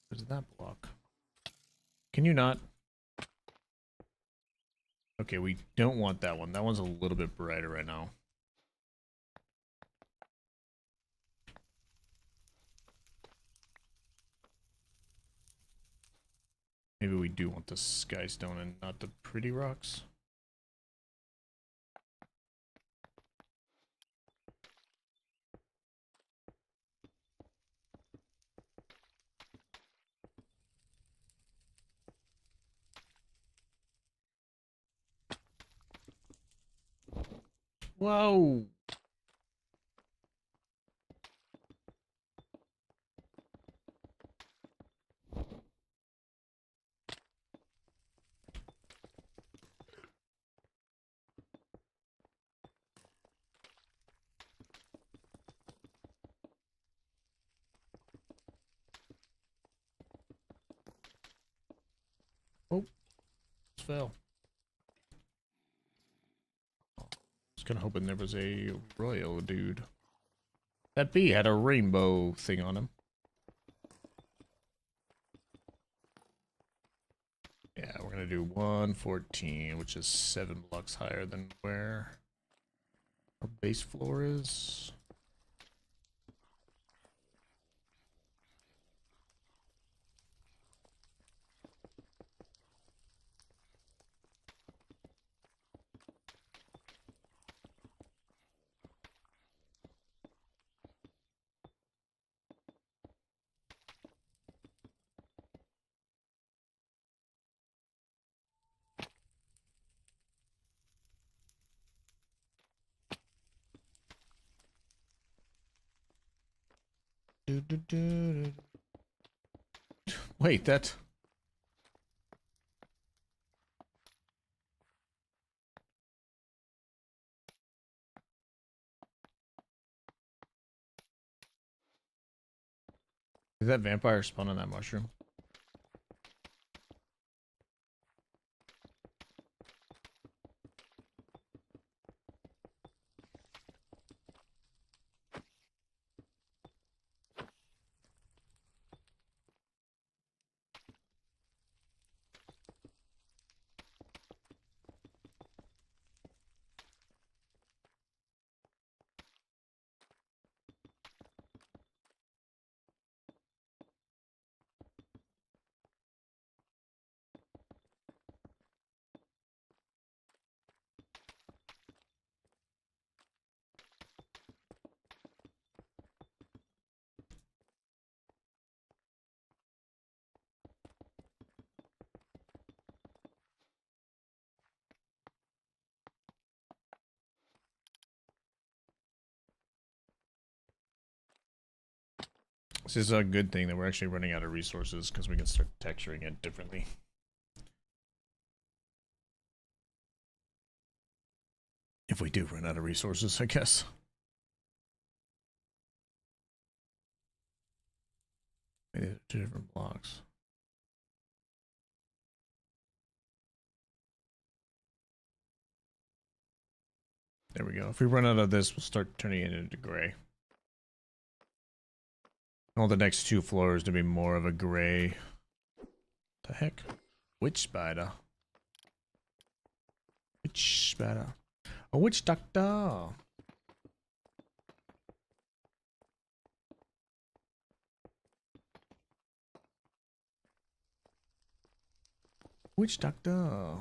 Where's that block? Can you not? Okay, we don't want that one. That one's a little bit brighter right now. Maybe we do want the sky stone and not the pretty rocks. Whoa! Oh, just fell. Just kind of hoping there was a royal dude. That bee had a rainbow thing on him. Yeah, we're gonna do 114, which is 7 blocks higher than where our base floor is. Wait, that... Did that vampire spawn on that mushroom? This is a good thing that we're actually running out of resources because we can start texturing it differently. If we do run out of resources, I guess. Maybe 2 different blocks. There we go. If we run out of this, we'll start turning it into gray. All the next 2 floors to be more of a gray. The heck? Witch spider. Witch spider. A witch doctor. Witch doctor.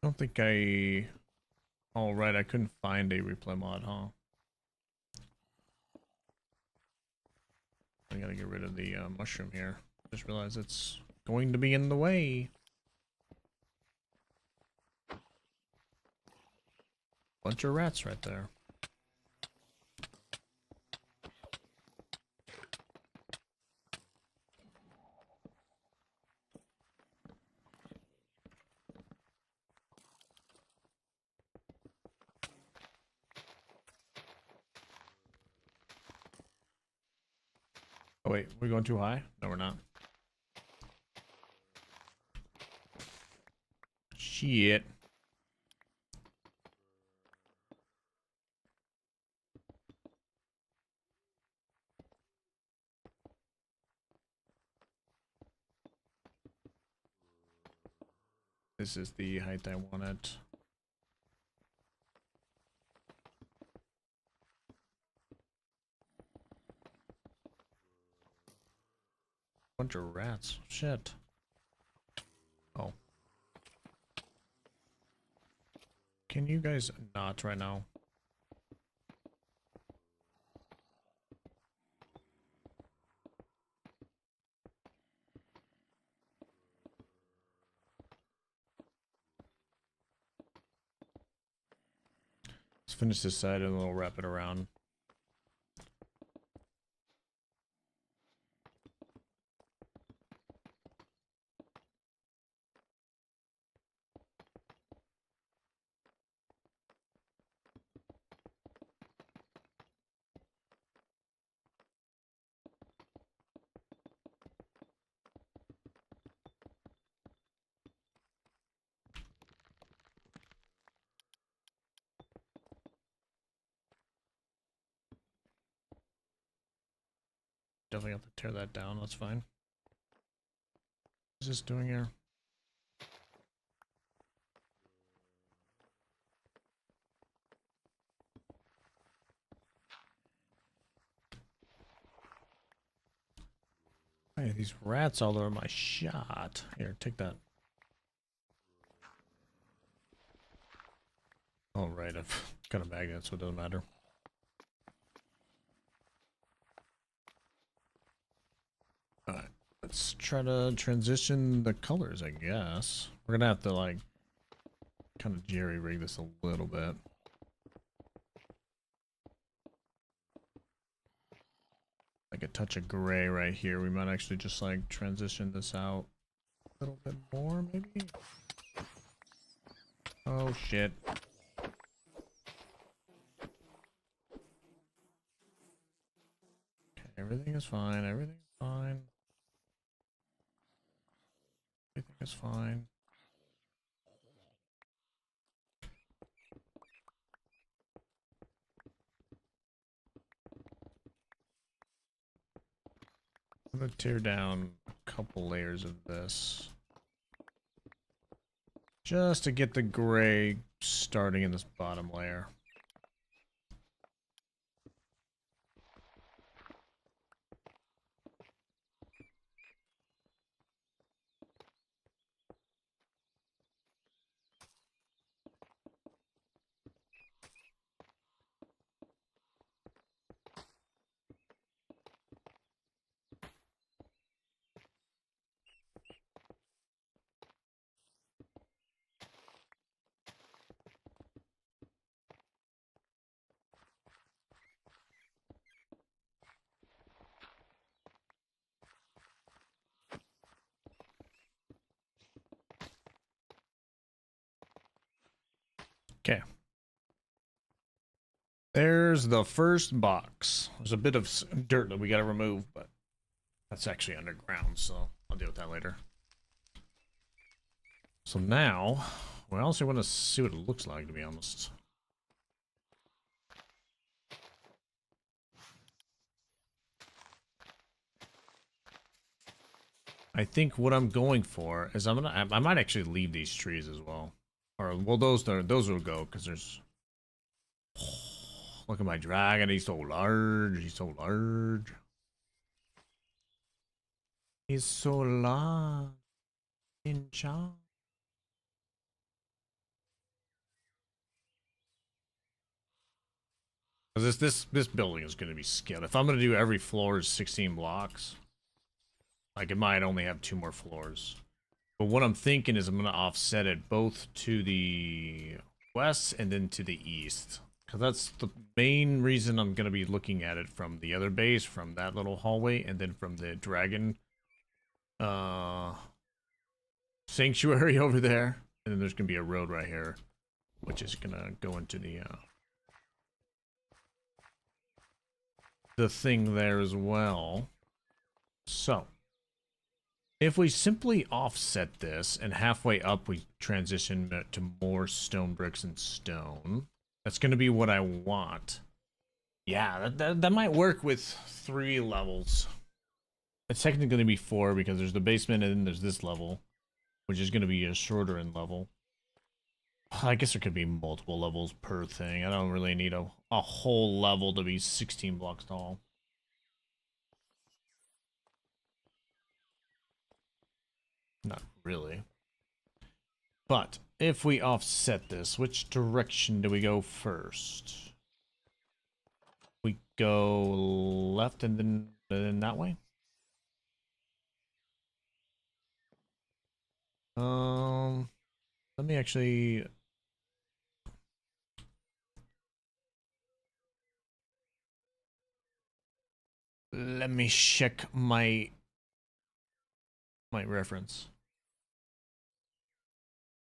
don't think I... Oh, right, I couldn't find a replay mod, huh? I gotta get rid of the mushroom here. Just realized it's going to be in the way. Bunch of rats right there. Oh wait, we're going too high? No, we're not. Shit. This is the height I wanted. Bunch of rats. Shit. Oh. Can you guys not right now? Let's finish this side and then we'll wrap it around. Definitely have to tear that down, that's fine. What is this doing here? Hey, these rats all over my shot. Here, take that. Oh, right, I've got a magnet, so it doesn't matter. Alright, let's try to transition the colors, I guess. We're gonna have to, like, kind of jerry-rig this a little bit. Like a touch of gray right here. We might actually just, like, transition this out a little bit more, maybe? Oh, shit. Okay, everything is fine, everything is fine. Everything is fine. I'm gonna tear down a couple layers of this. Just to get the gray starting in this bottom layer. Okay. There's the first box. There's a bit of dirt that we gotta remove, but that's actually underground, so I'll deal with that later. So now, well, I also want to see what it looks like, to be honest. I think what I'm going for is I might actually leave these trees as well. Or, well, those will go, because there's... Look at my dragon, he's so large, he's so large. He's so large. In charge. Because this building is going to be scaled. If I'm going to do every floor is 16 blocks, like it might only have 2 more floors. But what I'm thinking is I'm going to offset it both to the west and then to the east. Because that's the main reason I'm going to be looking at it from the other base, from that little hallway, and then from the dragon sanctuary over there. And then there's going to be a road right here, which is going to go into the thing there as well. So, if we simply offset this and halfway up we transition to more stone bricks and stone, that's going to be what I want. Yeah, that might work with 3 levels. It's technically going to be 4 because there's the basement and then there's this level, which is going to be a shorter end level. I guess there could be multiple levels per thing. I don't really need a whole level to be 16 blocks tall. Not really. But if we offset this, which direction do we go first? We go left and then that way? Let me actually... Let me check my reference.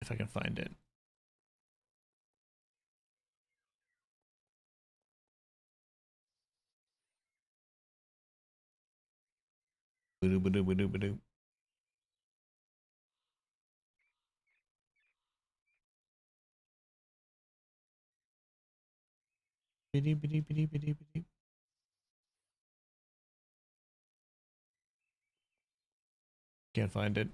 If I can find it. Ba-doo, ba-doo, ba-doo, ba-doo. Biddy, biddy, biddy, biddy, biddy. Can't find it.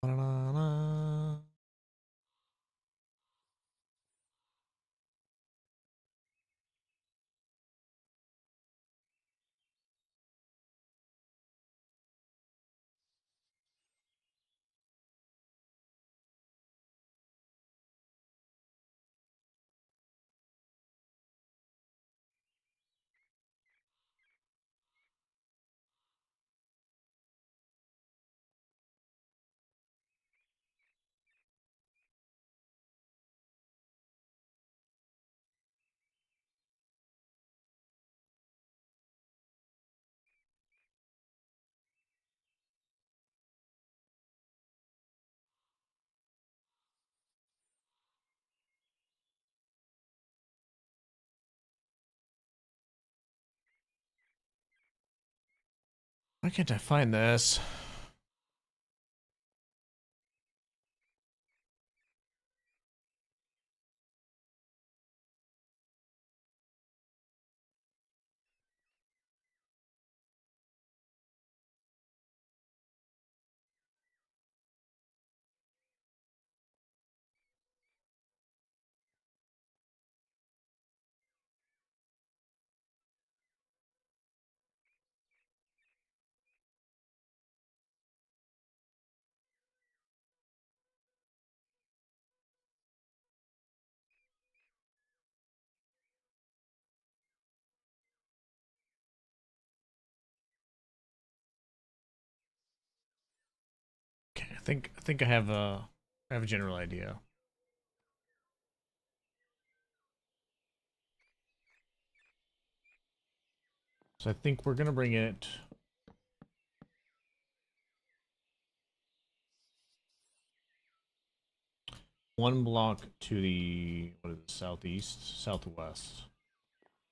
La-la-la. Why can't I find this? Okay, I think I have a general idea. So I think we're gonna bring it 1 block to the what is it, southeast, southwest.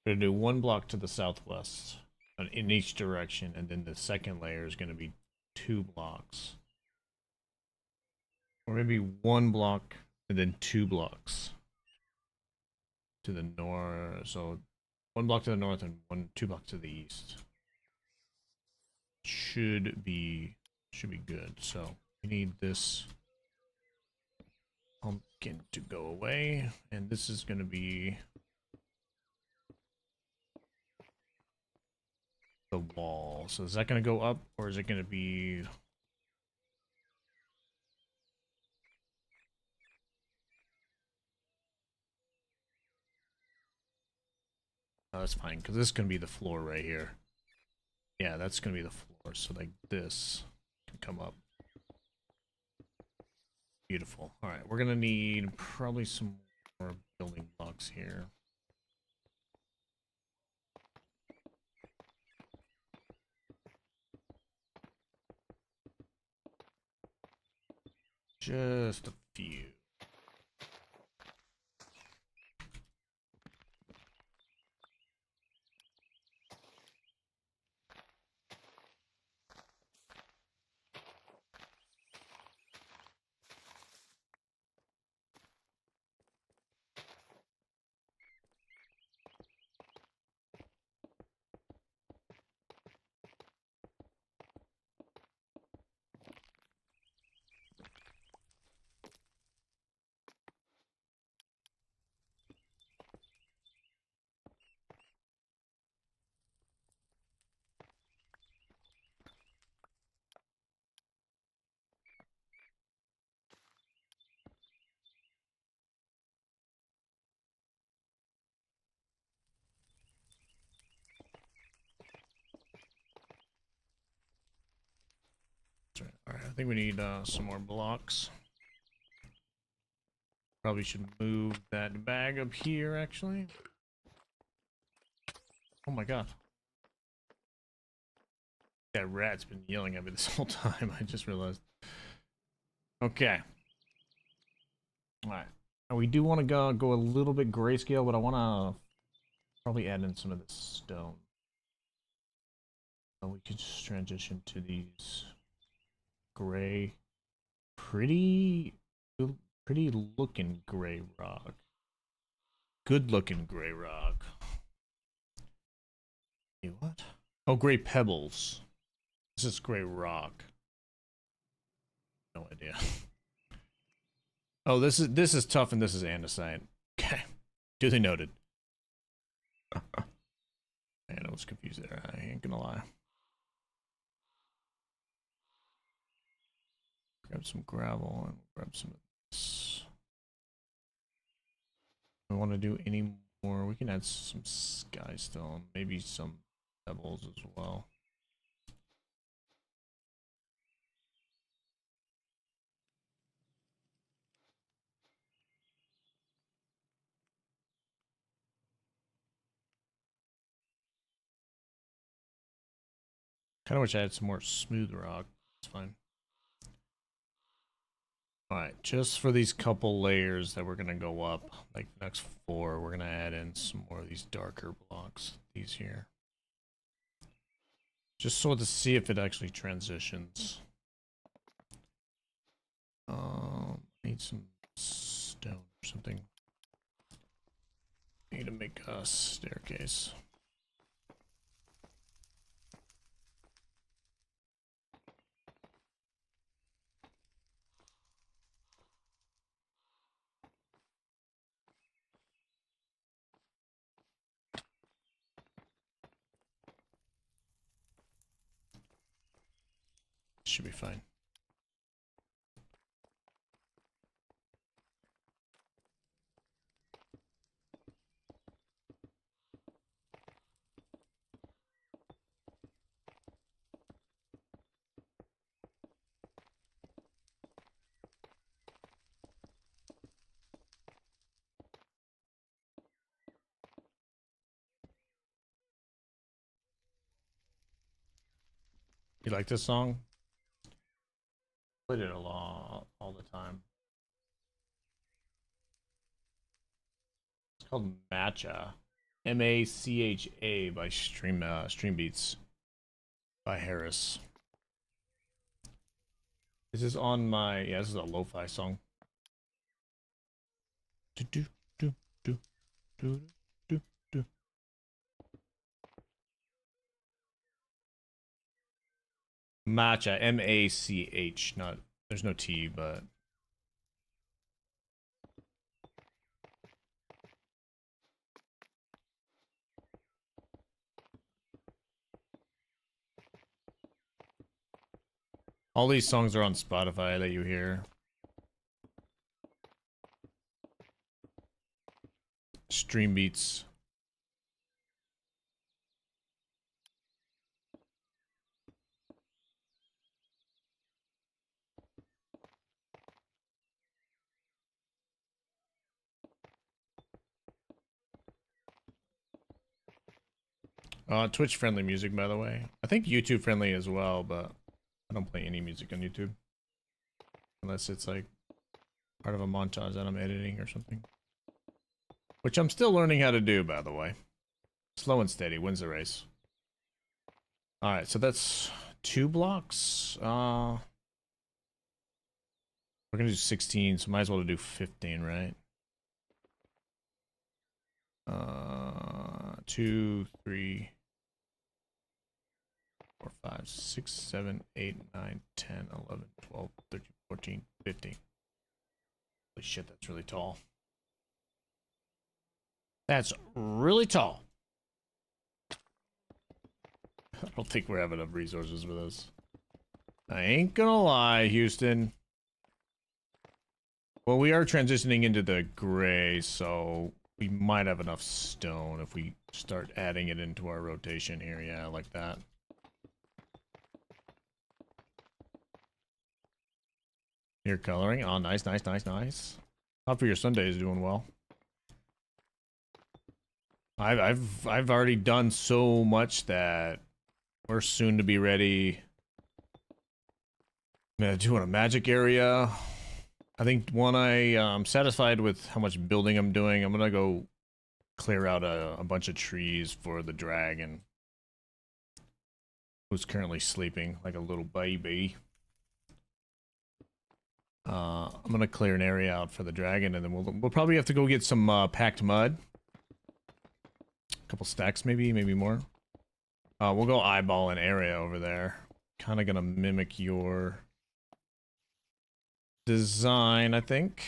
We're gonna do 1 block to the southwest in each direction, and then the second layer is gonna be 2 blocks. Or maybe 1 block and then 2 blocks to the north. So 1 block to the north and 2 blocks to the east. Should be good. So we need this pumpkin to go away, and this is gonna be the wall. So is that going to go up or is it going to be... Oh, that's fine, because this is going to be the floor right here. Yeah, that's going to be the floor. So like this can come up. Beautiful. All right, we're going to need probably some more building blocks here. Just a few. All right, I think we need some more blocks. Probably should move that bag up here, actually. Oh my god. That rat's been yelling at me this whole time, I just realized. Okay. Alright. Now we do want to go a little bit grayscale, but I want to probably add in some of this stone. So we could just transition to these gray, pretty looking gray rock. Good looking gray rock. Hey, what? Oh, gray pebbles. This is gray rock. No idea. Oh, this is tough and this is andesite. Okay. Duly noted. Man, I was confused there. I ain't gonna lie. Grab some gravel and grab some of this. We want to do any more. We can add some sky stone, maybe some pebbles as well. Kind of wish I had some more smooth rock. It's fine. Alright, just for these couple layers that we're going to go up, like the next 4, we're going to add in some more of these darker blocks. These here. Just so to see if it actually transitions. Need some stone or something. Need to make a staircase. Should be fine. You like this song? Played it a lot, all the time. It's called Matcha. M-A-C-H-A by Stream Beats by Harris. This is on my, yeah, this is a lo-fi song. Do do do do do do do. Matcha, M-A-C-H, not, there's no T, but All these songs are on Spotify that you hear. Stream beats. Twitch friendly music, by the way. I think YouTube friendly as well, but I don't play any music on YouTube. Unless it's like part of a montage that I'm editing or something. Which I'm still learning how to do, by the way. Slow and steady wins the race. Alright, so that's 2 blocks. We're gonna do 16, so might as well do 15, right? 2, 3, 4, 5, 6, 7, 8, 9, 10, 11, 12, 13, 14, 15. Holy shit, that's really tall. That's really tall. I don't think we're having enough resources for this. I ain't gonna lie, Houston. Well, we are transitioning into the gray, so we might have enough stone if we start adding it into our rotation here. Yeah, like that. You're coloring. Oh, nice, nice, nice, nice. Hope your Sunday is doing well. I've already done so much that we're soon to be ready. I'm gonna do a magic area. I think when I'm satisfied with how much building I'm doing, I'm gonna go clear out a bunch of trees for the dragon, who's currently sleeping like a little baby. I'm gonna clear an area out for the dragon, and then we'll probably have to go get some packed mud. A couple stacks, maybe more. We'll go eyeball an area over there. Kind of gonna mimic your design, I think.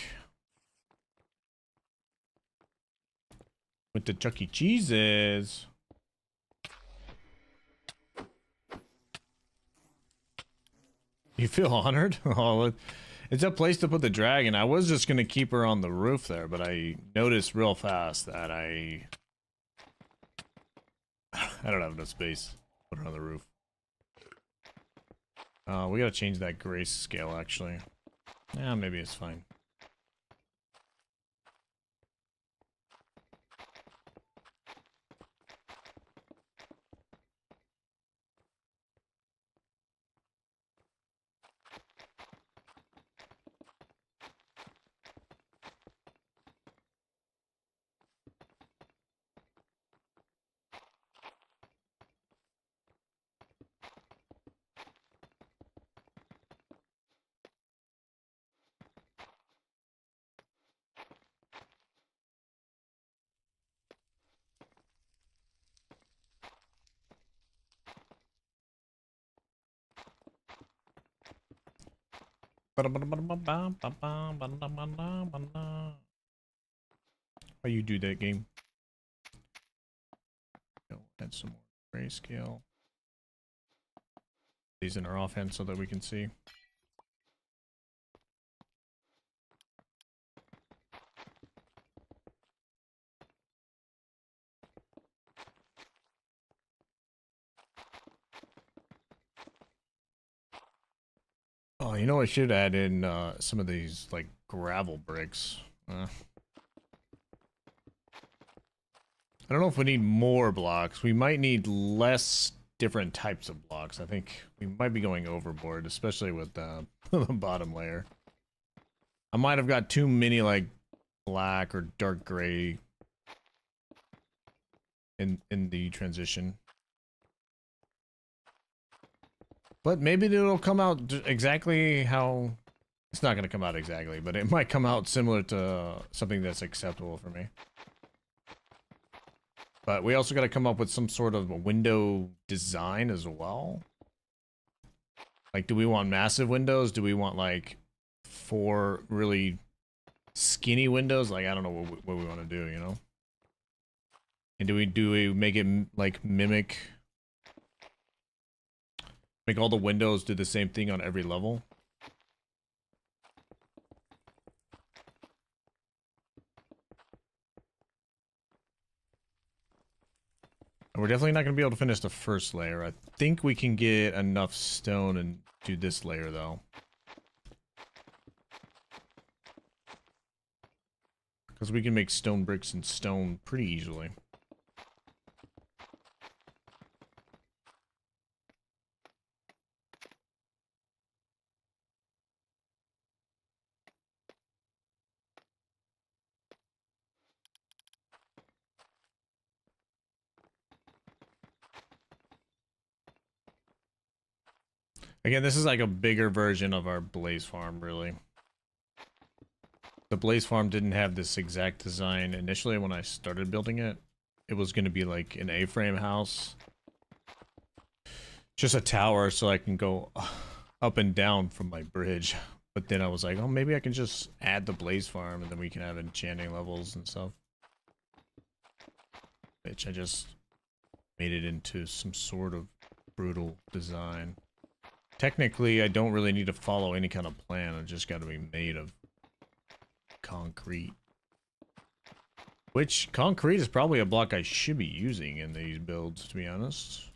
With the Chuck E. Cheeses. You feel honored? Oh, it's a place to put the dragon. I was just gonna keep her on the roof there, but I noticed real fast that I don't have enough space. Put her on the roof. We gotta change that grayscale, actually. Yeah, maybe it's fine. How you do that game? Add some more grayscale. These in our offhand so that we can see. Oh, you know, I should add in some of these like gravel bricks. I don't know if we need more blocks. We might need less different types of blocks. I think we might be going overboard, especially with the bottom layer. I might have got too many like black or dark gray in the transition. But maybe it'll come out exactly how... It's not going to come out exactly, but it might come out similar to something that's acceptable for me. But we also got to come up with some sort of a window design as well. Like, do we want massive windows? Do we want, like, 4 really skinny windows? Like, I don't know what we want to do, you know? And do we make it, like, mimic... Make all the windows do the same thing on every level. We're definitely not going to be able to finish the first layer. I think we can get enough stone and do this layer, though. Because we can make stone bricks and stone pretty easily. Again, this is like a bigger version of our Blaze Farm, really. The Blaze Farm didn't have this exact design. Initially, when I started building it, it was going to be like an A-frame house. Just a tower so I can go up and down from my bridge. But then I was like, oh, maybe I can just add the Blaze Farm and then we can have enchanting levels and stuff. Which I just made it into some sort of brutal design. Technically, I don't really need to follow any kind of plan. I just got to be made of concrete. Which, concrete is probably a block I should be using in these builds, to be honest.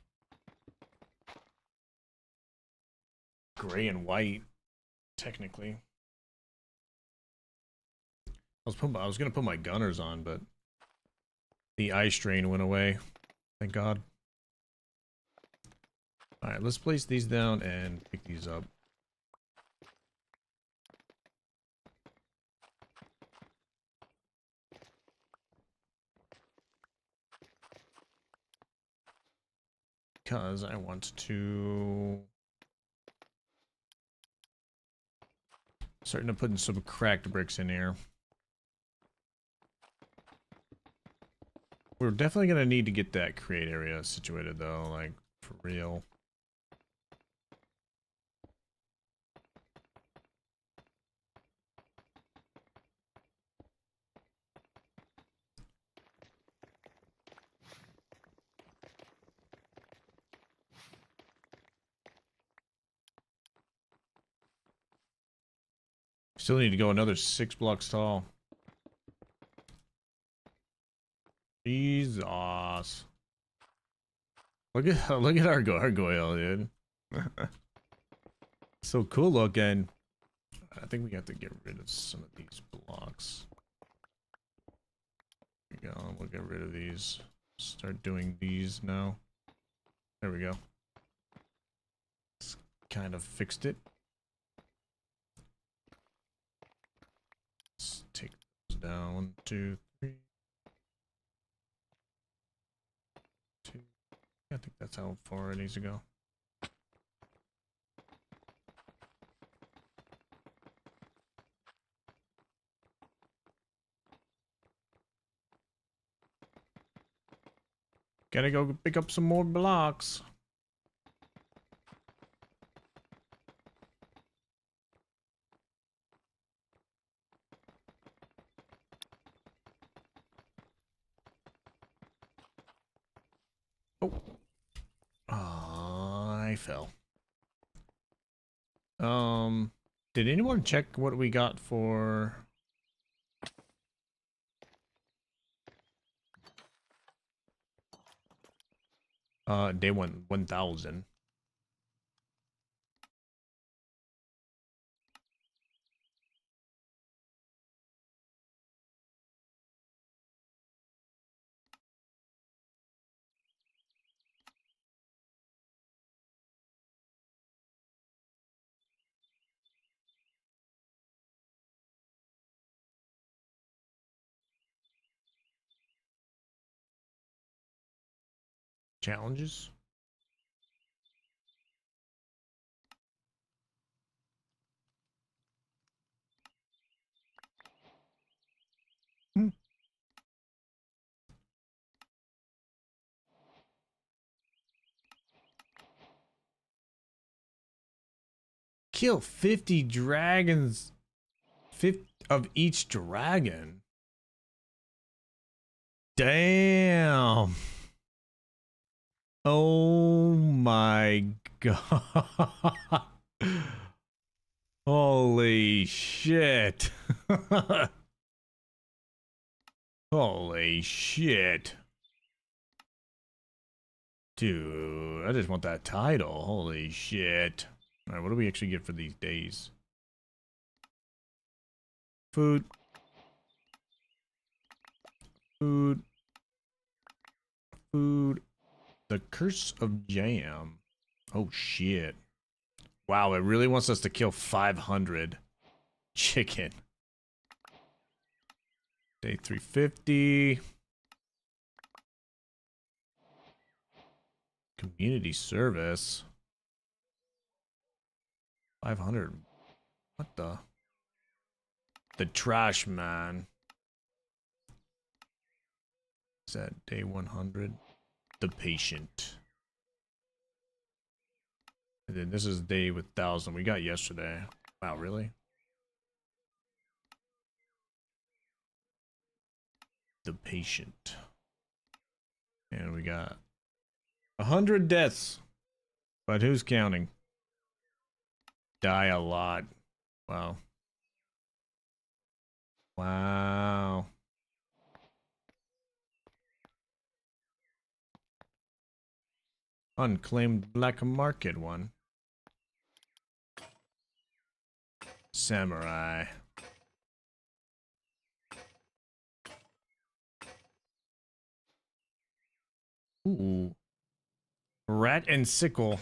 Gray and white, technically. I was gonna put my gunners on, but the eye strain went away. Thank God. Alright, let's place these down and pick these up. Because I want to... Starting to put in some cracked bricks in here. We're definitely going to need to get that create area situated though, like, for real. Still need to go another 6 blocks tall. Jesus. Look at our gargoyle, dude. So cool looking. I think we have to get rid of some of these blocks. There we go. We'll get rid of these. Start doing these now. There we go. It's kind of fixed it. Let's take those down. 1, 2, 3. 2. I think that's how far it needs to go. Gotta go pick up some more blocks. Oh. I fell. Did anyone check what we got for... day 1000. Challenges? Hmm. Kill 50 dragons. 50 of each dragon. Damn. Oh my god. Holy shit. Holy shit. Dude, I just want that title. Holy shit. Alright, what do we actually get for these days? Food. Food. Food. The Curse of Jam. Oh shit. Wow, it really wants us to kill 500 chicken. Day 350. Community service. 500. What the? The trash man. Is that day 100? The patient. And then this is day with 1,000. We got yesterday. Wow, really? The patient. And we got 100 deaths. But who's counting? Die a lot. Wow. Wow. Unclaimed black market one. Samurai. Ooh. Rat and sickle.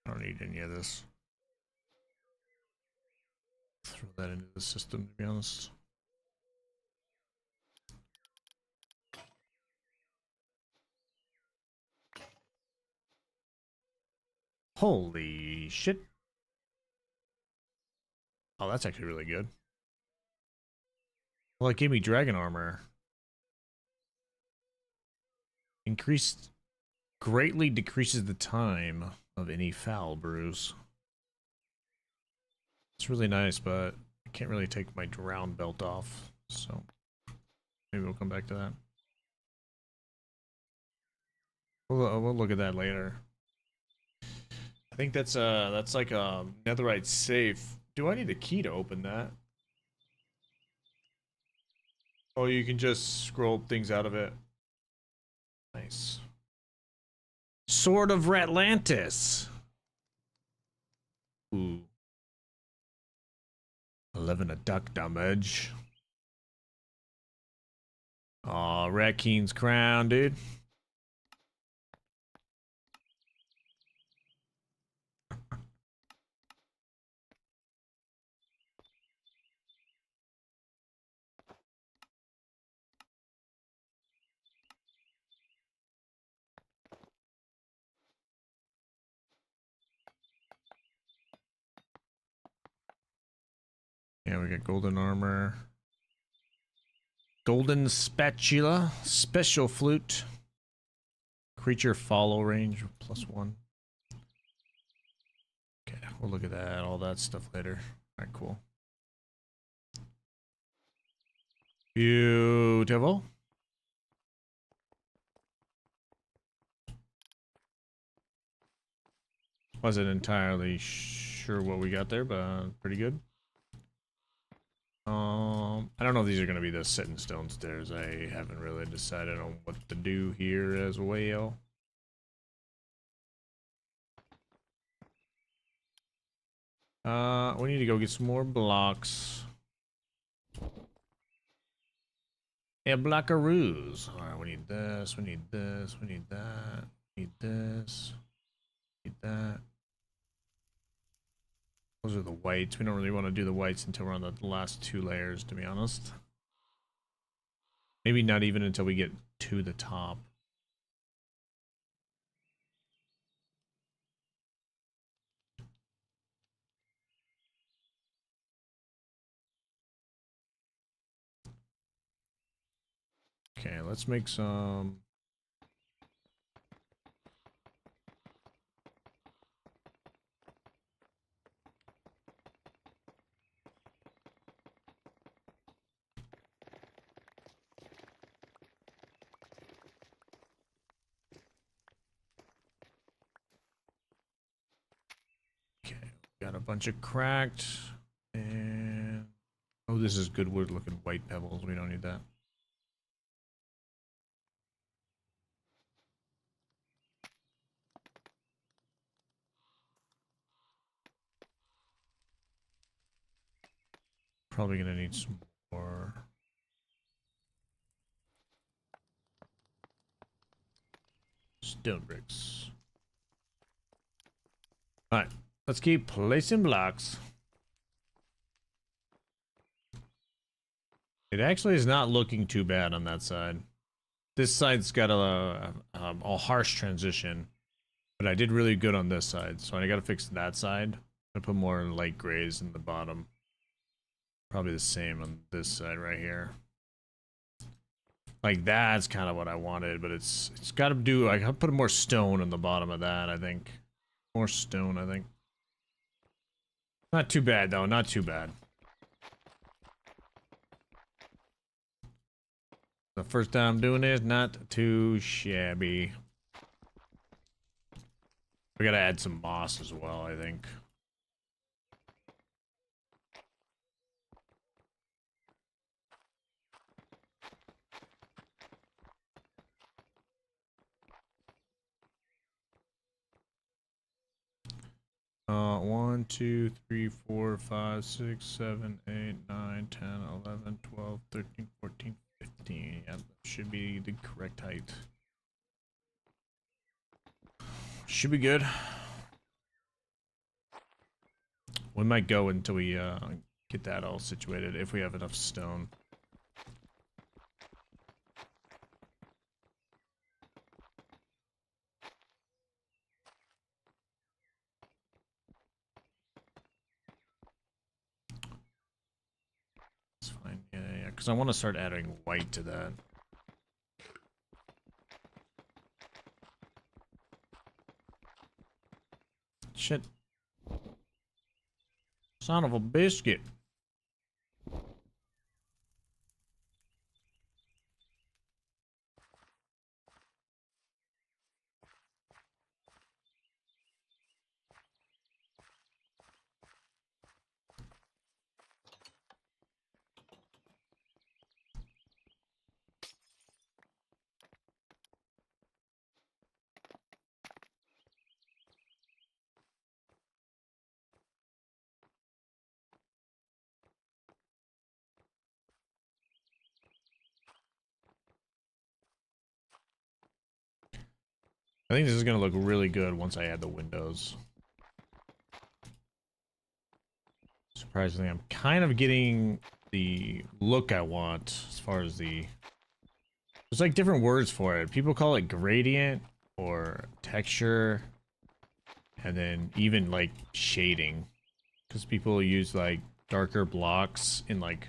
I don't need any of this. Throw that into the system, to be honest. Holy shit. Oh, that's actually really good. Well, it gave me dragon armor. Increased greatly decreases the time of any foul bruise. It's really nice, but I can't really take my drown belt off, so maybe we'll come back to that. We'll look at that later. I think that's like a netherite safe. Do I need a key to open that? Oh, you can just scroll things out of it. Nice. Sword of Ratlantis. Ooh. 11 attack damage. Aw, Rat King's crown, dude. Yeah, we got golden armor. Golden spatula. Special flute. Creature follow range +1. Okay, we'll look at that, all that stuff later. Alright, cool. Beautiful. Wasn't entirely sure what we got there, but pretty good. I don't know if these are going to be the set in stone stairs. I haven't really decided on what to do here as well. We need to go get some more blocks. Yeah, blockaroos. Alright, we need this, we need this, we need that, we need this, need that. Those are the whites. We don't really want to do the whites until we're on the last 2 layers, to be honest. Maybe not even until we get to the top. Okay, let's make some. Got a bunch of cracked and oh, this is good wood looking white pebbles. We don't need that. Probably gonna need some more. Stone bricks. Alright, let's keep placing blocks. It actually is not looking too bad on that side. This side's got a harsh transition, but I did really good on this side, so I gotta fix that side. I put more light grays in the bottom. Probably the same on this side right here. Like that's kind of what I wanted, but it's got to do. I gotta put more stone on the bottom of that. I think more stone. I think not too bad though. Not too bad. The first time doing this, not too shabby. We gotta add some moss as well, I think. One, 2, 3, 4, 5, 6, 7, 8, 9, 10, 11, 12, 13, 14, 15. Yeah, that should be the correct height. Should be good. We might go until we get that all situated if we have enough stone. It's fine. Yeah, yeah, because I want to start adding white to that. Shit. Son of a biscuit. I think this is going to look really good once I add the windows. Surprisingly, I'm kind of getting the look I want as far as the... There's like different words for it. People call it gradient or texture. And then even like shading. Because people use like darker blocks in like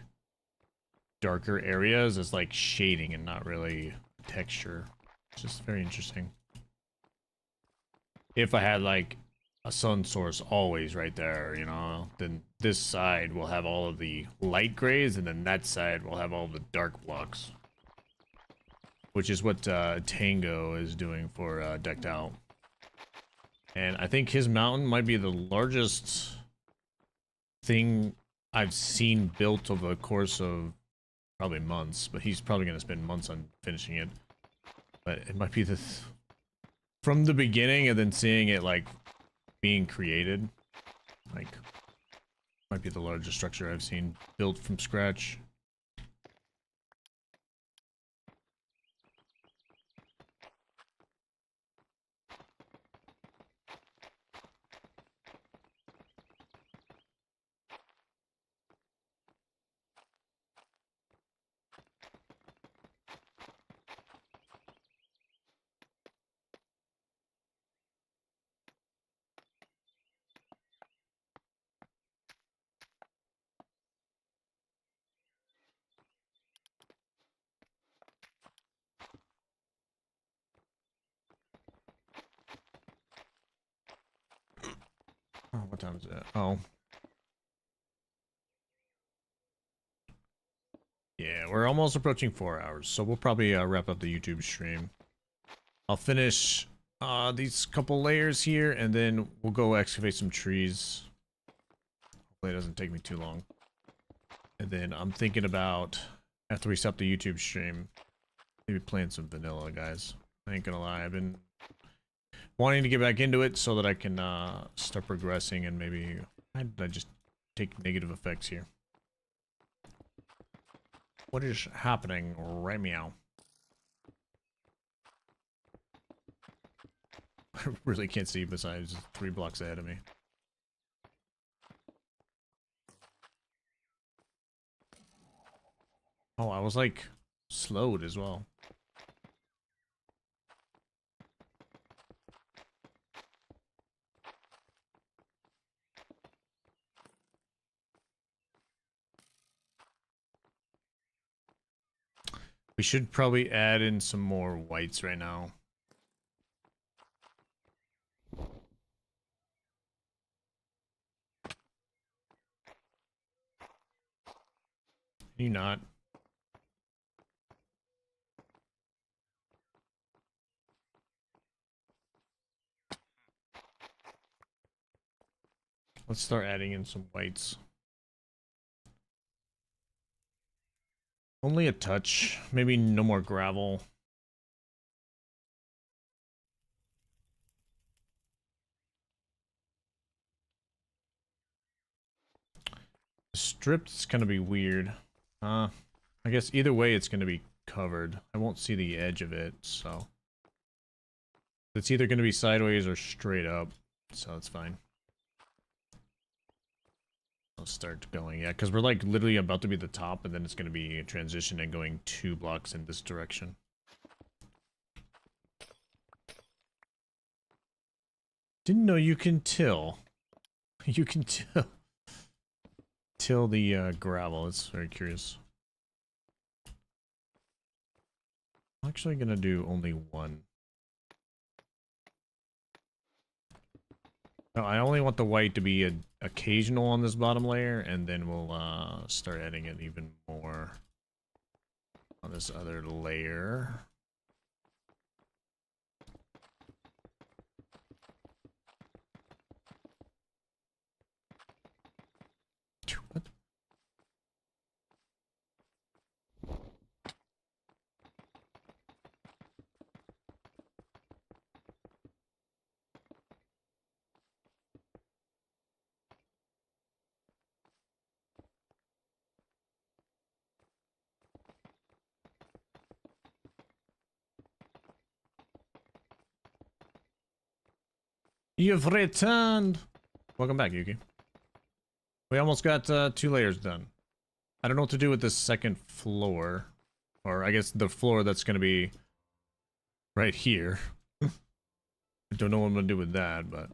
darker areas as like shading and not really texture. It's just very interesting. If I had like a sun source always right there, you know, then this side will have all of the light grays and then that side will have all the dark blocks. Which is what Tango is doing for Decked Out. And I think his mountain might be the largest thing I've seen built over the course of probably months, but he's probably going to spend months on finishing it. But it might be this... From the beginning and then seeing it like being created, like might be the largest structure I've seen built from scratch. Oh, what time is it? Oh. Yeah, we're almost approaching 4 hours, so we'll probably wrap up the YouTube stream. I'll finish these couple layers here, and then we'll go excavate some trees. Hopefully it doesn't take me too long. And then I'm thinking about, after we stop the YouTube stream, maybe playing some vanilla, guys. I ain't gonna lie, I've been wanting to get back into it so that I can start progressing and maybe I just take negative effects here. What is happening right meow? I really can't see besides 3 blocks ahead of me. Oh, I was like slowed as well. We should probably add in some more whites right now. Can you not? Let's start adding in some whites. Only a touch. Maybe no more gravel. Stripped is gonna be weird. I guess either way it's gonna be covered. I won't see the edge of it, so it's either gonna be sideways or straight up, so it's fine. I'll start going, yeah, because we're like literally about to be the top, and then it's gonna be a transition and going 2 blocks in this direction. Didn't know you can till. You can till the gravel. It's very curious. I'm actually gonna do only 1. No, I only want the white to be occasional on this bottom layer, and then we'll start adding it even more on this other layer. What? You've returned! Welcome back, Yuki. We almost got 2 layers done. I don't know what to do with this second floor. Or I guess the floor that's gonna be right here. I don't know what I'm gonna do with that, but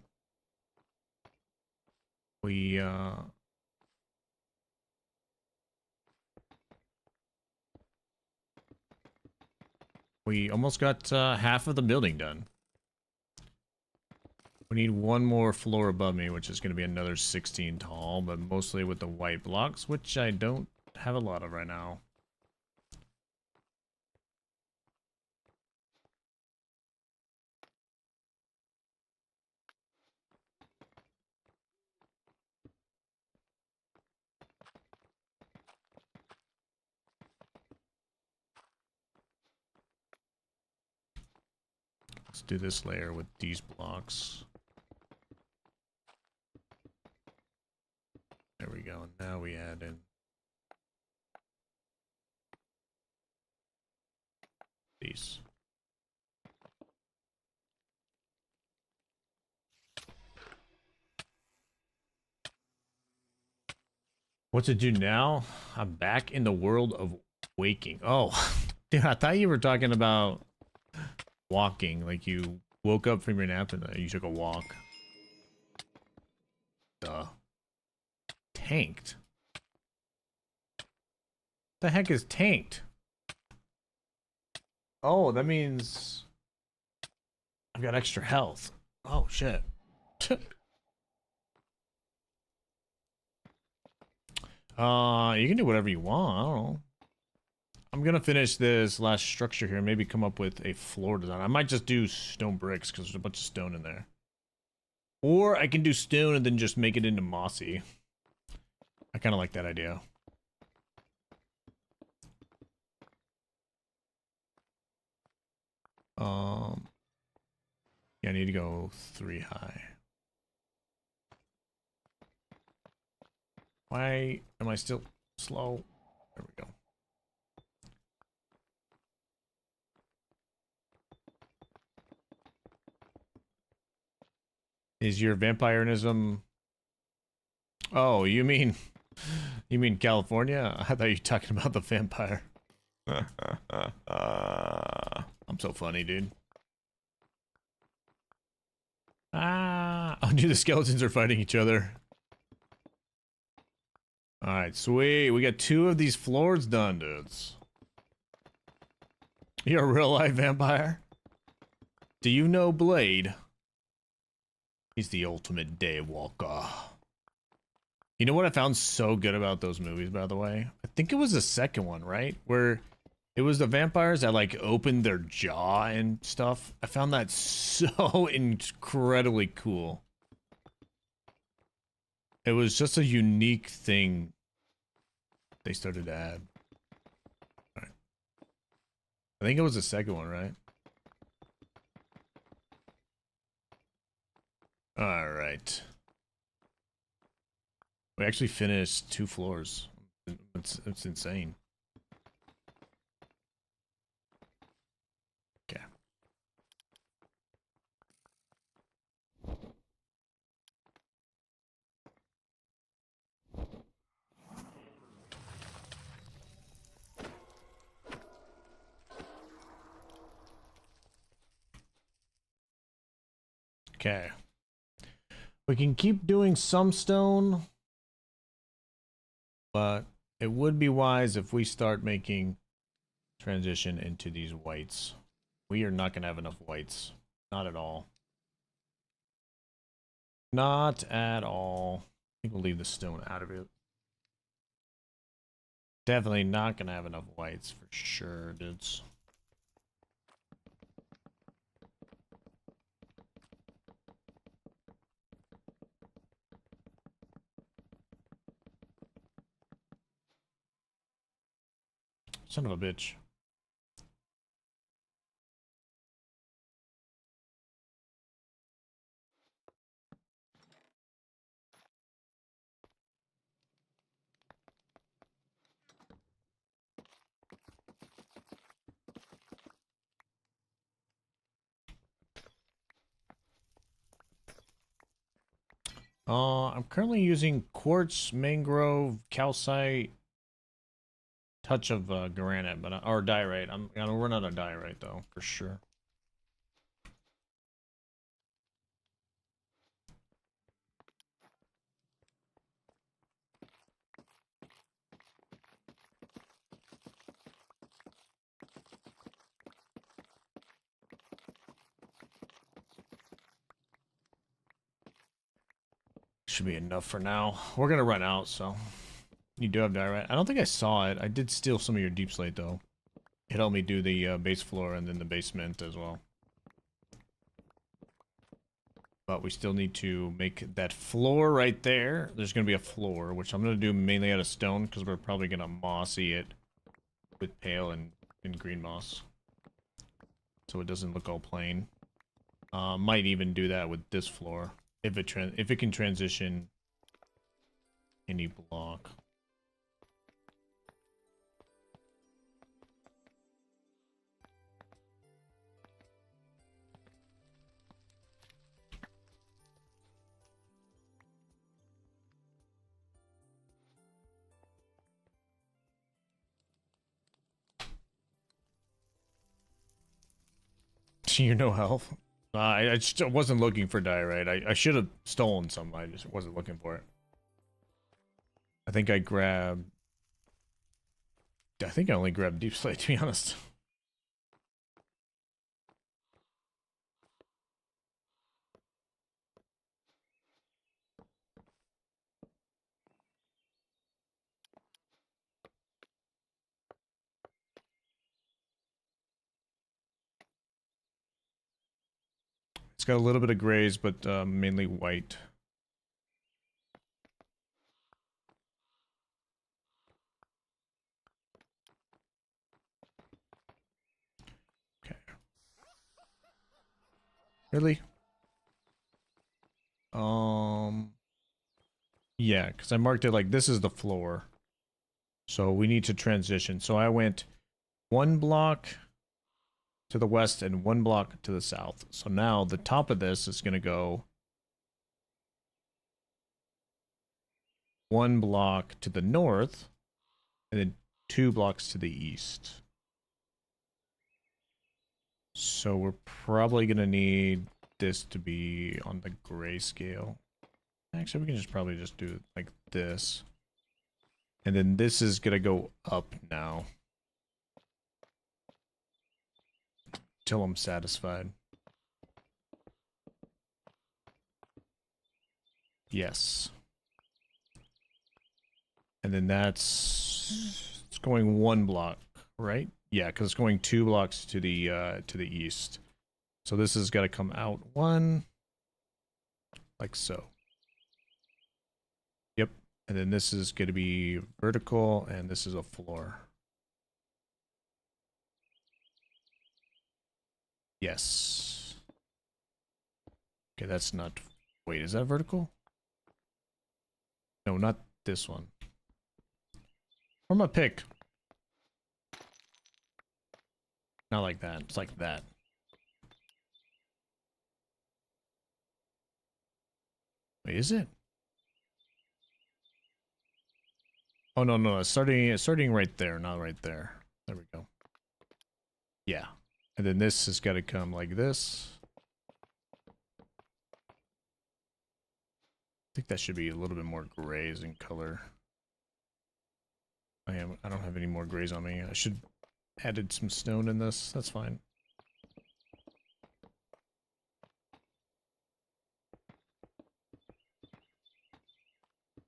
we almost got half of the building done. We need 1 more floor above me, which is going to be another 16 tall, but mostly with the white blocks, which I don't have a lot of right now. Let's do this layer with these blocks. There we go. Now we add in these. What to do now? I'm back in the world of waking. Oh, dude, I thought you were talking about walking. Like you woke up from your nap and you took a walk. Duh. Tanked. The heck is tanked? Oh, that means I've got extra health. Oh shit. You can do whatever you want. I don't know. I'm gonna finish this last structure here and maybe come up with a floor design. I might just do stone bricks because there's a bunch of stone in there. Or I can do stone and then just make it into mossy. I kind of like that idea. Yeah, I need to go 3 high. Why am I still slow? There we go. Is your vampirism? Oh, you mean California? I thought you were talking about the vampire. I'm so funny, dude. Ah, oh, dude, the skeletons are fighting each other. All right, sweet. We got 2 of these floors done, dudes. You're a real life vampire? Do you know Blade? He's the ultimate daywalker. You know what I found so good about those movies, by the way? I think it was the second one, right? Where it was the vampires that like opened their jaw and stuff. I found that so incredibly cool. It was just a unique thing they started to add. All right. I think it was the second one, right? All right. We actually finished 2 floors. It's insane. Okay. Okay. We can keep doing some stone, but it would be wise if we start making transition into these whites. We are not going to have enough whites. Not at all. Not at all. I think we'll leave the stone out of it. Definitely not going to have enough whites for sure, dudes. Son of a bitch. I'm currently using quartz, mangrove, calcite, touch of granite, but or diorite. I'm gonna run out of diorite though, for sure. Should be enough for now. We're gonna run out, so you do have diorite. I don't think I saw it. I did steal some of your deep slate though. It helped me do the base floor and then the basement as well. But we still need to make that floor right there. There's going to be a floor, which I'm going to do mainly out of stone because we're probably going to mossy it with pale and green moss. So it doesn't look all plain. Might even do that with this floor if it can transition any block. You're no health. I just wasn't looking for diorite. I should have stolen some. I just wasn't looking for it. I think I grabbed... I think I only grabbed deep slate, to be honest. It's got a little bit of grays, but mainly white. Really? Yeah, because I marked it like this is the floor. So we need to transition. So I went 1 block to the west and 1 block to the south. So now the top of this is going to go 1 block to the north and then 2 blocks to the east. So we're probably going to need this to be on the grayscale. Actually, we can just probably just do it like this. And then this is going to go up now. Till I'm satisfied. Yes. And then it's going 1 block, right? Yeah, because it's going 2 blocks to the east. So this has got to come out 1, like so. Yep. And then this is going to be vertical, and this is a floor. Yes. Okay, that's not... Wait, is that vertical? No, not this one. Where's my pick? Not like that. It's like that. Wait, is it? Oh, no, no. It's starting right there, not right there. There we go. Yeah. And then this has got to come like this. I think that should be a little bit more grays in color. I don't have any more grays on me. I should added some stone in this. That's fine.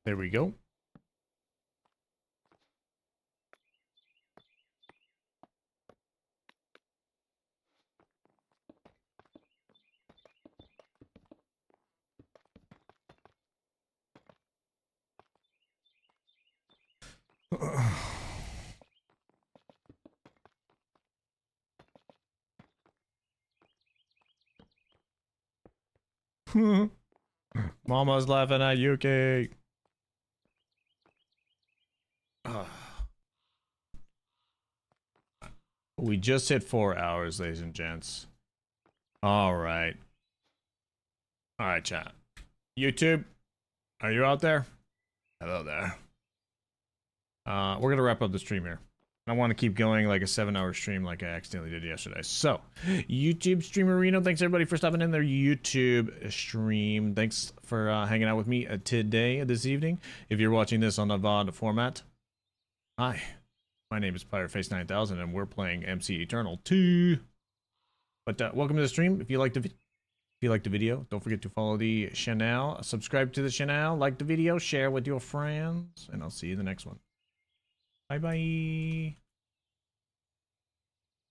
There we go. Mama's laughing at Yuki. We just hit 4 hours, ladies and gents. All right. All right, chat. YouTube, are you out there? Hello there. We're going to wrap up the stream here. I want to keep going like a 7-hour stream like I accidentally did yesterday. So, YouTube streamer Reno, thanks everybody for stopping in their YouTube stream. Thanks for hanging out with me today, this evening. If you're watching this on a VOD format, hi, my name is Pyreface9000 and we're playing MC Eternal 2. But welcome to the stream. If you liked the video, don't forget to follow the channel, subscribe to the channel, like the video, share with your friends, and I'll see you in the next one. Bye bye.